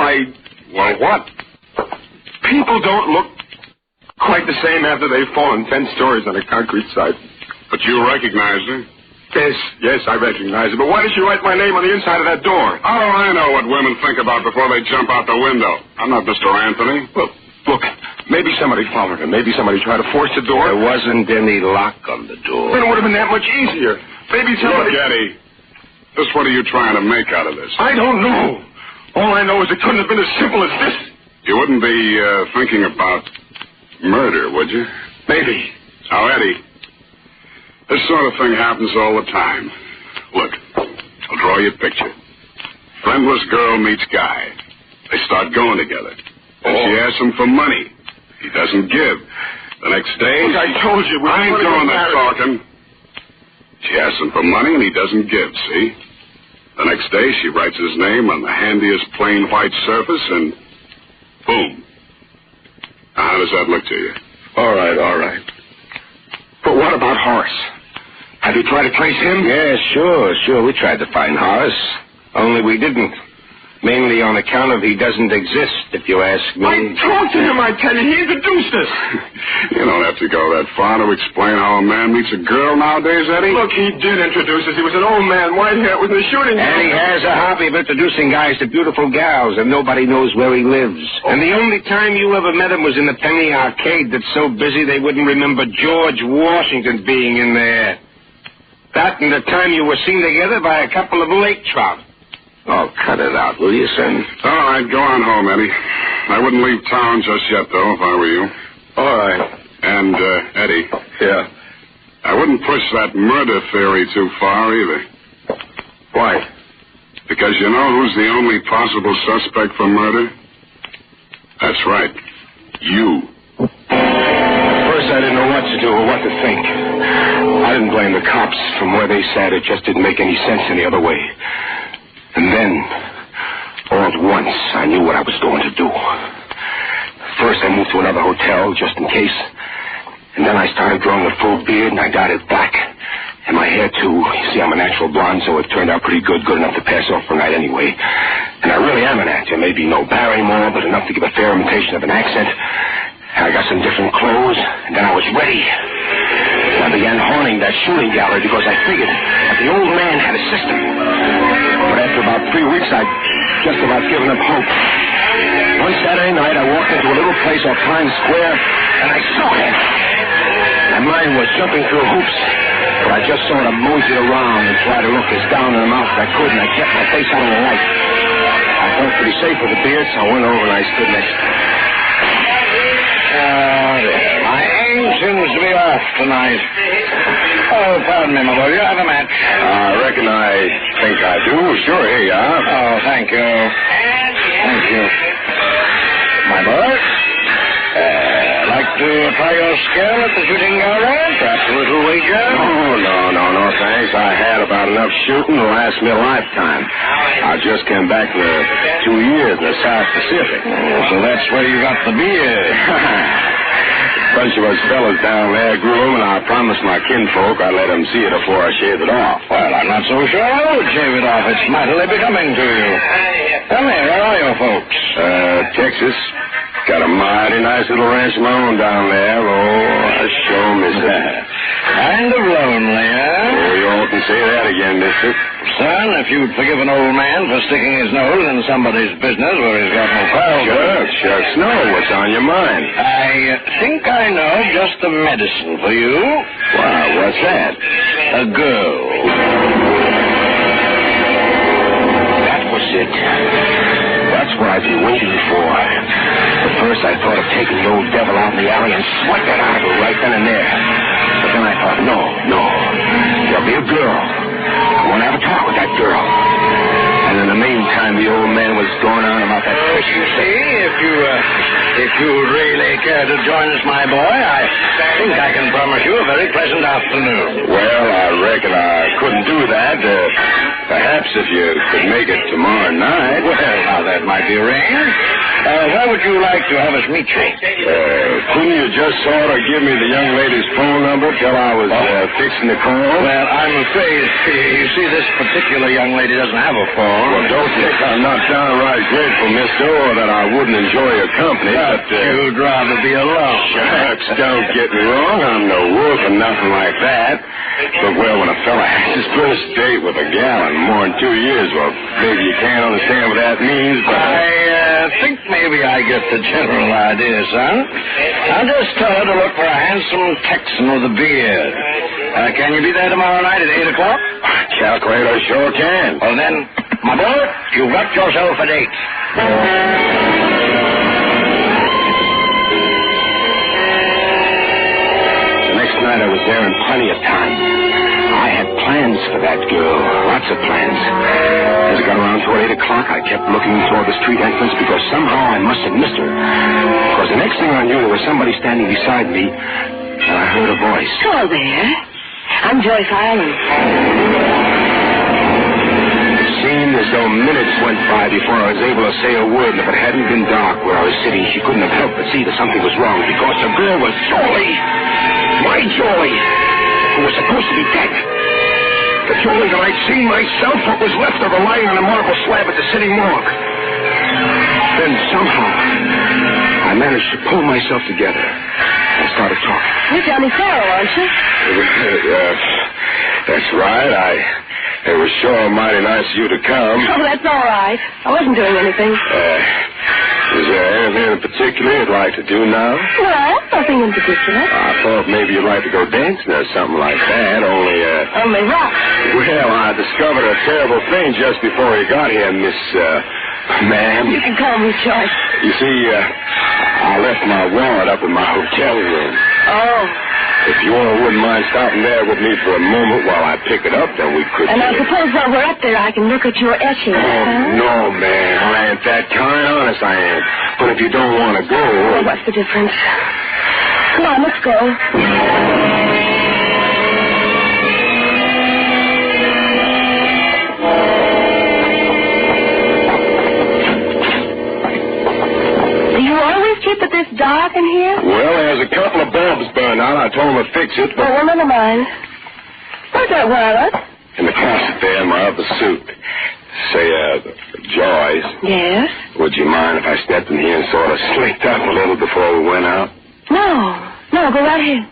S1: what? People don't look quite the same after they've fallen 10 stories on a concrete site.
S7: But you recognized her?
S1: Yes, I recognize her. But why did she write my name on the inside of that door?
S7: How do I know what women think about before they jump out the window? I'm not Mr. Anthony.
S1: Well, look, maybe somebody followed her. Maybe somebody tried to force the door.
S17: There wasn't any lock on the door.
S1: Then it would have been that much easier. Maybe somebody...
S7: Look, Eddie, just what are you trying to make out of this?
S1: I don't know. All I know is it couldn't have been as simple as this.
S7: You wouldn't be thinking about murder, would you?
S1: Maybe.
S7: Now, Eddie, this sort of thing happens all the time. Look, I'll draw you a picture. Friendless girl meets guy. They start going together. Then she asks him for money. He doesn't give. The next day...
S1: Look, I told you...
S7: I ain't doing that talking. She asks him for money and he doesn't give, see? The next day she writes his name on the handiest plain white surface and... boom. Now, how does that look to you?
S1: All right. But what about Horace? Have you tried to trace him?
S17: Yeah, sure. We tried to find Horace. Only we didn't. Mainly on account of he doesn't exist, if you ask me.
S1: I talked to him, I tell you. He introduced us.
S7: You don't have to go that far to explain how a man meets a girl nowadays, Eddie.
S1: Look, he did introduce us. He was an old man, white hair, with a shooting.
S17: And he has a hobby of introducing guys to beautiful gals, and nobody knows where he lives. Oh. And the only time you ever met him was in the penny arcade that's so busy they wouldn't remember George Washington being in there. That and the time you were seen together by a couple of lake trout. Oh, cut it out, will you, son?
S7: All right, go on home, Eddie. I wouldn't leave town just yet, though, if I were you.
S1: All right.
S7: And, Eddie.
S1: Yeah?
S7: I wouldn't push that murder theory too far, either.
S1: Why?
S7: Because you know who's the only possible suspect for murder? That's right. You.
S1: At first, I didn't know what to do or what to think. I didn't blame the cops. From where they sat, it just didn't make any sense any other way. And then, all at once, I knew what I was going to do. First, I moved to another hotel, just in case. And then I started growing a full beard, and I dyed it black. And my hair, too. You see, I'm a natural blonde, so it turned out pretty good enough to pass off for a night anyway. And I really am an actor. Maybe no Barrymore, but enough to give a fair imitation of an accent. And I got some different clothes, and then I was ready. I began haunting that shooting gallery because I figured that the old man had a system. But after about 3 weeks, I'd just about given up hope. One Saturday night, I walked into a little place off Times Square, and I saw him. My mind was jumping through hoops, but I just sort of moseyed around and tried to look as down in the mouth as I could, and I kept my face out of the light. I felt pretty safe with the beard, so I went over and I stood next to him.
S2: My aim seems to be off tonight. Oh, pardon me, my boy. You have a match.
S1: I reckon I think I do. Sure, here you are.
S2: Oh, thank you. Thank you. My boy, like to try your skill at the shooting gallery? Perhaps a little wager?
S1: Oh, no, thanks. I had about enough shooting to last me a lifetime. I just came back for 2 years in the South Pacific.
S2: Oh, so that's where you got the beard.
S1: A bunch of us fellas down there grew them, and I promised my kinfolk I'd let them see it before I shaved it off.
S2: Well, I'm not so sure I would shave it off. It's mightily becoming to you. Tell me, where are your folks?
S1: Texas. Got a mighty nice little ranch of my own down there. Oh, I sure miss it.
S2: Kind of lonely, huh?
S1: Oh, you all can say that again, mister.
S8: Son, if you'd forgive an old man for sticking his nose in somebody's business where he's got no power.
S1: Shucks, no. What's on your mind?
S8: I think I know just the medicine for you.
S1: Wow, what's that?
S8: A girl.
S1: That was it. That's what I've been waiting for. At first, I thought of taking the old devil out in the alley and sweat that out of her right then and there. But then I thought, no. There'll be a girl. I want to have a talk with that girl. And in the meantime, the old man was going on about that fish.
S8: You see, if you really care to join us, my boy, I think I can promise you a very pleasant afternoon.
S1: Well, I reckon I couldn't do that. Perhaps if you could make it tomorrow night.
S8: Well, now that might be arranged. Where would you like to have us meet you?
S1: Couldn't you just sort of give me the young lady's phone number till I was fixing the call?
S8: Well, I'm afraid, you see, this particular young lady doesn't have a phone.
S1: Well, don't think I'm not downright grateful, mister, or that I wouldn't enjoy your company, but...
S8: you'd rather be alone.
S1: Shucks, don't get me wrong. I'm no wolf or nothing like that. But, well, when a fella has his first date with a gal in more than 2 years, well, maybe you can't understand what that means, but...
S8: I think maybe I get the general idea, son. I'll just tell her to look for a handsome Texan with a beard. Can you be there tomorrow night at 8 o'clock?
S1: Calculator sure can.
S8: Well, then, my boy, you've got yourself a date.
S1: The next night I was there in plenty of time. I had plans for that girl. Lots of plans. As it got around toward 8 o'clock, I kept looking toward the street entrance because somehow I must have missed her. Because the next thing I knew, there was somebody standing beside me, and I heard a voice.
S22: Hello there. I'm Joyce Ireland.
S1: It seemed as though minutes went by before I was able to say a word, and if it hadn't been dark where I was sitting, she couldn't have helped but see that something was wrong, because the girl was Joy. My Joy, who was supposed to be dead. The Joy that I'd seen myself, what was left of her lying on a marble slab at the city morgue. Then somehow, I managed to pull myself together and started talking.
S22: You're Johnny Farrell, aren't you?
S1: That's right. It was sure mighty nice of you to come.
S22: Oh, that's all right. I wasn't doing anything.
S1: Is there anything in particular you'd like to do now?
S22: Well, nothing in particular.
S1: I thought maybe you'd like to go dancing or something like that,
S22: Only what?
S1: Well, I discovered a terrible thing just before you got here, Miss, ma'am.
S22: You can call me Joyce.
S1: You see, I left my wallet up in my hotel room.
S22: Oh.
S1: If you all wouldn't mind stopping there with me for a moment while I pick it up, then we could...
S22: And I suppose while we're up there, I can look at your etchings,
S1: No, man. I ain't that kind. Honest, I ain't. But if you don't want to go...
S22: Well, what's the difference? Come on, let's go. Keep it this dark in here?
S1: Well, there's a couple of bulbs burned out. I told them to fix it, but...
S22: Oh, well, never mind. Where's that wallet?
S1: In the closet there in my other suit. Say, Joyce.
S22: Yes?
S1: Would you mind if I stepped in here and sort of slicked up a little before we went out?
S22: No, go right ahead.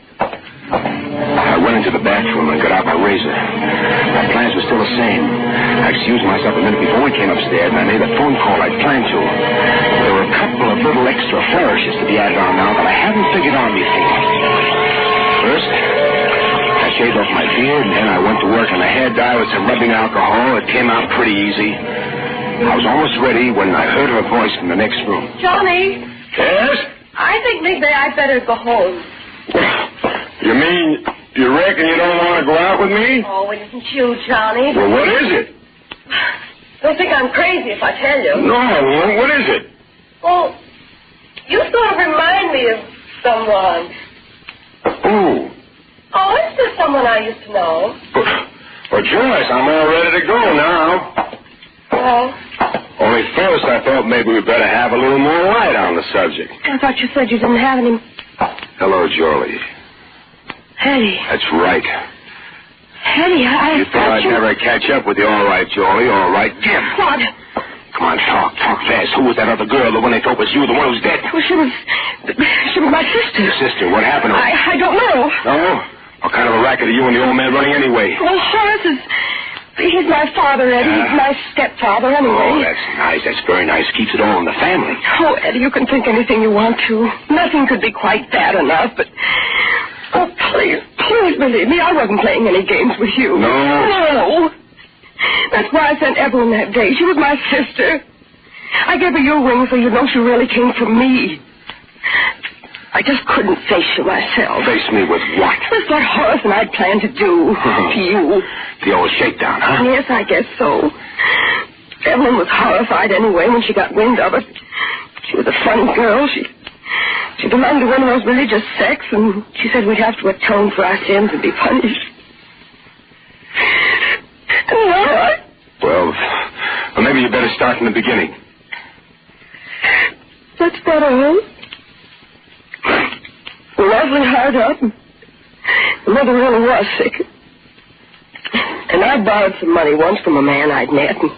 S1: I went into the bathroom and got out my razor. My plans were still the same. I excused myself a minute before we came upstairs, and I made a phone call I'd planned to. There were a couple of little extra flourishes to be added on now that I hadn't figured on before. First, I shaved off my beard, and then I went to work on the hair dye with some rubbing alcohol. It came out pretty easy. I was almost ready when I heard her voice from the next room.
S21: Johnny?
S1: Yes?
S21: I think maybe I'd better go home.
S1: You mean you reckon you don't want to go out with me?
S21: Oh, it isn't you, Johnny.
S1: Well, what is it?
S21: Don't think I'm crazy if I tell you.
S1: No, I won't. What is it?
S21: Well, you sort of remind me of someone.
S1: Who?
S21: Oh, it's just someone I used to know.
S1: Well, Joyce, I'm all ready to go now.
S21: Well?
S1: Only first I thought maybe we'd better have a little more light on the subject.
S22: I thought you said you didn't have any...
S1: Hello, Jolie.
S22: Hetty.
S1: That's right.
S22: Hetty,
S1: You thought I'd never catch up with you. All right, Jolie, all right. Jim.
S22: What?
S1: Come on, talk fast. Who was that other girl, the one they thought was you, the one who's dead?
S22: Well, she was my sister.
S1: Your sister? What happened to her?
S22: I don't know.
S1: No? What kind of a racket are you and the old man running anyway?
S22: Well, sure,
S6: He's my father, Eddie. He's my stepfather, anyway.
S1: Oh, that's nice. That's very nice. Keeps it all in the family.
S6: Oh, Eddie, you can think anything you want to. Nothing could be quite bad enough, but... Oh, please believe me, I wasn't playing any games with you. No. That's why I sent Evelyn that day. She was my sister. I gave her your ring so you'd know she really came from me. I just couldn't face you myself.
S1: Face me with what?
S6: With what Horace and I'd planned to do to you.
S1: The old shakedown, huh?
S6: Yes, I guess so. Evelyn was horrified anyway when she got wind of it. She was a funny girl. She belonged to one of those religious sects, and she said we'd have to atone for our sins and be punished. And now
S1: Well, maybe you better start from the beginning.
S6: That's about all. We're awfully hard up. Mother really was sick. And I borrowed some money once from a man I'd met. And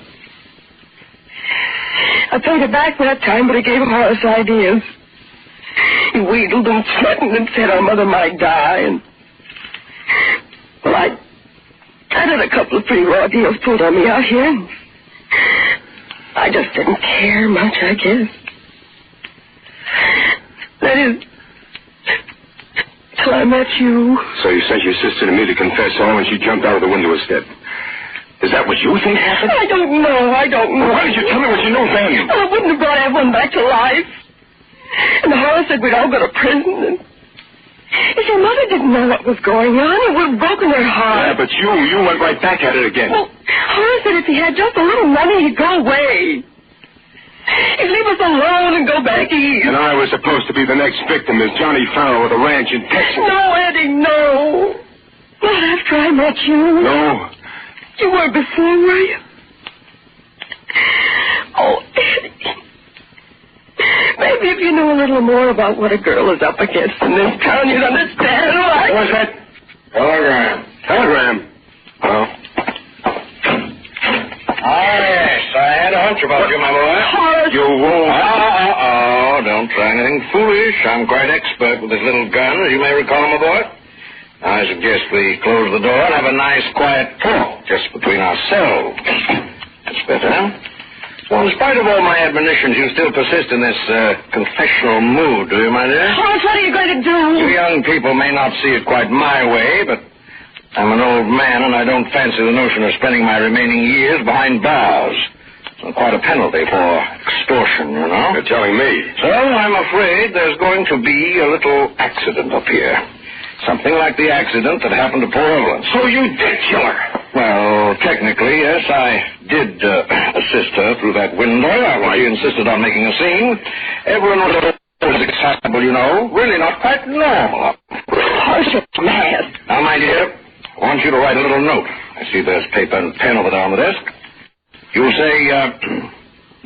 S6: I paid her back that time, but I gave him Horace ideas. He wheedled and threatened and said our mother might die. And well, I had a couple of pretty raw deals pulled on me out here. And I just didn't care much, I guess. That is, till I met you.
S1: So you sent your sister to me to confess all, and she jumped out of the window instead. Is that what you think happened?
S6: I don't know.
S1: Well, why did you tell me what you know then?
S6: Well, I wouldn't have brought Evelyn back to life. And the Horace said we'd all go to prison. And if your mother didn't know what was going on, it would have broken her heart.
S1: Yeah, but you went right back at it again.
S6: Well, Horace said if he had just a little money, he'd go away. He'd leave us alone and go back east.
S1: And I was supposed to be the next victim, as Johnny Farrell with a ranch in Texas.
S6: No, Eddie, no. Not after I met you.
S1: No.
S6: You were before, were you? Oh, Eddie. Maybe if you knew a little more about what a girl is up against in this town, you'd understand why.
S1: What was that? Telegram. Telegram? Oh.
S8: Yes, I had a hunch about you, my boy.
S6: Horace.
S1: You won't.
S8: Don't try anything foolish. I'm quite expert with this little gun, as you may recall, my boy. I suggest we close the door and have a nice, quiet talk, just between ourselves. That's better. Well, in spite of all my admonitions, you still persist in this confessional mood, do you, my dear?
S6: Horace, what are you going to do?
S8: You young people may not see it quite my way, but I'm an old man, and I don't fancy the notion of spending my remaining years behind bars. It's quite a penalty for extortion, you know.
S1: You're telling me.
S8: So I'm afraid there's going to be a little accident up here. Something like the accident that happened to poor Evelyn.
S1: So you did kill her?
S8: Well, technically, yes, I did assist her through that window. She insisted on making a scene. Evelyn was excitable, you know. Really not quite normal.
S6: Horace, you're mad.
S8: Now, my dear, I want you to write a little note. I see there's paper and pen over there on the desk. You'll say,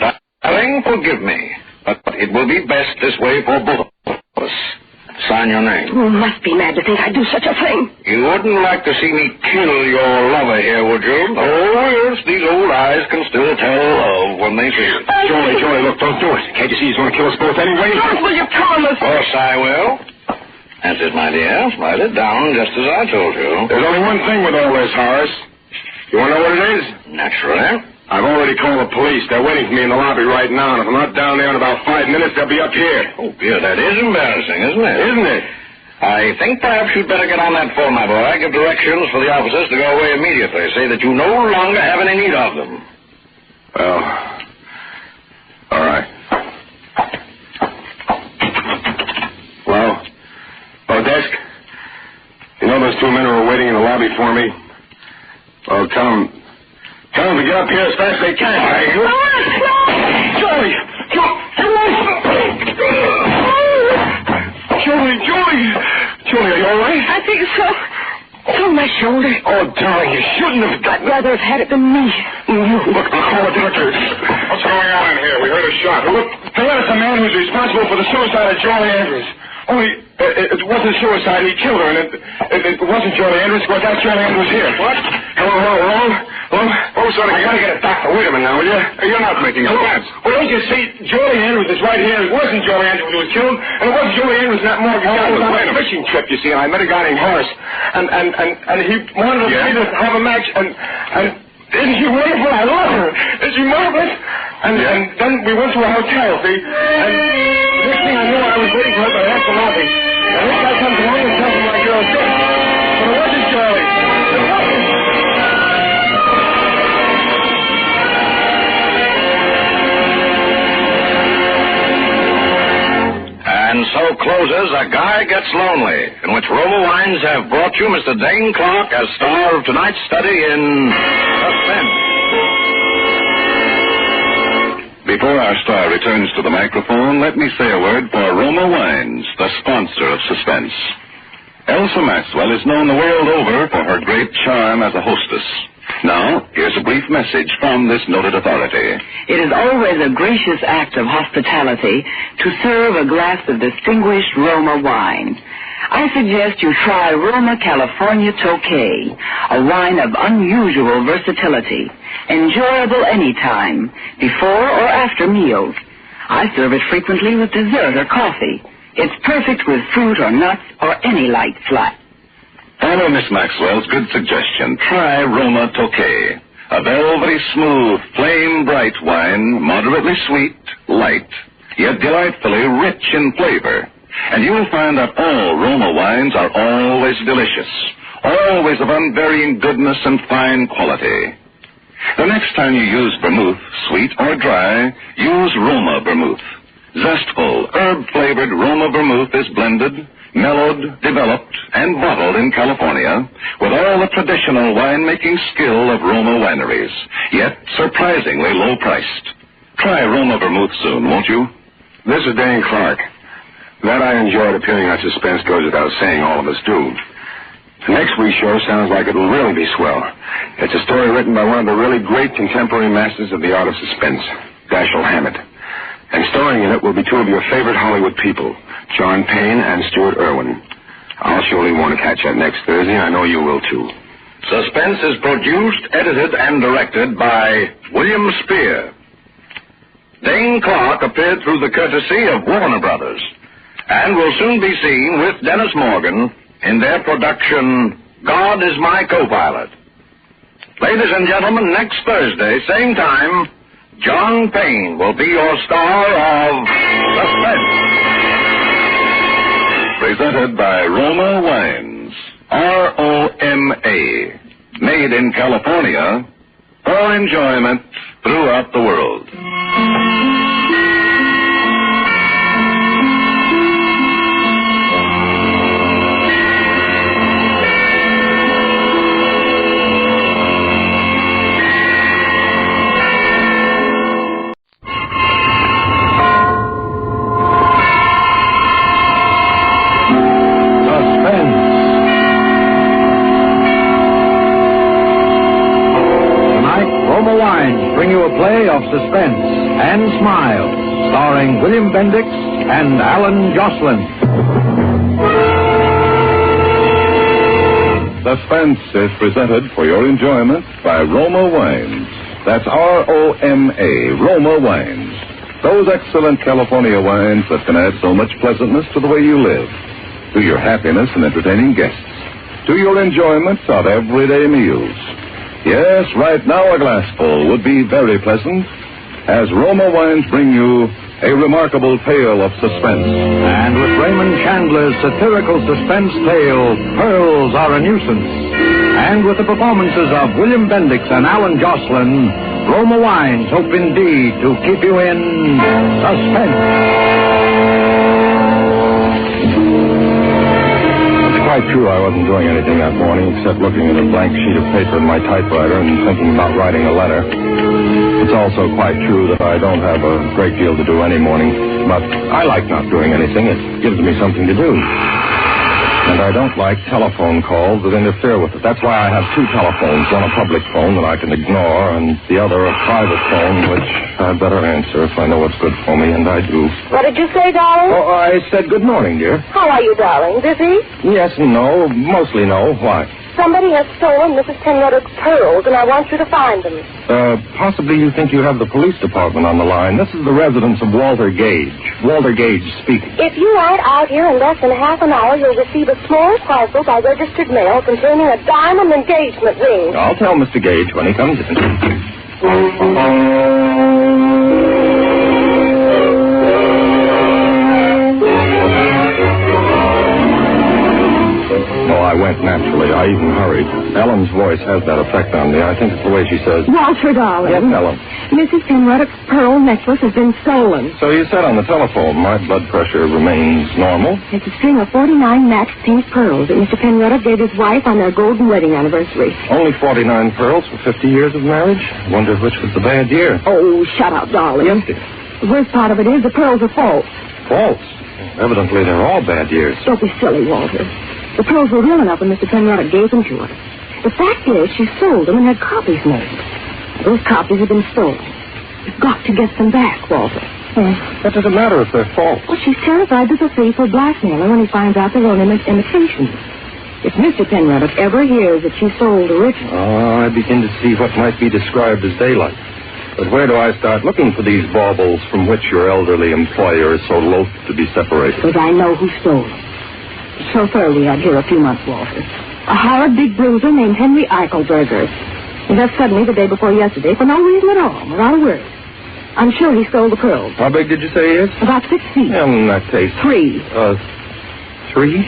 S8: darling, forgive me, but it will be best this way for both of us. Sign your name.
S6: You must be mad to think I'd do such a thing.
S8: You wouldn't like to see me kill your lover here, would you? Oh, yes, these old eyes can still tell love when they see it.
S1: Joey, look, don't do it. Can't you see he's going to kill us both anyway?
S6: Horace, will you promise?
S8: Of course I will. That's it, my dear. Write it down just as I told you.
S1: There's only one thing with all this, Horace. You want to know what it is?
S8: Naturally.
S1: I've already called the police. They're waiting for me in the lobby right now, and if I'm not down there in about 5 minutes, they'll be up here.
S8: Oh, dear, that is embarrassing, isn't it?
S1: Isn't it?
S8: I think perhaps you'd better get on that phone, my boy. Give directions for the officers to go away immediately. Say that you no longer have any need of them.
S1: Well, all right. Well, desk. You know those two men who are waiting in the lobby for me? Well, tell them to get up here as fast as they can. Joey! Joey, are you all right?
S6: I think so. It's on my shoulder.
S1: Oh, darling, you shouldn't have.
S6: I'd rather have had it than me.
S1: Look, I'll call the doctor. What's going on in here? We heard a shot. Look, they let us a man who's responsible for the suicide of Jolie Andrews. Only, it wasn't suicide. He killed her, and it wasn't Jolie Andrews. Of course, that's Jolie Andrews here. What? Hello? Oh, sorry, I gotta get a doctor. Wait a minute now, will you? You're not making sense. Well, don't you see? Jolie Andrews is right here. It wasn't Jolie Andrews who was killed, and it wasn't Jolie Andrews in that morgue. I was on a fishing trip, you see, and I met a guy named Horace, and he wanted me to have a match, and Isn't she wonderful? I love her. Isn't she marvelous? And then we went to a hotel, see? And the next thing I knew, I was waiting for her by half the lobby. And this guy comes along and tells me my girl's dead. But it wasn't Charlie. It wasn't.
S8: And so closes A Guy Gets Lonely, in which Roma Wines have brought you Mr. Dane Clark as star of tonight's study in Suspense.
S7: Before our star returns to the microphone, let me say a word for Roma Wines, the sponsor of Suspense. Elsa Maxwell is known the world over for her great charm as a hostess. Now, here's a brief message from this noted authority.
S22: It is always a gracious act of hospitality to serve a glass of distinguished Roma wine. I suggest you try Roma California Tokay, a wine of unusual versatility, enjoyable anytime, before or after meals. I serve it frequently with dessert or coffee. It's perfect with fruit or nuts or any light flat.
S7: Follow Miss Maxwell's good suggestion. Try Roma Tokay, a velvety smooth, flame-bright wine, moderately sweet, light, yet delightfully rich in flavor. And you will find that all Roma wines are always delicious, always of unvarying goodness and fine quality. The next time you use vermouth, sweet or dry, use Roma vermouth. Zestful, herb-flavored Roma vermouth is blended, mellowed, developed, and bottled in California with all the traditional winemaking skill of Roma wineries, yet surprisingly low-priced. Try Roma vermouth soon, won't you?
S1: This is Dane Clark. That I enjoyed appearing on Suspense goes without saying, all of us do. The next week's show sounds like it'll really be swell. It's a story written by one of the really great contemporary masters of the art of suspense, Dashiell Hammett. And starring in it will be two of your favorite Hollywood people, John Payne and Stuart Irwin. I'll surely want to catch that next Thursday. I know you will, too.
S8: Suspense is produced, edited, and directed by William Spear. Dane Clark appeared through the courtesy of Warner Brothers and will soon be seen with Dennis Morgan in their production, God is My Co-Pilot. Ladies and gentlemen, next Thursday, same time, John Payne will be your star of Suspense.
S7: Presented by Roma Wines, R-O-M-A, made in California for enjoyment throughout the world.
S11: Bring you a play of suspense and smile, starring William Bendix and Alan Jocelyn.
S7: Suspense is presented for your enjoyment by Roma Wines. That's R-O-M-A, Roma Wines. Those excellent California wines that can add so much pleasantness to the way you live, to your happiness in entertaining guests, to your enjoyment of everyday meals. Yes, right now a glassful would be very pleasant, as Roma Wines bring you a remarkable tale of suspense.
S11: And with Raymond Chandler's satirical suspense tale, Pearls Are A Nuisance. And with the performances of William Bendix and Alan Jocelyn, Roma Wines hope indeed to keep you in suspense.
S1: Quite true, I wasn't doing anything that morning except looking at a blank sheet of paper in my typewriter and thinking about writing a letter. It's also quite true that I don't have a great deal to do any morning, but I like not doing anything. It gives me something to do. And I don't like telephone calls that interfere with it. That's why I have two telephones, one a public phone that I can ignore, and the other a private phone, which I'd better answer if I know what's good for me, and I do.
S6: What did you say, darling?
S1: Oh, I said good morning, dear.
S6: How are you, darling? Busy?
S1: Yes and no. Mostly no. Why?
S6: Somebody has stolen Mrs. Penruddock's pearls, and I want you to find them.
S1: Possibly you think you have the police department on the line. This is the residence of Walter Gage. Walter Gage speaking.
S6: If you aren't out here in less than half an hour, you'll receive a small parcel by registered mail containing a diamond engagement ring.
S1: I'll tell Mr. Gage when he comes in. I went naturally. I even hurried. Ellen's voice has that effect on me. I think it's the way she says,
S6: Walter, darling.
S1: Yes, Ellen.
S6: Mrs. Penruddock's pearl necklace has been stolen.
S1: So you said on the telephone my blood pressure remains normal?
S6: It's a string of 49 matched pink pearls that Mr. Penruddock gave his wife on their golden wedding anniversary.
S1: Only 49 pearls for 50 years of marriage? Wonder which was the bad year.
S6: Oh, shut up, darling.
S1: Yes, dear.
S6: The worst part of it is the pearls are false.
S1: False? Evidently they're all bad years.
S6: Don't be silly, Walter. The pearls were real enough when Mr. Penruddock gave them to her. The fact is, she sold them and had copies made. Those copies have been stolen. You've got to get them back, Walter.
S1: What does it matter if they're false?
S6: Well, she's terrified that the thief will blackmail her when he finds out they're only imitations. If Mr. Penruddock ever hears that she sold original...
S1: I begin to see what might be described as daylight. But where do I start looking for these baubles from which your elderly employer is so loath to be separated?
S6: Because I know who stole them. The chauffeur we had here a few months, Walter. A horrid big bruiser named Henry Eichelberger. He left suddenly the day before yesterday for no reason at all, without a word. I'm sure he stole the pearls.
S1: How big did you say he is?
S6: About 6 feet.
S1: In that case.
S6: 3.
S1: 3?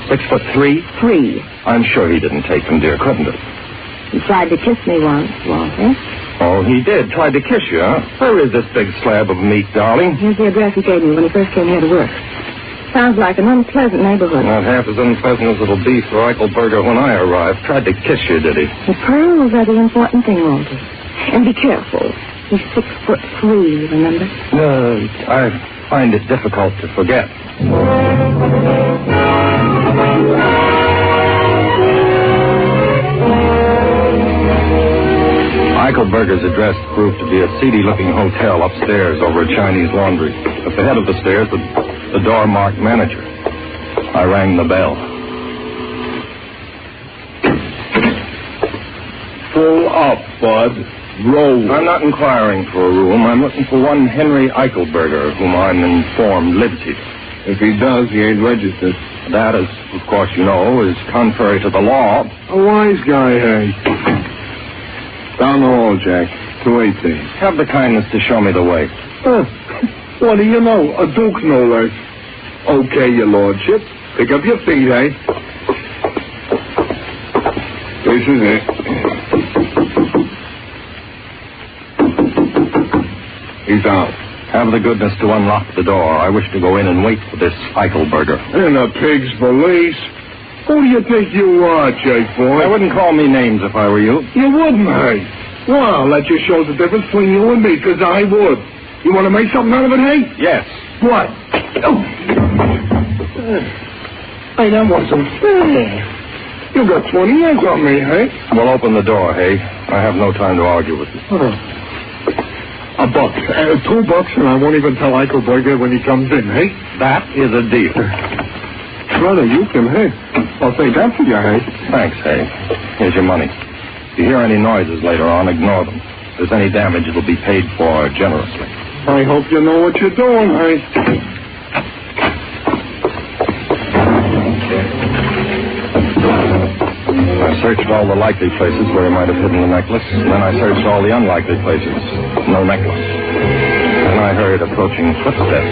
S1: 6'3"?
S6: 3.
S1: I'm sure he didn't take them, dear, couldn't it?
S6: He tried to kiss me once, Walter.
S1: Oh, he did. Tried to kiss you, huh? Where is this big slab of meat, darling?
S6: Here's the address he gave me when he first came here to work. Sounds like an unpleasant neighborhood.
S1: Not half as unpleasant as it'll be for Eichelberger when I arrive. Tried to kiss you, did he?
S6: The pearls are the important thing, Walter. And be careful. He's 6'3", remember?
S1: I find it difficult to forget. Eichelberger's address proved to be a seedy-looking hotel upstairs over a Chinese laundry. At the head of the stairs, the door marked manager. I rang the bell.
S4: Pull up, Bud. Roll.
S1: I'm not inquiring for a room. I'm looking for one Henry Eichelberger, whom I'm informed lives here.
S4: If he does, he ain't registered.
S1: That, as of course you know, is contrary to the law.
S4: A wise guy, hey. Down the hall, Jack. 218.
S1: Have the kindness to show me the way.
S4: What do you know? A duke, no less. Okay, your lordship. Pick up your feet, eh? This is it. He's out.
S1: Have the goodness to unlock the door. I wish to go in and wait for this Eichelberger.
S4: In a pig's valise. Who do you think you are, Jake boy?
S1: I wouldn't call me names if I were you.
S4: You wouldn't, hey? Well, that just shows the difference between you and me, because I would. You want to make something out of it, hey?
S1: Yes.
S4: What? Oh. Hey, that wasn't fair. You got 20 years on me, hey?
S1: Well, open the door, hey? I have no time to argue with you.
S4: $1. $2, and I won't even tell Eichelberger when he comes in, hey?
S1: That is a deal.
S4: Brother, you can, hey? I'll say that for you, hey?
S1: Thanks, hey. Here's your money. If you hear any noises later on, ignore them. If there's any damage, it'll be paid for generously.
S4: I hope you know what you're doing, hey?
S1: I searched all the likely places where he might have hidden the necklace. Then I searched all the unlikely places. No necklace. Then I heard approaching footsteps.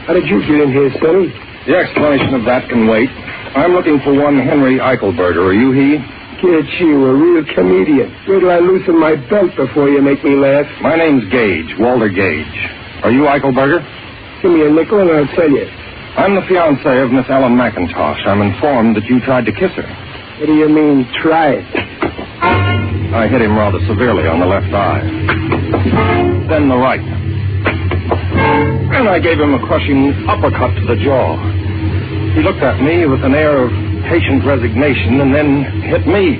S4: How did you get in here, Sonny?
S1: The explanation of that can wait. I'm looking for one Henry Eichelberger. Are you he?
S4: Get you, a real comedian. Wait till I loosen my belt before you make me laugh.
S1: My name's Gage, Walter Gage. Are you Eichelberger?
S4: Give me a nickel and I'll tell you.
S1: I'm the fiancé of Miss Ellen McIntosh. I'm informed that you tried to kiss her.
S4: What do you mean, tried?
S1: I hit him rather severely on the left eye. Then the right. And I gave him a crushing uppercut to the jaw. He looked at me with an air of patient resignation and then hit me.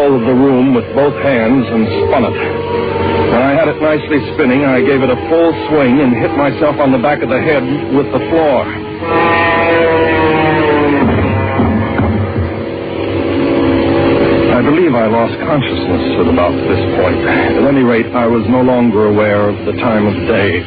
S4: ball of the room with both hands and spun it. When I had it nicely spinning, I gave it a full swing and hit myself on the back of the head with the floor. I believe I lost consciousness at about this point. At any rate, I was no longer aware of the time of day.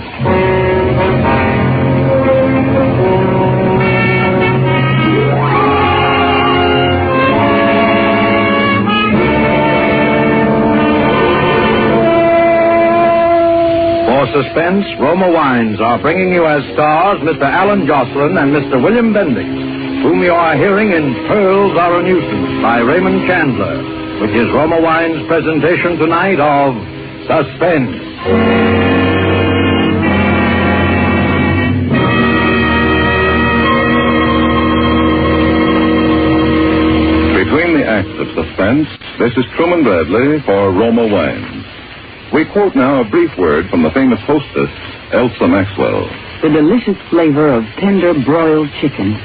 S11: For Suspense, Roma Wines are bringing you as stars Mr. Alan Jocelyn and Mr. William Bendix, whom you are hearing in Pearls Are A Nuisance by Raymond Chandler, which is Roma Wine's presentation tonight of Suspense.
S5: Between the acts of Suspense, this is Truman Bradley for Roma Wines. We quote now a brief word from the famous hostess, Elsa Maxwell.
S3: The delicious flavor of tender broiled chicken,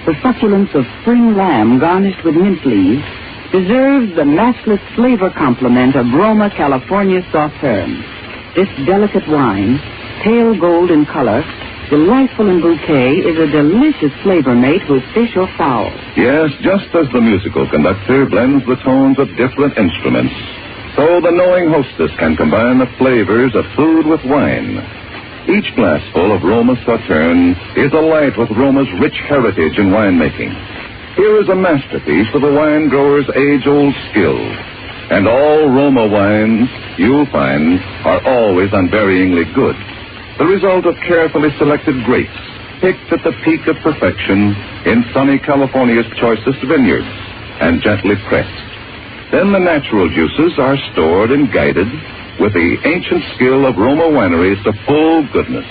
S3: the succulence of spring lamb garnished with mint leaves, deserves the matchless flavor complement of Roma California Sauterne. This delicate wine, pale gold in color, delightful in bouquet, is a delicious flavor mate with fish or fowl.
S5: Yes, just as the musical conductor blends the tones of different instruments, so the knowing hostess can combine the flavors of food with wine. Each glassful of Roma Sauterne is alight with Roma's rich heritage in winemaking. Here is a masterpiece of a wine grower's age-old skill. And all Roma wines, you'll find, are always unvaryingly good. The result of carefully selected grapes, picked at the peak of perfection in sunny California's choicest vineyards, and gently pressed. Then the natural juices are stored and guided with the ancient skill of Roma wineries to full goodness.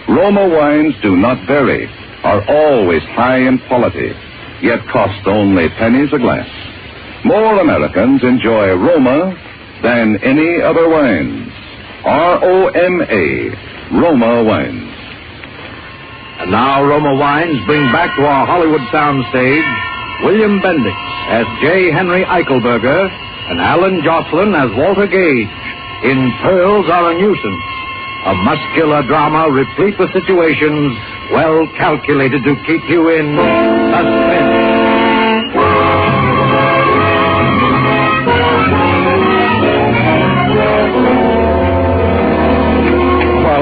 S5: Roma wines do not vary, are always high in quality, yet cost only pennies a glass. More Americans enjoy Roma than any other wines. R-O-M-A, Roma Wines.
S11: And now Roma Wines bring back to our Hollywood soundstage William Bendix as J. Henry Eichelberger and Alan Jocelyn as Walter Gage in Pearls Are A Nuisance, a muscular drama replete with situations well calculated to keep you in suspense.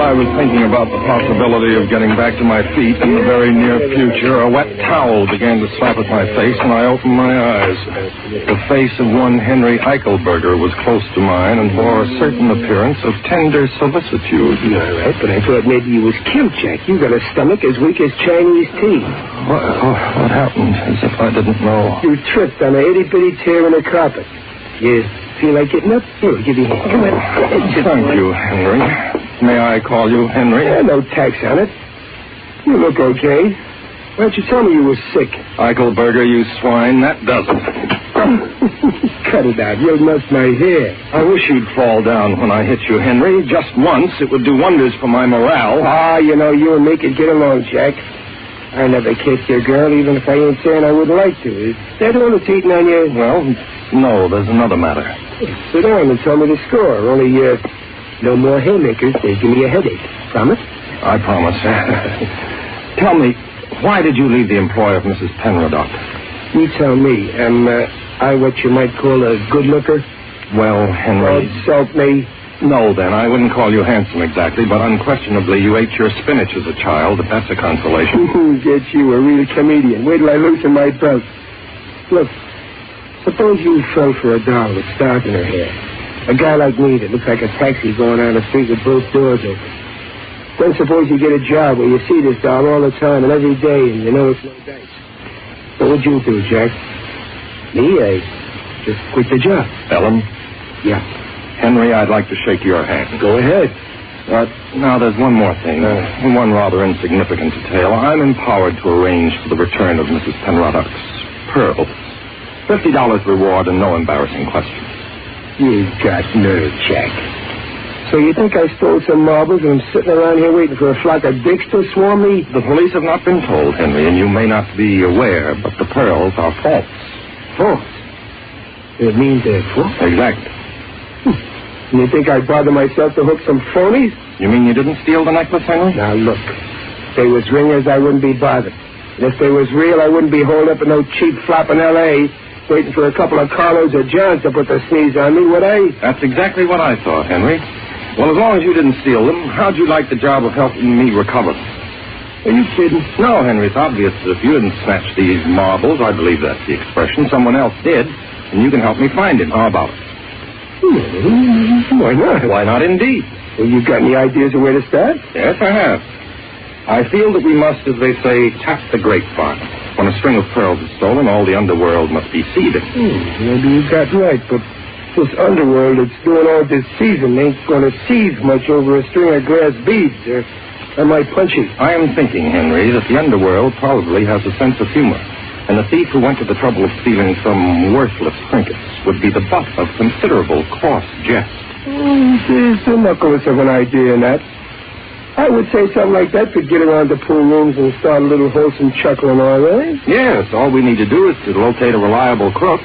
S4: I was thinking about the possibility of getting back to my feet in the very near future. A wet towel began to slap at my face, and I opened my eyes. The face of one Henry Eichelberger was close to mine and bore a certain appearance of tender solicitude.
S9: All right, but I thought maybe you was killed, Jack. You got a stomach as weak as Chinese tea.
S4: What happened? As if I didn't know.
S9: You tripped on a itty-bitty tear in the carpet. You feel like getting up? Here, I'll give you a hand. Come on.
S4: Thank you, Henry. May I call you Henry?
S9: No tax on it. You look okay. Why don't you tell me you were sick?
S4: Eichelberger, you swine, that does it.
S9: Cut it out. You'll mess my hair.
S4: I wish you'd fall down when I hit you, Henry. Just once. It would do wonders for my morale.
S9: You know, you and me could get along, Jack. I never kissed your girl, even if I ain't saying I would like to. Is that irritating on you?
S4: Well, no, there's another matter.
S9: Sit down and tell me the score. Only, no more haymakers. They give me a headache. Promise?
S4: I promise. Tell me, why did you leave the employ of Mrs. Penrodot?
S9: You tell me. Am I what you might call a good looker?
S4: Well, Henry...
S9: Insult me?
S4: No, then. I wouldn't call you handsome exactly, but unquestionably you ate your spinach as a child, if that's a consolation.
S9: Get you a real comedian. Wait till I loosen my belt. Look, suppose you fell for a doll with stars in her hair. A guy like me that looks like a taxi going down the street with both doors open. Then suppose you get a job where you see this doll all the time and every day and you know it's no dice. What would you do, Jack? Me? I just quit the job.
S4: Ellen?
S9: Yeah.
S4: Henry, I'd like to shake your hand.
S9: Go ahead.
S4: Now, there's one more thing. One rather insignificant detail. I'm empowered to arrange for the return of Mrs. Penrodot's pearls. $50 reward and no embarrassing questions.
S9: You got nerve, Jack. So you think I stole some marbles and I'm sitting around here waiting for a flock of dicks to swarm me?
S4: The police have not been told, Henry, and you may not be aware, but the pearls are false.
S9: False? It means therefore?
S4: Exactly.
S9: And you think I'd bother myself to hook some phonies?
S4: You mean you didn't steal the necklace, Henry?
S9: Now, look. If they was ringers, I wouldn't be bothered. And if they was real, I wouldn't be holed up in no cheap flop in L.A., waiting for a couple of Carlos or Johns to put the sneeze on me, would I?
S4: That's exactly what I thought, Henry. Well, as long as you didn't steal them, how'd you like the job of helping me recover them?
S9: Are you kidding?
S4: No, Henry, it's obvious that if you didn't snatch these marbles, I believe that's the expression, someone else did, and you can help me find him. How about it?
S9: Why not?
S4: Why not, indeed?
S9: Well, you got any ideas of where to start?
S4: Yes, I have. I feel that we must, as they say, tap the grapevine. When a string of pearls is stolen, all the underworld must be seething.
S9: Maybe you got right, but this underworld that's doing all this season ain't going to seethe much over a string of grass beads. I might punch you.
S4: I am thinking, Henry, that the underworld probably has a sense of humor. And the thief who went to the trouble of stealing some worthless trinkets would be the butt of considerable coarse jest.
S9: There's the knuckles of an idea in that. I would say something like that could get around the pool rooms and start a little wholesome chuckling, all right?
S4: Yes, all we need to do is to locate a reliable crook.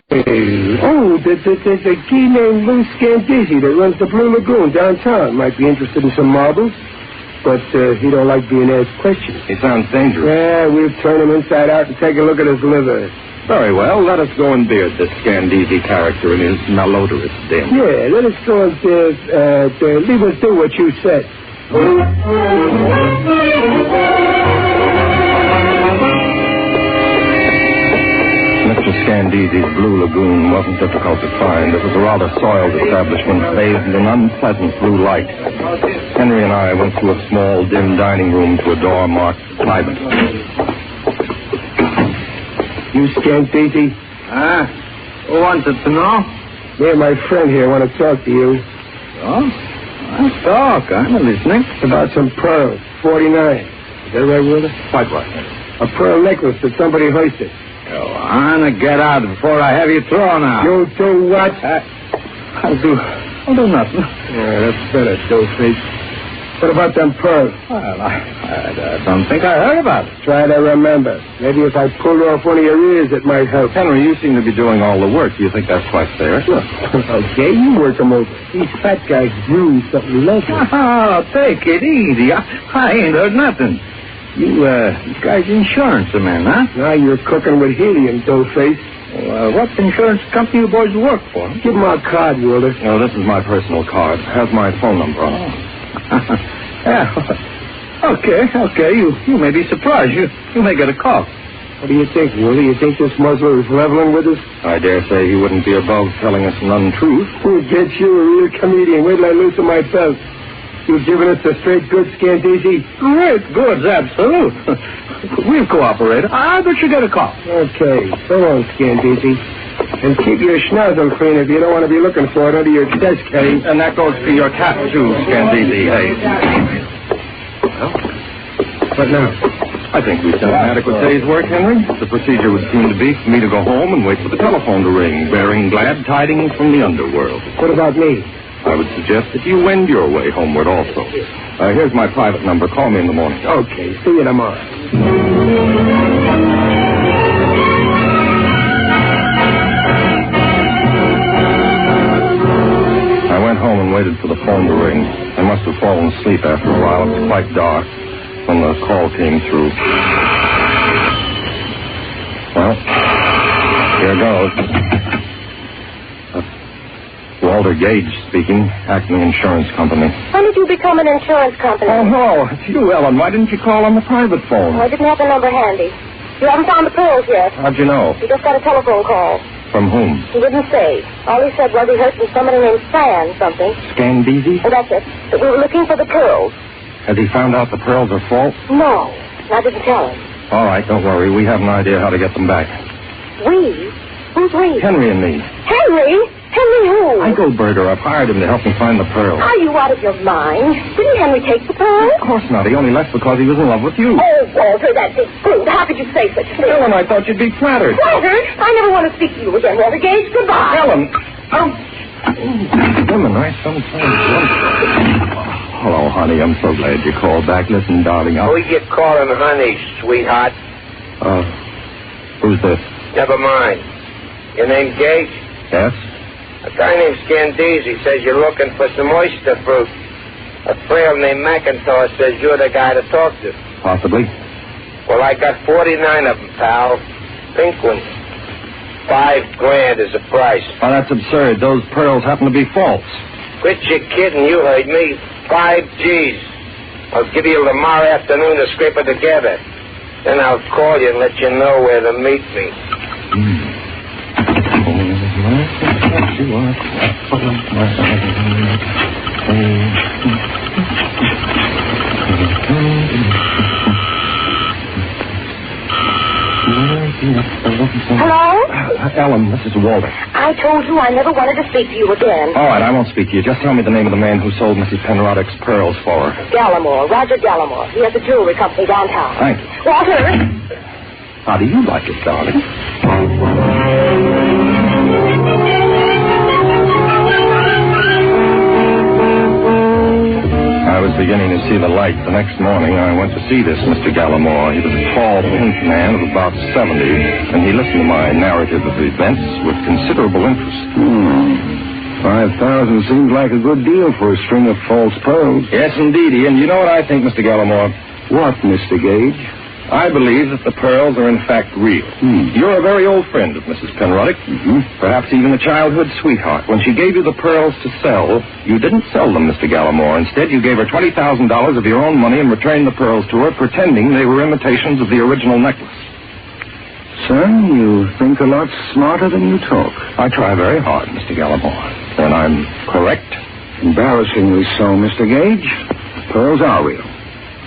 S9: Oh, there's a key named Lou Scandizzi that runs the Blue Lagoon downtown. Might be interested in some marbles. But he don't like being asked questions.
S4: He sounds dangerous.
S9: Yeah, we'll turn him inside out and take a look at his liver.
S4: Very well. Let us go and beard this Scandizzi character in his malodorous den.
S9: Yeah, let us go and leave us do what you said.
S4: Mr. Scandizzi's Blue Lagoon wasn't difficult to find. It was a rather soiled establishment bathed in an unpleasant blue light. Henry and I went through a small, dim dining room to a door marked private.
S9: You Scandizzi?
S14: Who wanted to know?
S9: Me and my friend here want to talk to you.
S14: Oh? Let's talk. I'm listening.
S9: About some pearls. 49. Is that right, Wilder?
S4: Quite right.
S9: A pearl necklace that somebody hoisted.
S14: Go on and get out before I have you thrown out.
S9: You do what?
S14: I'll do nothing.
S9: Yeah, that's better, Doughface. What about them pearls?
S14: Well, I don't think I heard about it.
S9: Try to remember. Maybe if I pulled off one of your ears, it might help.
S4: Henry, you seem to be doing all the work. Do you think that's quite fair?
S9: Sure. Okay, you work them over. These fat guys brew something lovely.
S14: Oh, take it easy. I ain't heard nothing. You guys insurance men, huh?
S9: Now you're cooking with helium, Doughface.
S14: What insurance company you boys work for?
S9: Give him our card, Wilder.
S4: No, this is my personal card. It has my phone number on it.
S14: Yeah. Okay. You may be surprised. You may get a call.
S9: What do you think, Wilder? You think this muzzler is leveling with us?
S4: I dare say he wouldn't be above telling us an untruth.
S9: Who gets you, a real comedian? Wait till I loosen my belt. You've given us the straight goods, Scandizzi?
S14: Great goods, absolute. We'll cooperate. I bet you get a call.
S9: Okay. So long, Scandizzi. And keep your schnozzle clean if you don't want to be looking for it under your desk, hey?
S4: And that goes for your cap, too, Scandizzi, hey?
S9: Well, what now?
S4: I think we've done an adequate day's work, Henry. The procedure would seem to be for me to go home and wait for the telephone to ring, bearing glad tidings from the underworld.
S9: What about me?
S4: I would suggest that you wend your way homeward also. Here's my private number. Call me in the morning.
S9: Okay. See you tomorrow.
S4: I went home and waited for the phone to ring. I must have fallen asleep after a while. It was quite dark when the call came through. Well, here goes. Walter Gage speaking, Acme Insurance Company.
S15: When did you become an insurance company?
S4: Oh, it's you, Ellen. Why didn't you call on the private phone?
S15: I didn't have the number handy. You haven't found the pearls yet.
S4: How'd you know?
S15: You just got a telephone call.
S4: From whom?
S15: He didn't say. All he said was he heard from somebody named Stan something.
S4: Scandizzi?
S15: Oh, that's it. That we were looking for the pearls.
S4: Has he found out the pearls are false?
S15: No. I didn't tell him.
S4: All right, don't worry. We have an idea how to get them back.
S15: We? Who's we?
S4: Henry and me.
S15: Henry? Henry who?
S4: I go birder. I've hired him to help me find the pearls.
S15: Are you out of your mind? Didn't Henry take the pearls?
S4: Of course not. He only left because he was in love with you.
S15: Oh, Walter, that big brute. How could you say such a thing?
S4: Ellen, I thought you'd be flattered.
S15: Flattered? I never want to speak to you again, Walter Gage. Goodbye.
S4: Ellen. Women, I sometimes wonder. Hello, honey. I'm so glad you called back. Listen, darling,
S23: Who you calling honey, sweetheart?
S4: Who's this?
S23: Never mind.
S10: Your name Gage?
S4: Yes?
S10: A guy named Scandisi says you're looking for some oyster fruit. A frail named McIntosh says you're the guy to talk to.
S4: Possibly.
S10: Well, I got 49 of them, pal. Pink ones. $5,000 is the price.
S4: Oh, that's absurd. Those pearls happen to be false.
S10: Quit your kidding. You heard me. 5 G's. I'll give you tomorrow afternoon to scrape it together. Then I'll call you and let you know where to meet me.
S15: Hello?
S4: Ellen, this is Walter.
S15: I told you I never wanted to speak to you again.
S4: All right, I won't speak to you. Just tell me the name of the man who sold Mrs. Penroddick's pearls for her.
S15: Gallimore, Roger Gallimore. He has a jewelry company downtown.
S4: Thank you.
S15: Walter!
S4: How do you like it, darling? I was beginning to see the light. The next morning, I went to see this Mr. Gallimore. He was a tall, pink man of about 70, and he listened to my narrative of events with considerable interest.
S9: 5,000 seems like a good deal for a string of false pearls.
S4: Yes, indeedy. And you know what I think, Mr. Gallimore?
S9: What, Mr. Gage?
S4: I believe that the pearls are in fact real. You're a very old friend of Mrs. Penroddick. Perhaps even a childhood sweetheart. When she gave you the pearls to sell, you didn't sell them, Mr. Gallimore. Instead, you gave her $20,000 of your own money and returned the pearls to her, pretending they were imitations of the original necklace.
S9: Son, you think a lot smarter than you talk.
S4: I try very hard, Mr. Gallimore. And I'm correct?
S9: Embarrassingly so, Mr. Gage. Pearls are real.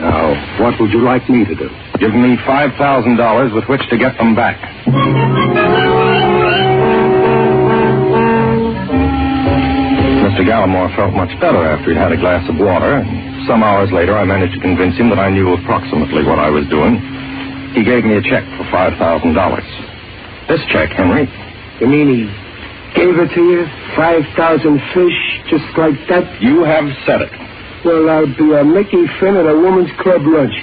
S9: Now, what would you like me to do?
S4: Give me $5,000 with which to get them back. Mr. Gallimore felt much better after he'd had a glass of water. Some hours later, I managed to convince him that I knew approximately what I was doing. He gave me a check for $5,000. This check, Henry.
S9: You mean he gave it to you? 5,000 fish, just like that?
S4: You have said it.
S9: Well, I'll be a Mickey Finn at a woman's club lunch.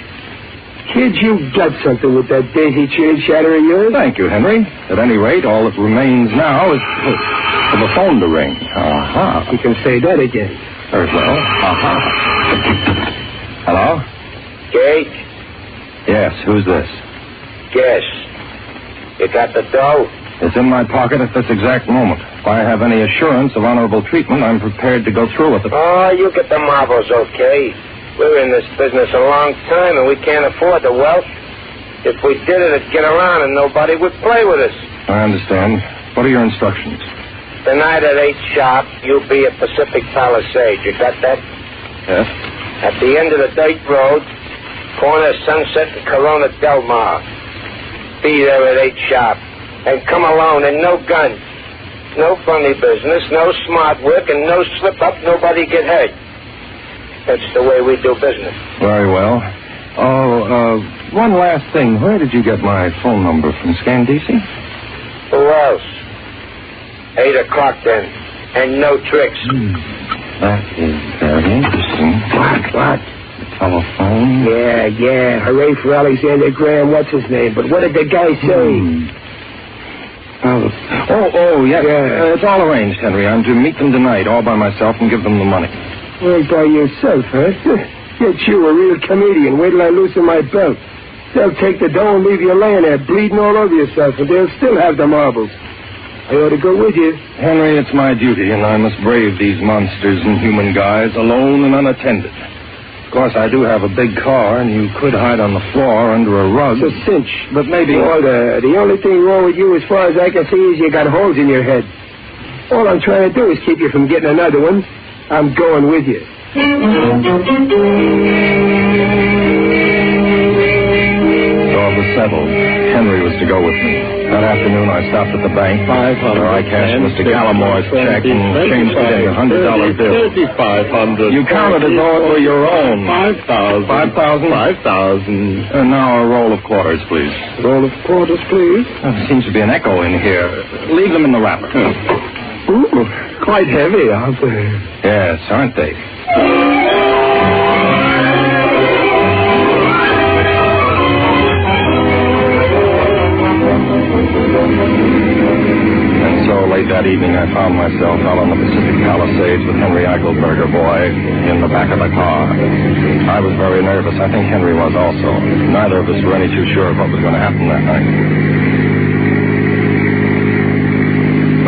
S9: Kid, you got something with that daisy chain chatter of yours.
S4: Thank you, Henry. At any rate, all that remains now is for the phone to ring. Aha.
S9: You can say that again.
S4: Very well. Aha. Hello?
S10: Gage?
S4: Yes, who's this?
S10: Guess. You got the dough?
S4: It's in my pocket at this exact moment. If I have any assurance of honorable treatment, I'm prepared to go through with it.
S10: Oh, you get the marbles, okay? We're in this business a long time, and we can't afford the wealth. If we did it, it'd get around, and nobody would play with us.
S4: I understand. What are your instructions?
S10: Tonight at 8 sharp, you'll be at Pacific Palisades. You got that?
S4: Yes.
S10: At the end of the dirt road, corner of Sunset and Corona Del Mar. Be there at 8 sharp. And come alone, and no guns. No funny business, no smart work, and no slip-up, nobody get hurt. That's the way we do business.
S4: Very well. Oh, one last thing. Where did you get my phone number from, Scandisi?
S10: Who else? 8 o'clock then. And no tricks.
S4: That is very interesting.
S9: What?
S4: The telephone?
S9: Yeah. Hooray for Alexander Graham, what's his name? But what did the guy say?
S4: Yes. It's all arranged, Henry. I'm to meet them tonight, all by myself, and give them the money.
S9: Well, by yourself, huh? Get you a real comedian. Wait till I loosen my belt. They'll take the dough and leave you laying there, bleeding all over yourself, and they'll still have the marbles. I ought to go with you.
S4: Henry, it's my duty, and I must brave these monsters and human guys alone and unattended. Of course, I do have a big car, and you could hide on the floor under a rug.
S9: It's a cinch.
S4: But maybe...
S9: Walter, the only thing wrong with you, as far as I can see, is you got holes in your head. All I'm trying to do is keep you from getting another one. I'm going with you.
S4: So it was settled. Henry was to go with me. That afternoon, I stopped at the bank, where I cashed Mr. Gallimore's check and changed it into $100 bills.
S18: $3,500.
S4: You counted as though it were your own.
S18: 5,000.
S4: 5,000?
S18: 5,000.
S4: And now a roll of quarters, please.
S9: Roll of quarters, please.
S4: There seems to be an echo in here. Leave them in the wrapper.
S9: Ooh, quite heavy, aren't they?
S4: Yes, aren't they? late that evening, I found myself out on the Pacific Palisades with Henry Eichelberger, boy, in the back of the car. I was very nervous. I think Henry was also. Neither of us were any too sure of what was going to happen that night.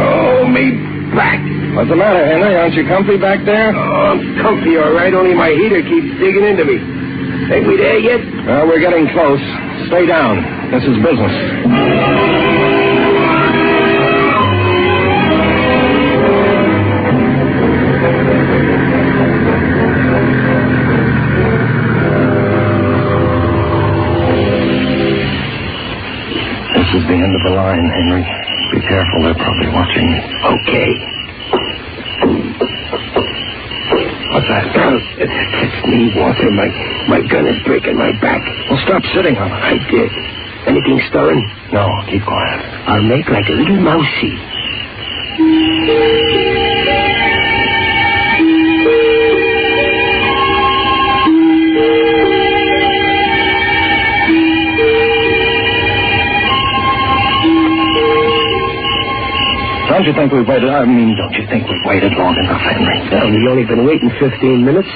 S9: Oh, me back.
S4: What's the matter, Henry? Aren't you comfy back there?
S9: Oh, I'm comfy, all right. Only my heater keeps digging into me. Ain't we there yet?
S4: Well, we're getting close. Stay down. This is business. This is the end of the line, Henry. Be careful. They're probably watching me.
S9: Okay. What's that? It's me, Walter. My gun is breaking my back.
S4: Well, stop sitting on it.
S9: I did. Anything stirring?
S4: No, keep quiet.
S9: I'll make like a little mousey.
S4: Don't you think we've waited? Don't you think we've waited long enough, Henry?
S9: Well, we've only been waiting 15 minutes.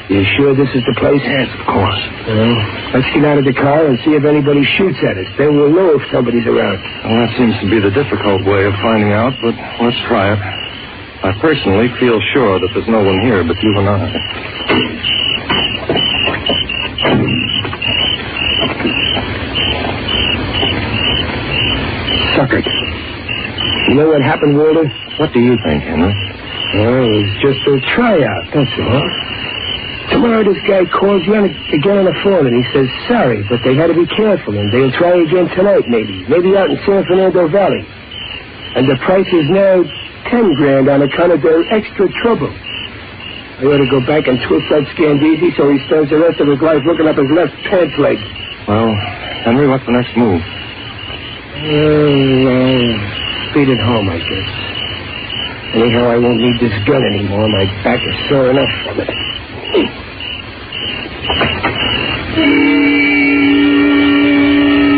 S9: You sure this is the place?
S4: Yes, of course.
S9: Well, let's get out of the car and see if anybody shoots at us. Then we'll know if somebody's around.
S4: Well, that seems to be the difficult way of finding out, but let's try it. I personally feel sure that there's no one here but you and I.
S9: Suckered. You know what happened, Walter?
S4: What do you think, Henry?
S9: Well, it was just a tryout, that's all. Tomorrow this guy calls you again on the phone and he says sorry, but they had to be careful and they'll try again tonight maybe. Maybe out in San Fernando Valley. And the price is now $10,000 on account of their extra trouble. I ought to go back and twist that Scandisi so he spends the rest of his life looking up his left pants leg.
S4: Well, Henry, what's the next move?
S9: Beat it home, I guess. Anyhow, I won't need this gun anymore. My back is sore enough from it.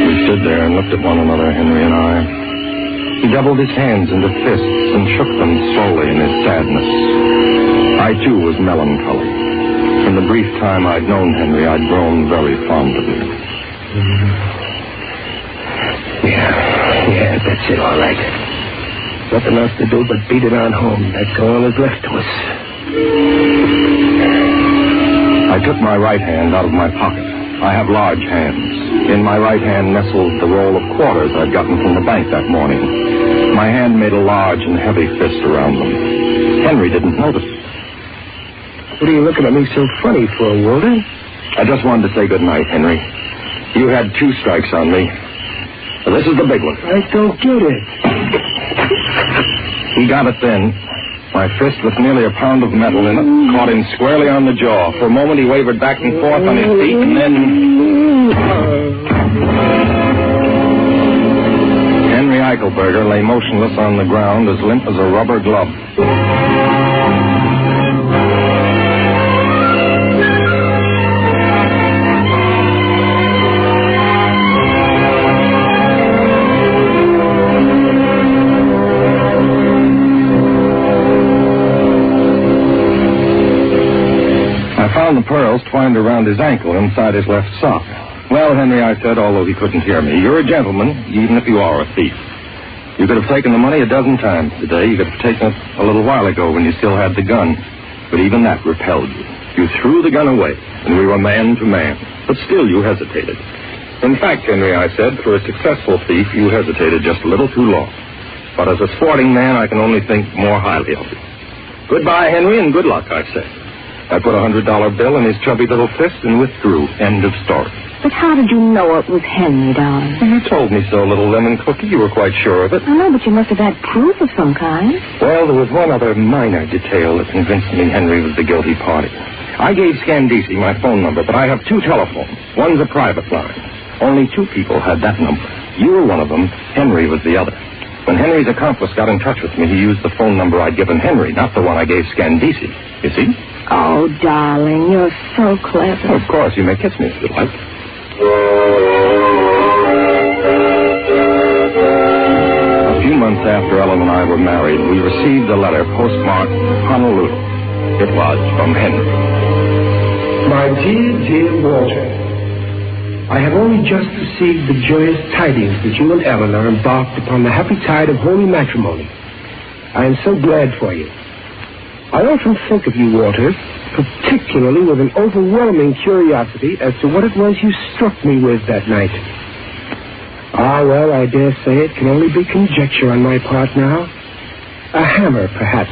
S4: We stood there and looked at one another, Henry and I. He doubled his hands into fists and shook them slowly in his sadness. I, too, was melancholy. In the brief time I'd known Henry, I'd grown very fond of him.
S9: Yeah, that's it, all right. Nothing else to do but beat it on home. That's all that's left to us.
S4: I took my right hand out of my pocket. I have large hands. In my right hand nestled the roll of quarters I'd gotten from the bank that morning. My hand made a large and heavy fist around them. Henry didn't notice.
S9: What are you looking at me so funny for, Walter?
S4: I just wanted to say good night, Henry. You had 2 strikes on me. This is the big one.
S9: I don't get it.
S4: He got it then. My fist with nearly a pound of metal in it caught him squarely on the jaw. For a moment he wavered back and forth on his feet, and then... Henry Eichelberger lay motionless on the ground, as limp as a rubber glove. The pearls twined around his ankle inside his left sock. Well, Henry, I said, although he couldn't hear me, you're a gentleman, even if you are a thief. You could have taken the money a dozen times today. You could have taken it a little while ago when you still had the gun. But even that repelled you. You threw the gun away, and we were man to man. But still you hesitated. In fact, Henry, I said, for a successful thief, you hesitated just a little too long. But as a sporting man, I can only think more highly of you. Goodbye, Henry, and good luck, I said. I put a $100 bill in his chubby little fist and withdrew. End of story.
S12: But how did you know it was Henry, darling?
S4: Well, you told me so, little lemon cookie. You were quite sure of it.
S12: I know, but you must have had proof of some kind.
S4: Well, there was one other minor detail that convinced me Henry was the guilty party. I gave Scandisi my phone number, but I have 2 telephones. One's a private line. Only 2 people had that number. You were one of them. Henry was the other. When Henry's accomplice got in touch with me, he used the phone number I'd given Henry, not the one I gave Scandisi. You see?
S12: Oh, darling, you're so clever.
S4: Of course, you may kiss me if you like. A few months after Ellen and I were married, we received a letter postmarked Honolulu. It was from Henry.
S9: My dear Walter, I have only just received the joyous tidings that you and Ellen are embarked upon the happy tide of holy matrimony. I am so glad for you. I often think of you, Walter, particularly with an overwhelming curiosity as to what it was you struck me with that night. Well, I dare say it can only be conjecture on my part now. A hammer, perhaps.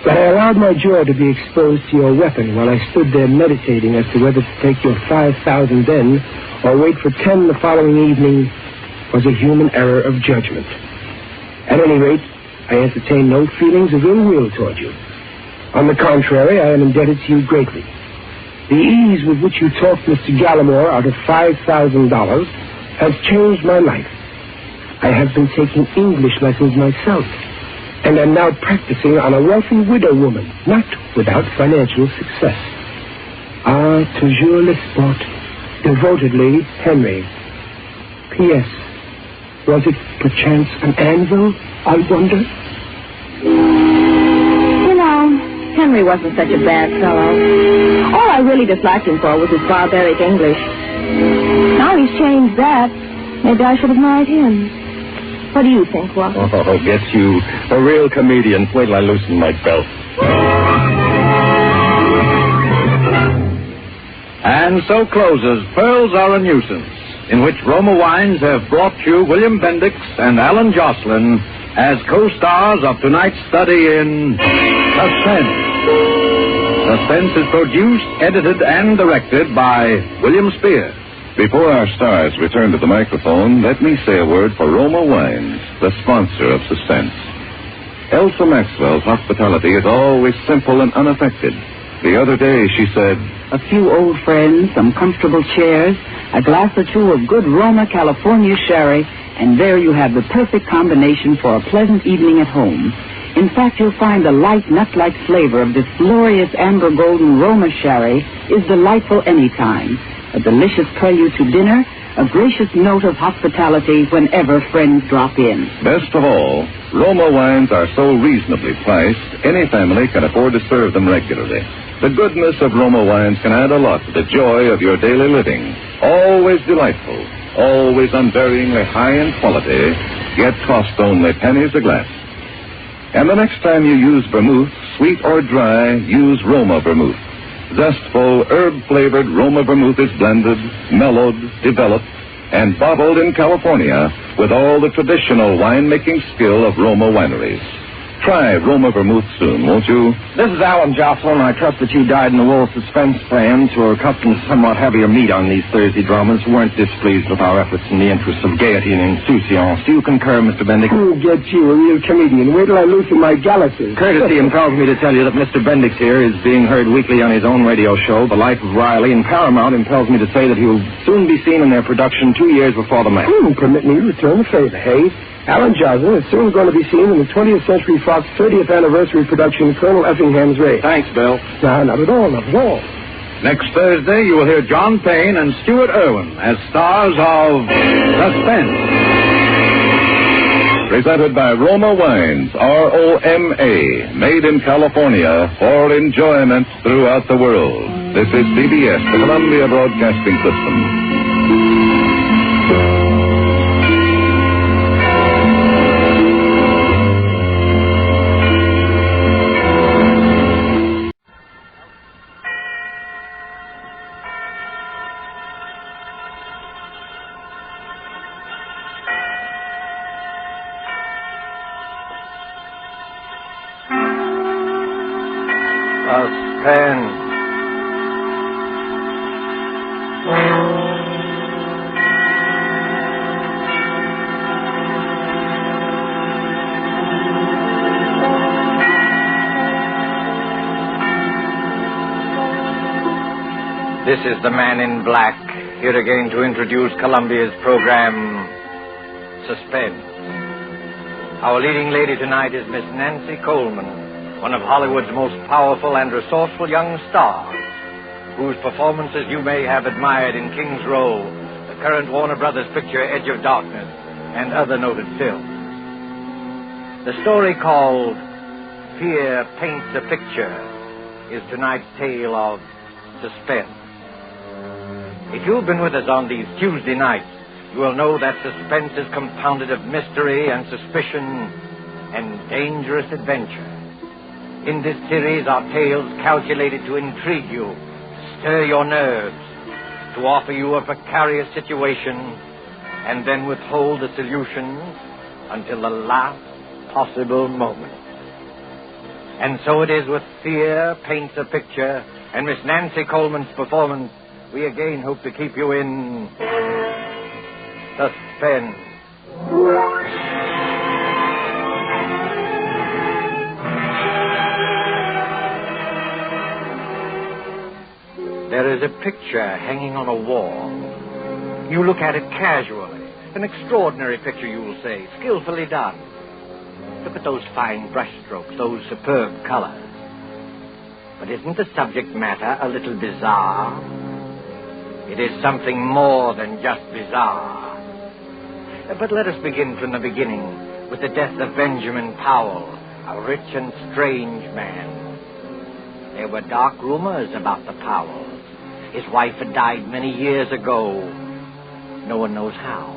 S9: But I allowed my jaw to be exposed to your weapon while I stood there meditating as to whether to take your 5,000 then or wait for 10 the following evening was a human error of judgment. At any rate, I entertain no feelings of ill will toward you. On the contrary, I am indebted to you greatly. The ease with which you talked Mr. Gallimore out of $5,000 has changed my life. I have been taking English lessons myself, and am now practicing on a wealthy widow woman, not without financial success. Toujours le sport. Devotedly, Henry. P.S. Was it perchance an anvil, I wonder?
S15: You know, Henry wasn't such a bad fellow. All I really disliked him for was his barbaric English. Now he's changed that. Maybe I should have married him. What do you think, Walter?
S4: Oh, gets you. A real comedian. Wait till I loosen my belt.
S11: And so closes Pearls Are A Nuisance, in which Roma Wines have brought you William Bendix and Alan Jocelyn as co-stars of tonight's study in Suspense. Suspense is produced, edited, and directed by William Spear.
S7: Before our stars return to the microphone, let me say a word for Roma Wines, the sponsor of Suspense. Elsa Maxwell's hospitality is always simple and unaffected. The other day she said,
S3: a few old friends, some comfortable chairs, a glass or two of good Roma California sherry, and there you have the perfect combination for a pleasant evening at home. In fact, you'll find the light, nut-like flavor of this glorious amber golden Roma sherry is delightful any time. A delicious prelude to dinner, a gracious note of hospitality whenever friends drop in.
S7: Best of all, Roma wines are so reasonably priced, any family can afford to serve them regularly. The goodness of Roma wines can add a lot to the joy of your daily living. Always delightful, always unvaryingly high in quality, yet cost only pennies a glass. And the next time you use vermouth, sweet or dry, use Roma vermouth. Zestful, herb-flavored Roma vermouth is blended, mellowed, developed, and bottled in California with all the traditional wine-making skill of Roma wineries. Try Roma vermouth soon, won't you?
S4: This is Alan Jocelyn. I trust that you dyed-in-the-wool suspense fans who are accustomed to somewhat heavier meat on these Thursday dramas weren't displeased with our efforts in the interests of gaiety and insouciance. Do you concur, Mr. Bendix?
S9: Who gets you, a real comedian? Wait till I loosen my galluses.
S4: Courtesy impels me to tell you that Mr. Bendix here is being heard weekly on his own radio show, The Life of Riley, and Paramount impels me to say that he'll soon be seen in their production 2 years before the match.
S9: Permit me to return the favor, Hayes. Alan Jocelyn is soon going to be seen in the 20th Century Fox 30th anniversary production, Colonel Effingham's Race.
S4: Thanks, Bill.
S9: No, not at all, not at all.
S11: Next Thursday, you will hear John Payne and Stuart Irwin as stars of Suspense.
S7: Presented by Roma Wines, R-O-M-A, made in California for enjoyment throughout the world. This is CBS, the Columbia Broadcasting System.
S11: Suspense. This is the Man in Black, here again to introduce Columbia's program, Suspense. Our leading lady tonight is Miss Nancy Coleman, one of Hollywood's most powerful and resourceful young stars, whose performances you may have admired in King's Row, the current Warner Brothers picture Edge of Darkness, and other noted films. The story called Fear Paints a Picture is tonight's tale of suspense. If you've been with us on these Tuesday nights, you will know that suspense is compounded of mystery and suspicion and dangerous adventure. In this series are tales calculated to intrigue you, stir your nerves, to offer you a precarious situation, and then withhold the solution until the last possible moment. And so it is with Fear Paints a Picture and Miss Nancy Coleman's performance, we again hope to keep you in suspense. There is a picture hanging on a wall. You look at it casually. An extraordinary picture, you will say, skillfully done. Look at those fine brushstrokes, those superb colors. But isn't the subject matter a little bizarre? It is something more than just bizarre. But let us begin from the beginning with the death of Benjamin Powell, a rich and strange man. There were dark rumors about the Powells. His wife had died many years ago. No one knows how.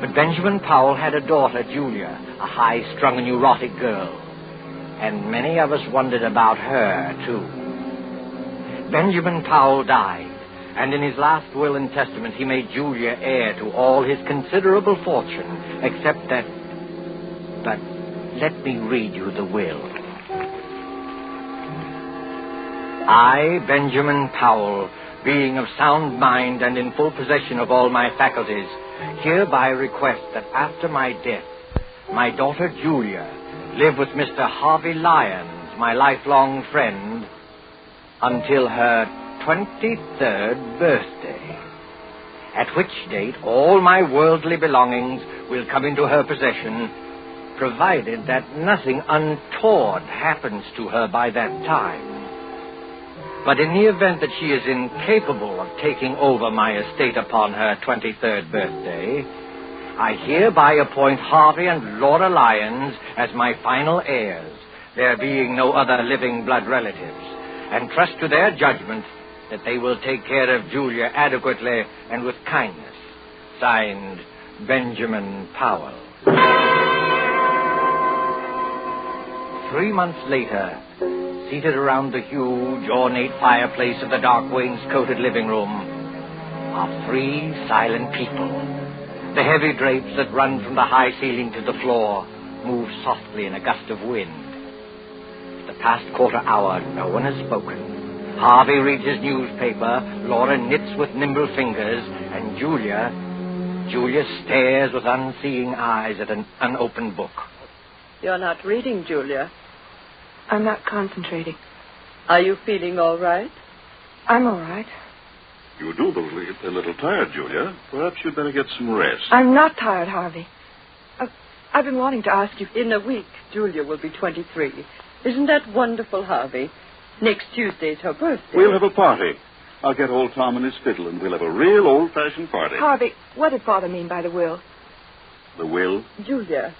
S11: But Benjamin Powell had a daughter, Julia, a high-strung and neurotic girl. And many of us wondered about her, too. Benjamin Powell died, and in his last will and testament he made Julia heir to all his considerable fortune, except that... But let me read you the will. I, Benjamin Powell, being of sound mind and in full possession of all my faculties, hereby request that after my death, my daughter Julia live with Mr. Harvey Lyons, my lifelong friend, until her 23rd birthday, at which date all my worldly belongings will come into her possession, provided that nothing untoward happens to her by that time. But in the event that she is incapable of taking over my estate upon her 23rd birthday, I hereby appoint Harvey and Laura Lyons as my final heirs, there being no other living blood relatives, and trust to their judgment that they will take care of Julia adequately and with kindness. Signed, Benjamin Powell. 3 months later, seated around the huge, ornate fireplace of the dark wainscoted living room are 3 silent people. The heavy drapes that run from the high ceiling to the floor move softly in a gust of wind. For the past quarter hour, no one has spoken. Harvey reads his newspaper, Laura knits with nimble fingers, and Julia stares with unseeing eyes at an unopened book.
S13: You're not reading, Julia.
S15: I'm not concentrating.
S13: Are you feeling all right?
S15: I'm all right.
S2: You do look a little tired, Julia. Perhaps you'd better get some rest.
S15: I'm not tired, Harvey. I've been wanting to ask you.
S13: In a week, Julia will be 23. Isn't that wonderful, Harvey? Next Tuesday's her birthday.
S2: We'll have a party. I'll get old Tom and his fiddle, and we'll have a real old-fashioned party.
S15: Harvey, what did Father mean by the will?
S2: The will?
S13: Julia,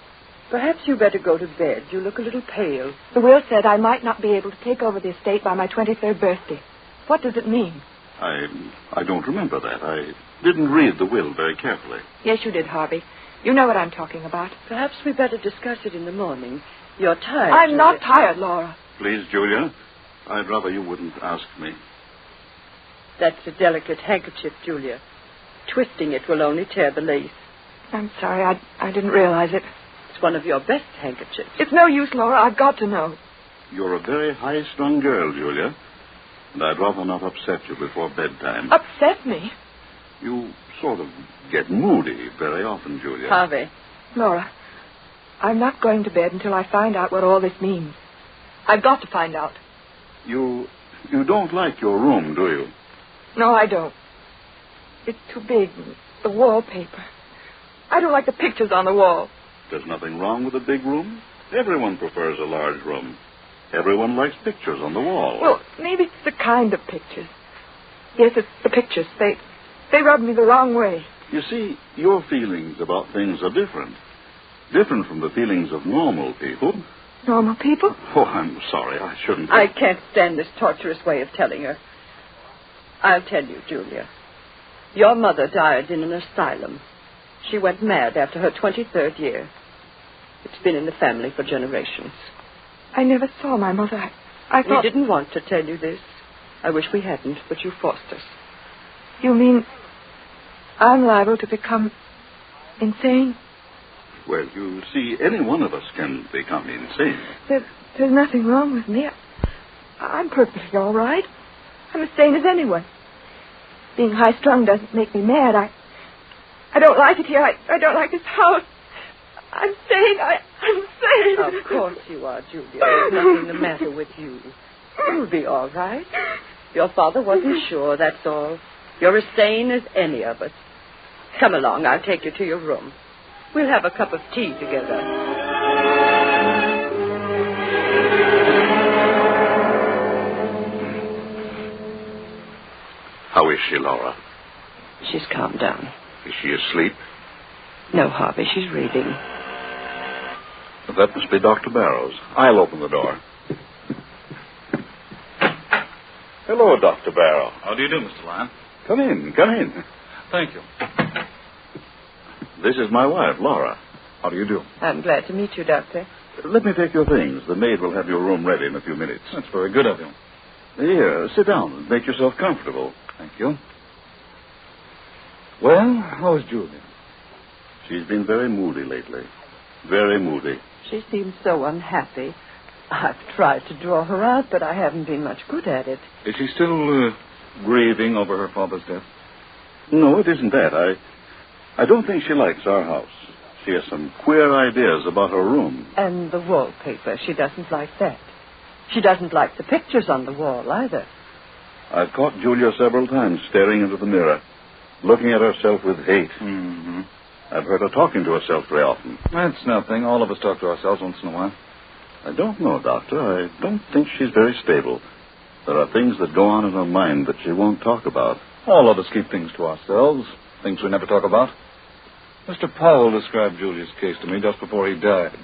S13: perhaps you better go to bed. You look a little pale.
S15: The will said I might not be able to take over the estate by my 23rd birthday. What does it mean?
S2: I don't remember that. I didn't read the will very carefully.
S15: Yes, you did, Harvey. You know what I'm talking about.
S13: Perhaps we better discuss it in the morning. You're tired.
S15: I'm not tired, Laura.
S2: Please, Julia, I'd rather you wouldn't ask me.
S13: That's a delicate handkerchief, Julia. Twisting it will only tear the lace.
S15: I'm sorry. I didn't realize it.
S13: It's one of your best handkerchiefs.
S15: It's no use, Laura. I've got to know.
S2: You're a very high-strung girl, Julia. And I'd rather not upset you before bedtime.
S15: Upset me?
S2: You sort of get moody very often, Julia.
S13: Harvey.
S15: Laura, I'm not going to bed until I find out what all this means. I've got to find out.
S2: You don't like your room, do you?
S15: No, I don't. It's too big. The wallpaper. I don't like the pictures on the wall.
S2: There's nothing wrong with a big room. Everyone prefers a large room. Everyone likes pictures on the wall.
S15: Well, maybe it's the kind of pictures. Yes, it's the pictures. They rub me the wrong way.
S2: You see, your feelings about things are different.
S16: different from the feelings of normal people.
S13: Normal people?
S16: Oh, I'm sorry. I shouldn't.
S13: I can't stand this torturous way of telling her. I'll tell you, Julia. Your mother died in an asylum. She went mad after her 23rd year. It's been in the family for generations.
S15: I never saw my mother. I thought...
S13: We didn't want to tell you this. I wish we hadn't, but you forced us.
S15: You mean I'm liable to become insane?
S16: Well, you see, any one of us can become insane.
S15: There's nothing wrong with me. I'm perfectly all right. I'm as sane as anyone. Being high-strung doesn't make me mad. I don't like it here. I don't like this house. I'm sane. I'm sane.
S13: Of course you are, Julia. There's nothing the matter with you. You'll be all right. Your father wasn't sure, that's all. You're as sane as any of us. Come along. I'll take you to your room. We'll have a cup of tea together.
S16: How is she, Laura?
S13: She's calmed down.
S16: Is she asleep?
S13: No, Harvey, she's reading.
S16: That must be Dr. Barrows. I'll open the door. Hello, Dr. Barrow.
S20: How do you do, Mr. Lyon?
S16: Come in, come in.
S20: Thank you.
S16: This is my wife, Laura. How do you do?
S13: I'm glad to meet you, Doctor.
S16: Let me take your things. The maid will have your room ready in a few minutes.
S20: That's very good of you.
S16: Here, sit down and make yourself comfortable.
S20: Thank you. Well, how is Julia?
S16: She's been very moody lately. Very moody.
S13: She seems so unhappy. I've tried to draw her out, but I haven't been much good at it.
S20: Is she still grieving over her father's death?
S16: No, it isn't that. I don't think she likes our house. She has some queer ideas about her room.
S13: And the wallpaper. She doesn't like that. She doesn't like the pictures on the wall, either.
S16: I've caught Julia several times staring into the mirror, looking at herself with hate.
S20: Mm-hmm.
S16: I've heard her talking to herself very often.
S20: That's nothing. All of us talk to ourselves once in a while.
S16: I don't know, Doctor. I don't think she's very stable. There are things that go on in her mind that she won't talk about.
S20: All of us keep things to ourselves, things we never talk about. Mr. Powell described Julia's case to me just before he died.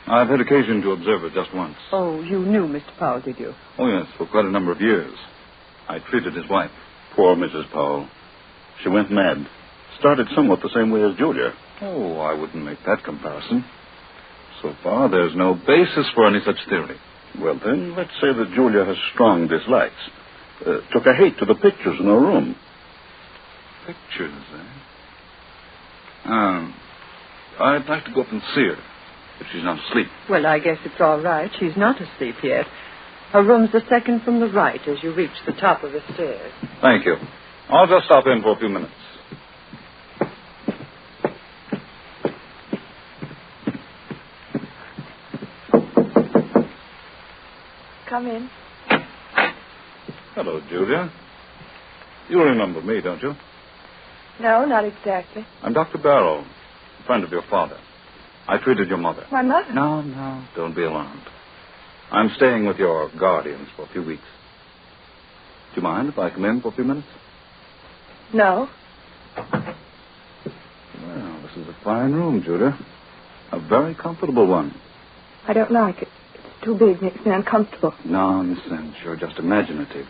S20: I've had occasion to observe it just once.
S13: Oh, you knew Mr. Powell, did you?
S20: Oh, yes, for quite a number of years. I treated his wife.
S16: Poor Mrs. Powell. She went mad. Started somewhat the same way as Julia.
S20: Oh, I wouldn't make that comparison. So far, there's no basis for any such theory.
S16: Well, then, let's say that Julia has strong dislikes. Took a hate to the pictures in her room.
S20: Pictures, eh? I'd like to go up and see her, if she's not asleep.
S13: Well, I guess it's all right. She's not asleep yet. Her room's the second from the right as you reach the top of the stairs.
S20: Thank you. I'll just stop in for a few minutes.
S15: Come in.
S20: Hello, Julia. You remember me, don't you?
S15: No, not exactly.
S20: I'm Dr. Barrow, a friend of your father. I treated your mother.
S15: My mother?
S20: No, don't be alarmed. I'm staying with your guardians for a few weeks. Do you mind if I come in for a few minutes?
S15: No.
S20: Well, this is a fine room, Julia. A very comfortable one.
S15: I don't like it. It's too big, makes me uncomfortable.
S20: Nonsense. You're just imaginative.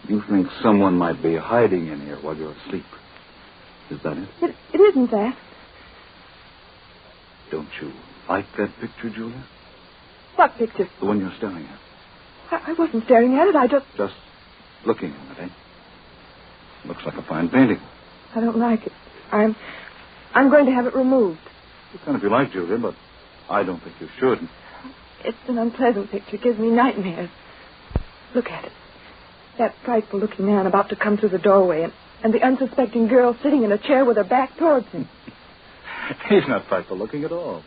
S20: You think someone might be hiding in here while you're asleep. Is that it?
S15: It isn't that.
S20: Don't you like that picture, Julia?
S15: What picture?
S20: The one you're staring at.
S15: I wasn't staring at it. I just
S20: looking at it, eh? Looks like a fine painting.
S15: I don't like it. I'm going to have it removed.
S20: You can if you like, Julia, but I don't think you should.
S15: It's an unpleasant picture. It gives me nightmares. Look at it. That frightful-looking man about to come through the doorway, and the unsuspecting girl sitting in a chair with her back towards him.
S20: He's not frightful-looking at all.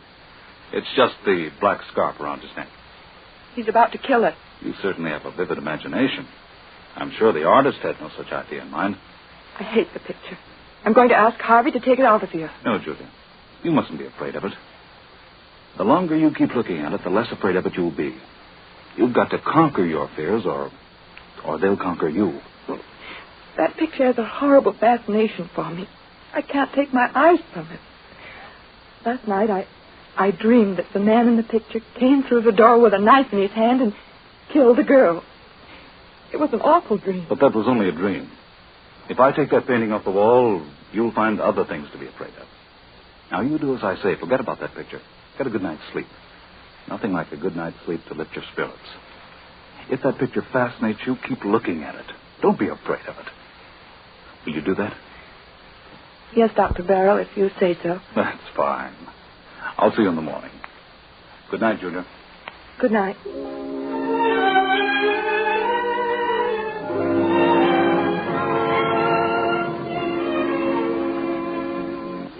S20: It's just the black scarf around his neck.
S15: He's about to kill her.
S20: You certainly have a vivid imagination. I'm sure the artist had no such idea in mind.
S15: I hate the picture. I'm going to ask Harvey to take it out of here.
S20: No, Julia. You mustn't be afraid of it. The longer you keep looking at it, the less afraid of it you'll be. You've got to conquer your fears, or they'll conquer you.
S15: That picture has a horrible fascination for me. I can't take my eyes from it. Last night I dreamed that the man in the picture came through the door with a knife in his hand and killed the girl. It was an awful dream.
S20: But that was only a dream. If I take that painting off the wall, you'll find other things to be afraid of. Now, you do as I say. Forget about that picture. Get a good night's sleep. Nothing like a good night's sleep to lift your spirits. If that picture fascinates you, keep looking at it. Don't be afraid of it. Will you do that?
S15: Yes, Dr. Barrow, if you say so.
S20: That's fine. I'll see you in the morning. Good night, Julia.
S15: Good night.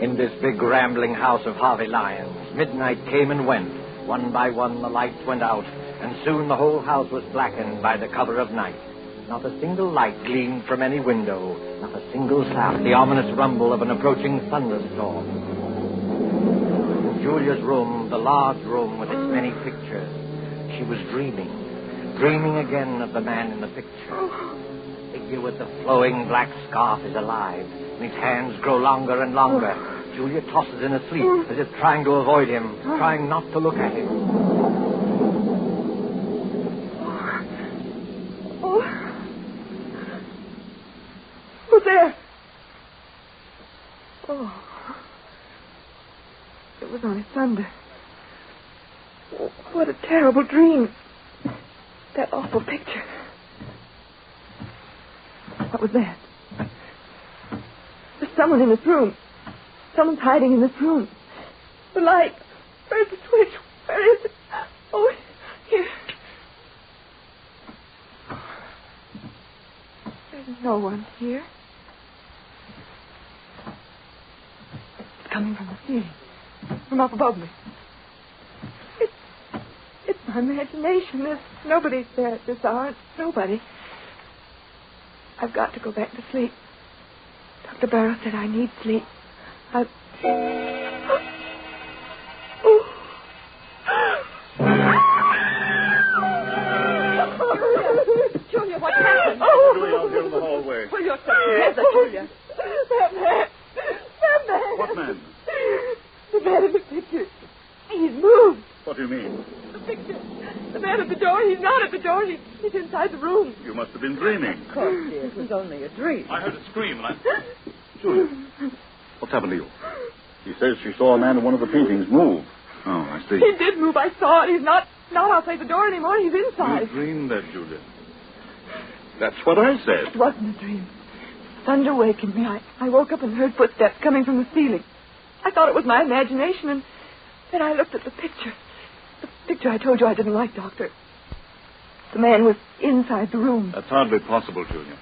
S11: In this big rambling house of Harvey Lyons, midnight came and went. One by one the lights went out, and soon the whole house was blackened by the cover of night. Not a single light gleamed from any window, not a single sound, the ominous rumble of an approaching thunderstorm. In Julia's room, the large room with its many pictures, she was dreaming again of the man in the picture. The figure with the flowing black scarf is alive, and his hands grow longer and longer. Julia tosses in her sleep, as if trying to avoid him, trying not to look at him.
S15: Who's there? Oh. It was only thunder. Oh, what a terrible dream. That awful picture. What was that? There's someone in this room. Someone's hiding in this room. The light. Where's the switch? Where is it? Oh, here. There's no one here. It's coming from the ceiling. From up above me. It's my imagination. There's nobody there at this hour. Nobody. I've got to go back to sleep. Dr. Barrow said I need sleep.
S13: Julia, what happened?
S16: Julia, out here in the hallway.
S13: Pull yourself together, Julia.
S15: That man.
S16: What man?
S15: The man in the picture. He's moved.
S16: What do you mean?
S15: The picture. The man at the door. He's not at the door. He's inside the room.
S16: You must have been dreaming.
S13: Of course, dear. It was only a dream.
S16: I heard a scream and Julia, what's happened to you? He says she saw a man in one of the paintings move. Oh, I see.
S15: He did move. I saw it. He's not outside the door anymore. He's inside.
S16: You dreamed that, Julia. That's what I said.
S15: It wasn't a dream. Thunder awakened me. I woke up and heard footsteps coming from the ceiling. I thought it was my imagination, and then I looked at the picture. The picture I told you I didn't like, Doctor. The man was inside the room.
S20: That's hardly possible, Julia.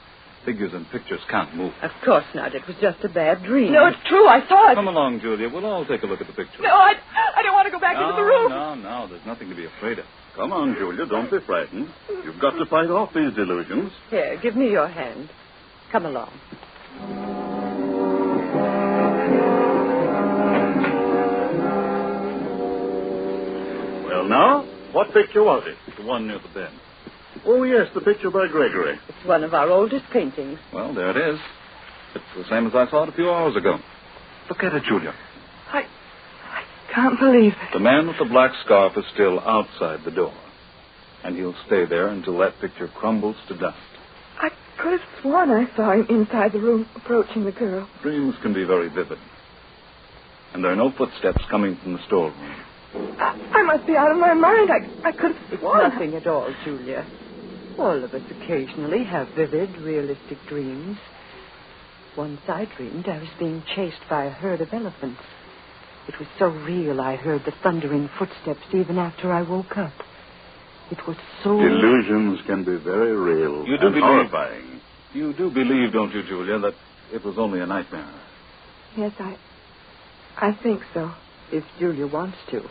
S20: Figures in pictures can't move.
S13: Of course not. It was just a bad dream.
S15: No, it's true. I saw it.
S20: Come along, Julia. We'll all take a look at the picture.
S15: No, I don't want to go back into the room.
S20: No. There's nothing to be afraid of.
S16: Come on, Julia. Don't be frightened. You've got to fight off these delusions.
S13: Here, give me your hand. Come along.
S16: Well, now, what picture was it?
S20: The one near the bed.
S16: Oh, yes, the picture by Gregory.
S13: It's one of our oldest paintings.
S20: Well, there it is. It's the same as I saw it a few hours ago. Look at it, Julia.
S15: I can't believe it.
S20: The man with the black scarf is still outside the door. And he'll stay there until that picture crumbles to dust.
S15: I could have sworn I saw him inside the room approaching the girl.
S20: Dreams can be very vivid. And there are no footsteps coming from the storeroom.
S15: I must be out of my mind. I could have
S13: It's
S15: sworn.
S13: nothing at all, Julia. All of us occasionally have vivid, realistic dreams. Once I dreamed I was being chased by a herd of elephants. It was so real I heard the thundering footsteps even after I woke up. It was so...
S16: Delusions can be very real
S20: You do
S16: and
S20: believe...
S16: horrifying.
S20: You do believe, don't you, Julia, that it was only a nightmare?
S15: Yes, I think so.
S13: If Julia wants to,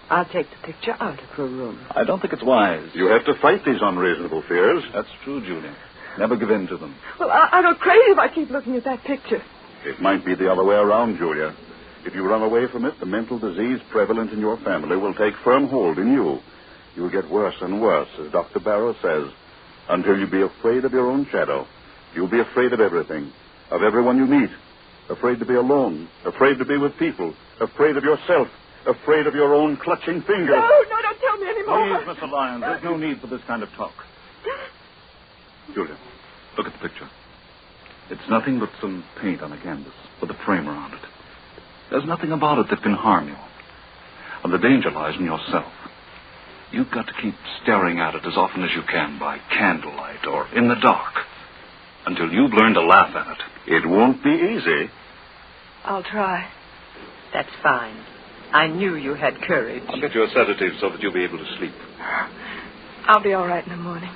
S13: I'll take the picture out of her room.
S20: I don't think it's wise.
S16: You have to fight these unreasonable fears.
S20: That's true, Julia. Never give in to them.
S15: Well, I'll go crazy if I keep looking at that picture.
S16: It might be the other way around, Julia. If you run away from it, the mental disease prevalent in your family will take firm hold in you. You'll get worse and worse, as Dr. Barrow says, until you be afraid of your own shadow. You'll be afraid of everything, of everyone you meet. Afraid to be alone. Afraid to be with people. Afraid of yourself. Afraid of your own clutching fingers.
S6: No, don't tell me anymore.
S16: Please, Mr. Lyons, there's no need for this kind of talk. Julia, look at the picture. It's nothing but some paint on a canvas with a frame around it. There's nothing about it that can harm you. And the danger lies in yourself. You've got to keep staring at it as often as you can by candlelight or in the dark until you've learned to laugh at it. It won't be easy.
S13: I'll try. That's fine. I knew you had courage.
S16: I'll get you a sedative so that you'll be able to sleep.
S6: I'll be all right in the morning.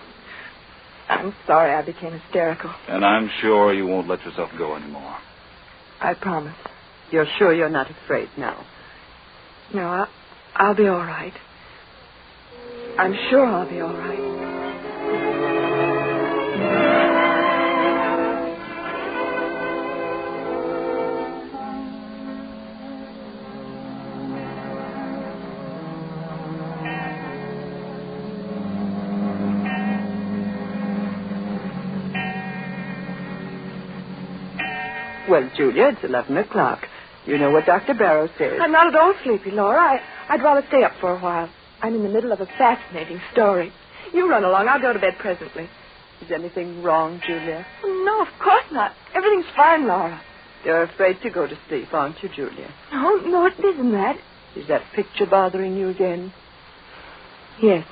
S6: I'm sorry I became hysterical.
S16: And I'm sure you won't let yourself go anymore.
S6: I promise.
S13: You're sure you're not afraid now?
S6: No, I'll be all right. I'm sure I'll be all right.
S13: Well, Julia, it's 11 o'clock. You know what Dr. Barrow says.
S6: I'm not at all sleepy, Laura. I'd rather stay up for a while. I'm in the middle of a fascinating story. You run along. I'll go to bed presently.
S13: Is anything wrong, Julia?
S6: No, of course not. Everything's fine, Laura.
S13: You're afraid to go to sleep, aren't you, Julia?
S6: No, it isn't that.
S13: Is that picture bothering you again?
S6: Yes.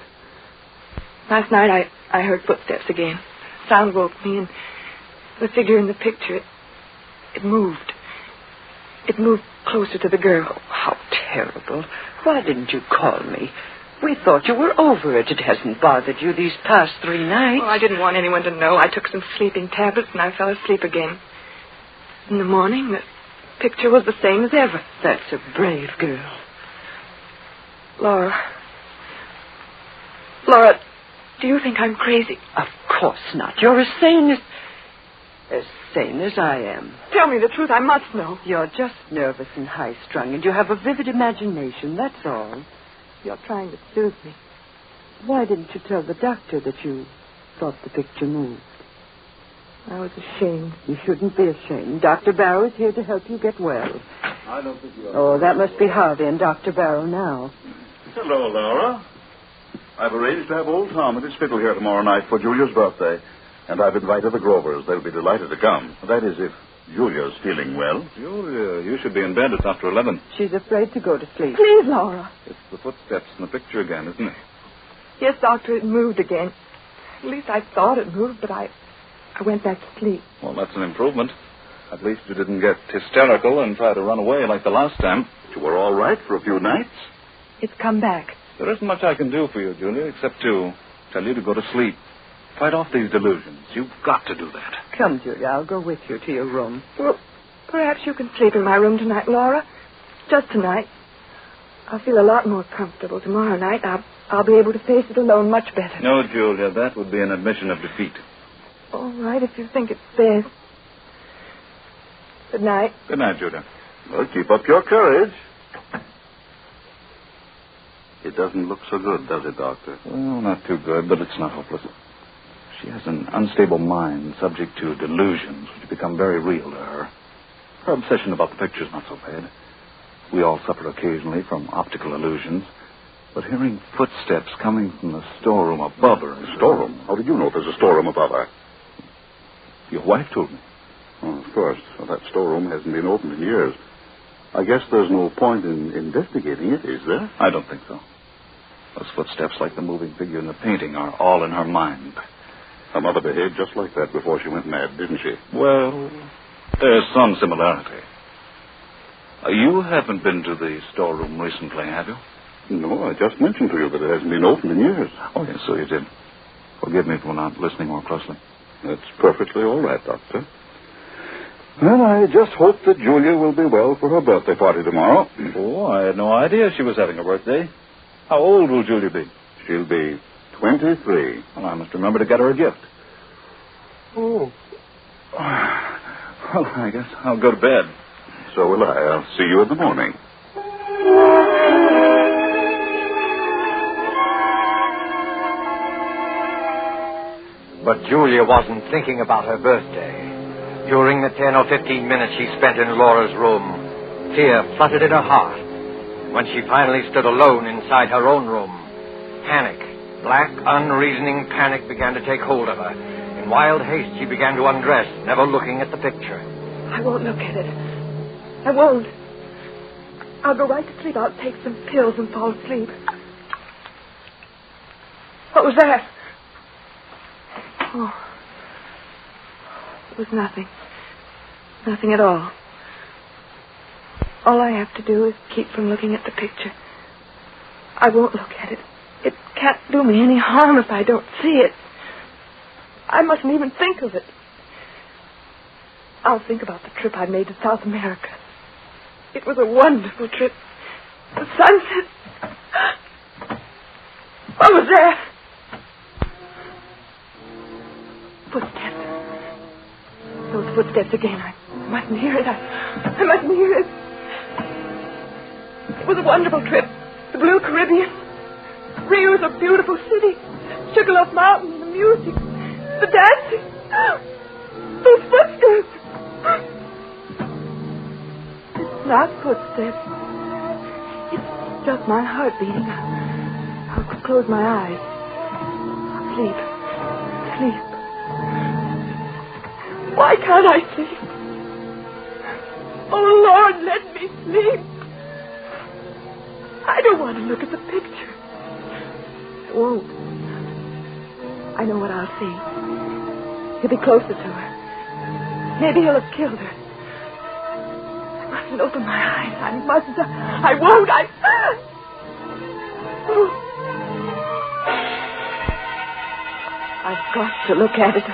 S6: Last night I heard footsteps again. Sound woke me, and the figure in the picture, it moved. It moved closer to the girl.
S13: Oh, how terrible. Why didn't you call me? We thought you were over it. It hasn't bothered you these past 3 nights.
S6: Oh, I didn't want anyone to know. I took some sleeping tablets, and I fell asleep again. In the morning, the picture was the same as ever.
S13: That's a brave girl.
S6: Laura, do you think I'm crazy?
S13: Of course not. You're as sane as I am.
S6: Tell me the truth. I must know.
S13: You're just nervous and high-strung, and you have a vivid imagination, that's all.
S6: You're trying to soothe me.
S13: Why didn't you tell the doctor that you thought the picture moved?
S6: I was ashamed.
S13: You shouldn't be ashamed. Dr. Barrow is here to help you get well.
S16: I don't think you are.
S13: Oh, that must be Harvey and Dr. Barrow now.
S16: Hello, Laura. I've arranged to have old Tom at his fiddle here tomorrow night for Julia's birthday. And I've invited the Grovers. They'll be delighted to come. That is, if Julia's feeling well. Julia, you should be in bed. It's after 11.
S13: She's afraid to go to sleep.
S6: Please, Laura.
S16: It's the footsteps in the picture again, isn't it?
S6: Yes, Doctor, it moved again. At least I thought it moved, but I went back to sleep.
S16: Well, that's an improvement. At least you didn't get hysterical and try to run away like the last time. You were all right for a few nights.
S6: It's come back.
S16: There isn't much I can do for you, Julia, except to tell you to go to sleep. Fight off these delusions. You've got to do that.
S13: Come, Julia, I'll go with you to your room.
S6: Well, perhaps you can sleep in my room tonight, Laura. Just tonight. I'll feel a lot more comfortable tomorrow night. I'll be able to face it alone much better.
S16: No, Julia, that would be an admission of defeat.
S6: All right, if you think it's best. Good night.
S16: Good night, Julia. Well, keep up your courage. It doesn't look so good, does it, Doctor? Well, not too good, but it's not hopeless. She has an unstable mind, subject to delusions, which become very real to her. Her obsession about the picture's not so bad. We all suffer occasionally from optical illusions. But hearing footsteps coming from the storeroom above her... Storeroom? How did you know there's a storeroom above her? Your wife told me. Oh, of course. Well, that storeroom hasn't been opened in years. I guess there's no point in investigating it, is there? I don't think so. Those footsteps, like the moving figure in the painting, are all in her mind. Her mother behaved just like that before she went mad, didn't she? Well, there's some similarity. You haven't been to the storeroom recently, have you? No, I just mentioned to you that it hasn't been opened in years. Oh, yes, so you did. Forgive me for not listening more closely. That's perfectly all right, Doctor. Well, I just hope that Julia will be well for her birthday party tomorrow. Oh, I had no idea she was having a birthday. How old will Julia be? She'll be 23. Well, I must remember to get her a gift. Oh. Well, I guess I'll go to bed. So will I. I'll see you in the morning.
S11: But Julia wasn't thinking about her birthday. During the 10 or 15 minutes she spent in Laura's room, fear fluttered in her heart. When she finally stood alone inside her own room, panic, black, unreasoning panic began to take hold of her. In wild haste, she began to undress, never looking at the picture.
S6: I won't look at it. I won't. I'll go right to sleep. I'll take some pills and fall asleep. What was that? Oh. It was nothing. Nothing at all. All I have to do is keep from looking at the picture. I won't look at it. It can't do me any harm if I don't see it. I mustn't even think of it. I'll think about the trip I made to South America. It was a wonderful trip. The sunset. What was that? Footsteps. Those footsteps again. I mustn't hear it. I mustn't hear it. It was a wonderful trip. The Blue Caribbean. Rio is a beautiful city. Sugarloaf Mountain, the music, the dancing. Those footsteps. It's not footsteps. It's just my heart beating. I'll close my eyes. I'll sleep. Sleep. Why can't I sleep? Oh, Lord, let me sleep. I don't want to look at the picture. I won't. I know what I'll see. He'll be closer to her. Maybe he'll have killed her. I mustn't open my eyes. I mustn't. I won't. I've got to look at it.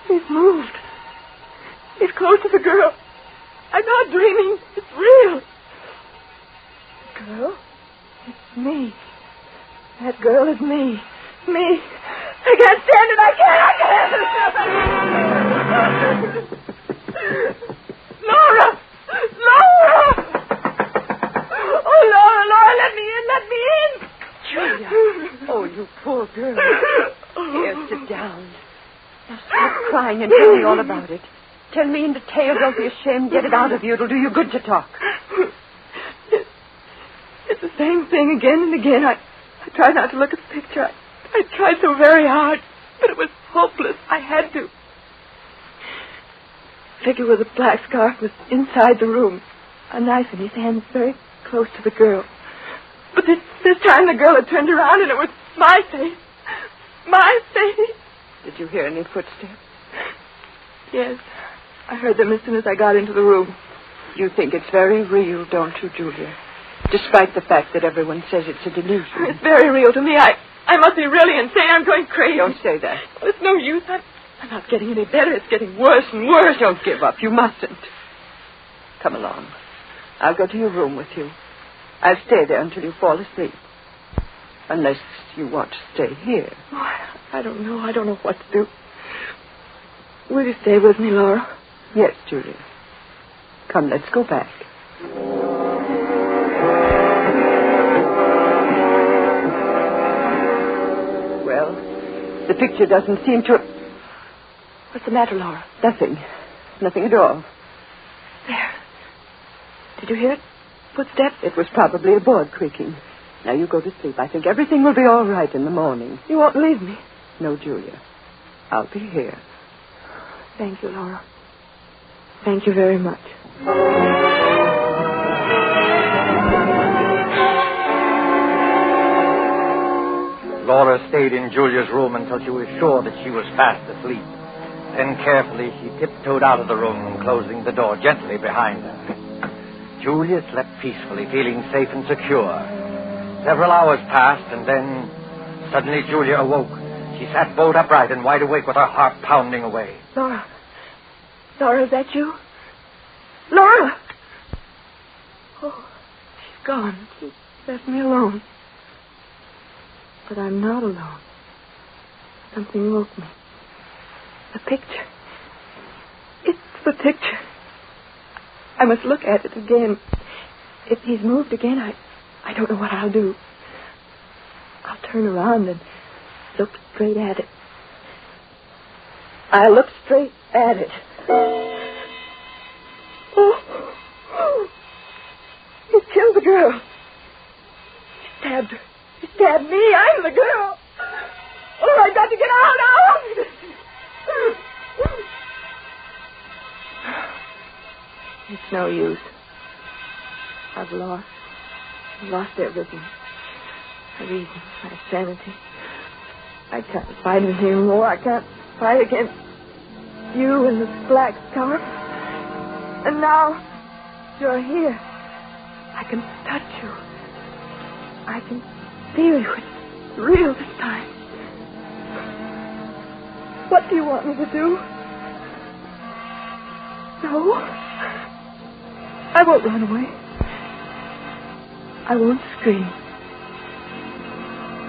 S6: He's moved. He's close to the girl. I'm not dreaming. It's real. The girl? It's me. That girl is me. Me. I can't stand it. I can't. Laura! Laura! Oh, Laura, let me in. Let me in.
S13: Julia. Oh, you poor girl. Here, sit down. Now stop crying and tell me all about it. Tell me in detail. Don't be ashamed. Get it out of you. It'll do you good to talk.
S6: It's the same thing again and again. I tried not to look at the picture. I tried so very hard, but it was hopeless. I had to. The figure with a black scarf was inside the room, a knife in his hand, very close to the girl. But this time the girl had turned around and it was my face. My face.
S13: Did you hear any footsteps?
S6: Yes. I heard them as soon as I got into the room.
S13: You think it's very real, don't you, Julia? Despite the fact that everyone says it's a delusion.
S6: It's very real to me. I must be really insane. I'm going crazy.
S13: Don't say that.
S6: Well, it's no use. I'm not getting any better. It's getting worse and worse.
S13: Don't give up. You mustn't. Come along. I'll go to your room with you. I'll stay there until you fall asleep. Unless you want to stay here.
S6: Oh, I don't know. I don't know what to do. Will you stay with me, Laura?
S13: Yes, Julia. Come, let's go back. Well, the picture doesn't seem to...
S6: What's the matter, Laura?
S13: Nothing. Nothing at all.
S6: There. Did you hear it? Footsteps?
S13: It was probably a board creaking. Now you go to sleep. I think everything will be all right in the morning.
S6: You won't leave me?
S13: No, Julia. I'll be here.
S6: Thank you, Laura. Thank you very much.
S11: Laura stayed in Julia's room until she was sure that she was fast asleep. Then carefully she tiptoed out of the room, closing the door gently behind her. Julia slept peacefully, feeling safe and secure. Several hours passed, and then suddenly Julia awoke. She sat bolt upright and wide awake with her heart pounding away.
S6: Laura. Laura, is that you? Laura! Oh, she's gone. She left me alone. But I'm not alone. Something woke me. The picture. It's the picture. I must look at it again. If he's moved again, I don't know what I'll do. I'll turn around and
S15: look straight at it. I looked straight at it. Oh. He killed the girl. He stabbed her. He stabbed me. I'm the girl. Oh, I got to get out now. It's no use. I've lost everything. My reason, my sanity. I can't fight it anymore. I can't fight against you and this black scarf. And now you're here. I can touch you. I can feel you. It's real this time. What do you want me to do? No. I won't run away. I won't scream.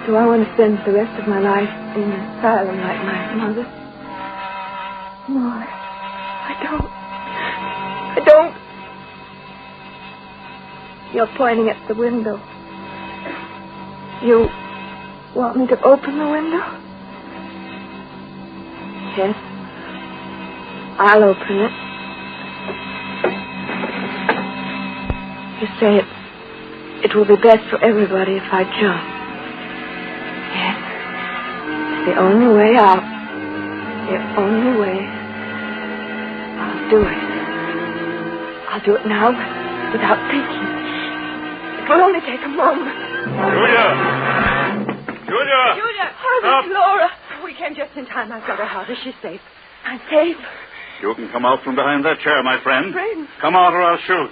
S15: Do I want to spend the rest of my life in an asylum like my mother? No, I don't. You're pointing at the window. You want me to open the window? Yes. I'll open it. You say it will be best for everybody if I jump. Yes. The only way out. The only way. I'll do it. I'll do it now without thinking. It will only take a moment.
S17: Julia!
S15: Oh, Miss Laura.
S17: We came just in time. I've got her out. Is she safe?
S15: I'm safe.
S16: You can come out from behind that chair, my friend.
S15: Friend?
S16: Come out or I'll shoot.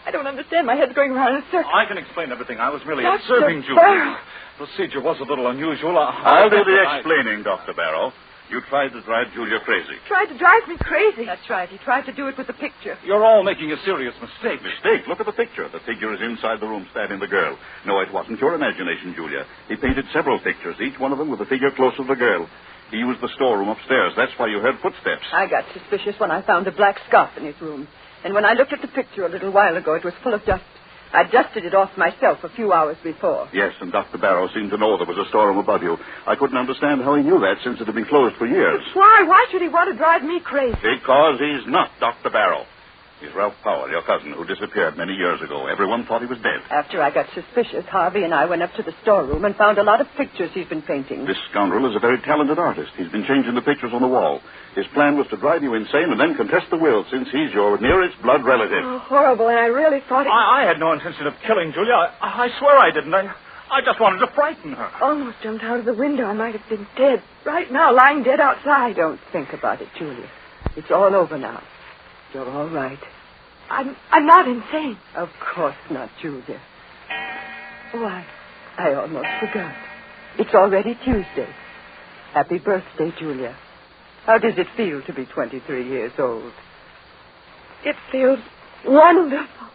S15: I don't understand. My head's going around in a circle.
S16: I can explain everything. I was merely
S15: Dr.
S16: observing Julia.
S15: Barrow.
S16: Procedure was a little unusual. I'll do the explaining, Dr. Barrow. You tried to drive Julia crazy.
S15: Tried to drive me crazy.
S17: That's right. He tried to do it with the picture.
S16: You're all making a serious mistake. Mistake? Look at the picture. The figure is inside the room stabbing the girl. No, it wasn't your imagination, Julia. He painted several pictures, each one of them with the figure close to the girl. He used the storeroom upstairs. That's why you heard footsteps.
S17: I got suspicious when I found a black scarf in his room. And when I looked at the picture a little while ago, it was full of dust. I dusted it off myself a few hours before.
S16: Yes, and Dr. Barrow seemed to know there was a storeroom above you. I couldn't understand how he knew that since it had been closed for years.
S15: Why? Why should he want to drive me crazy?
S16: Because he's not Dr. Barrow. He's Ralph Powell, your cousin, who disappeared many years ago. Everyone thought he was dead.
S17: After I got suspicious, Harvey and I went up to the storeroom and found a lot of pictures he's been painting.
S16: This scoundrel is a very talented artist. He's been changing the pictures on the wall. His plan was to drive you insane and then contest the will, since he's your nearest blood relative.
S15: Oh, horrible, and I really thought it...
S19: I had no intention of killing Julia. I swear I didn't. I just wanted to frighten her.
S15: Almost jumped out of the window. I might have been dead. Right now, lying dead outside.
S17: Don't think about it, Julia. It's all over now. You're all right.
S15: I'm not insane.
S17: Of course not, Julia. Why, I almost forgot. It's already Tuesday. Happy birthday, Julia. How does it feel to be 23 years old?
S15: It feels wonderful.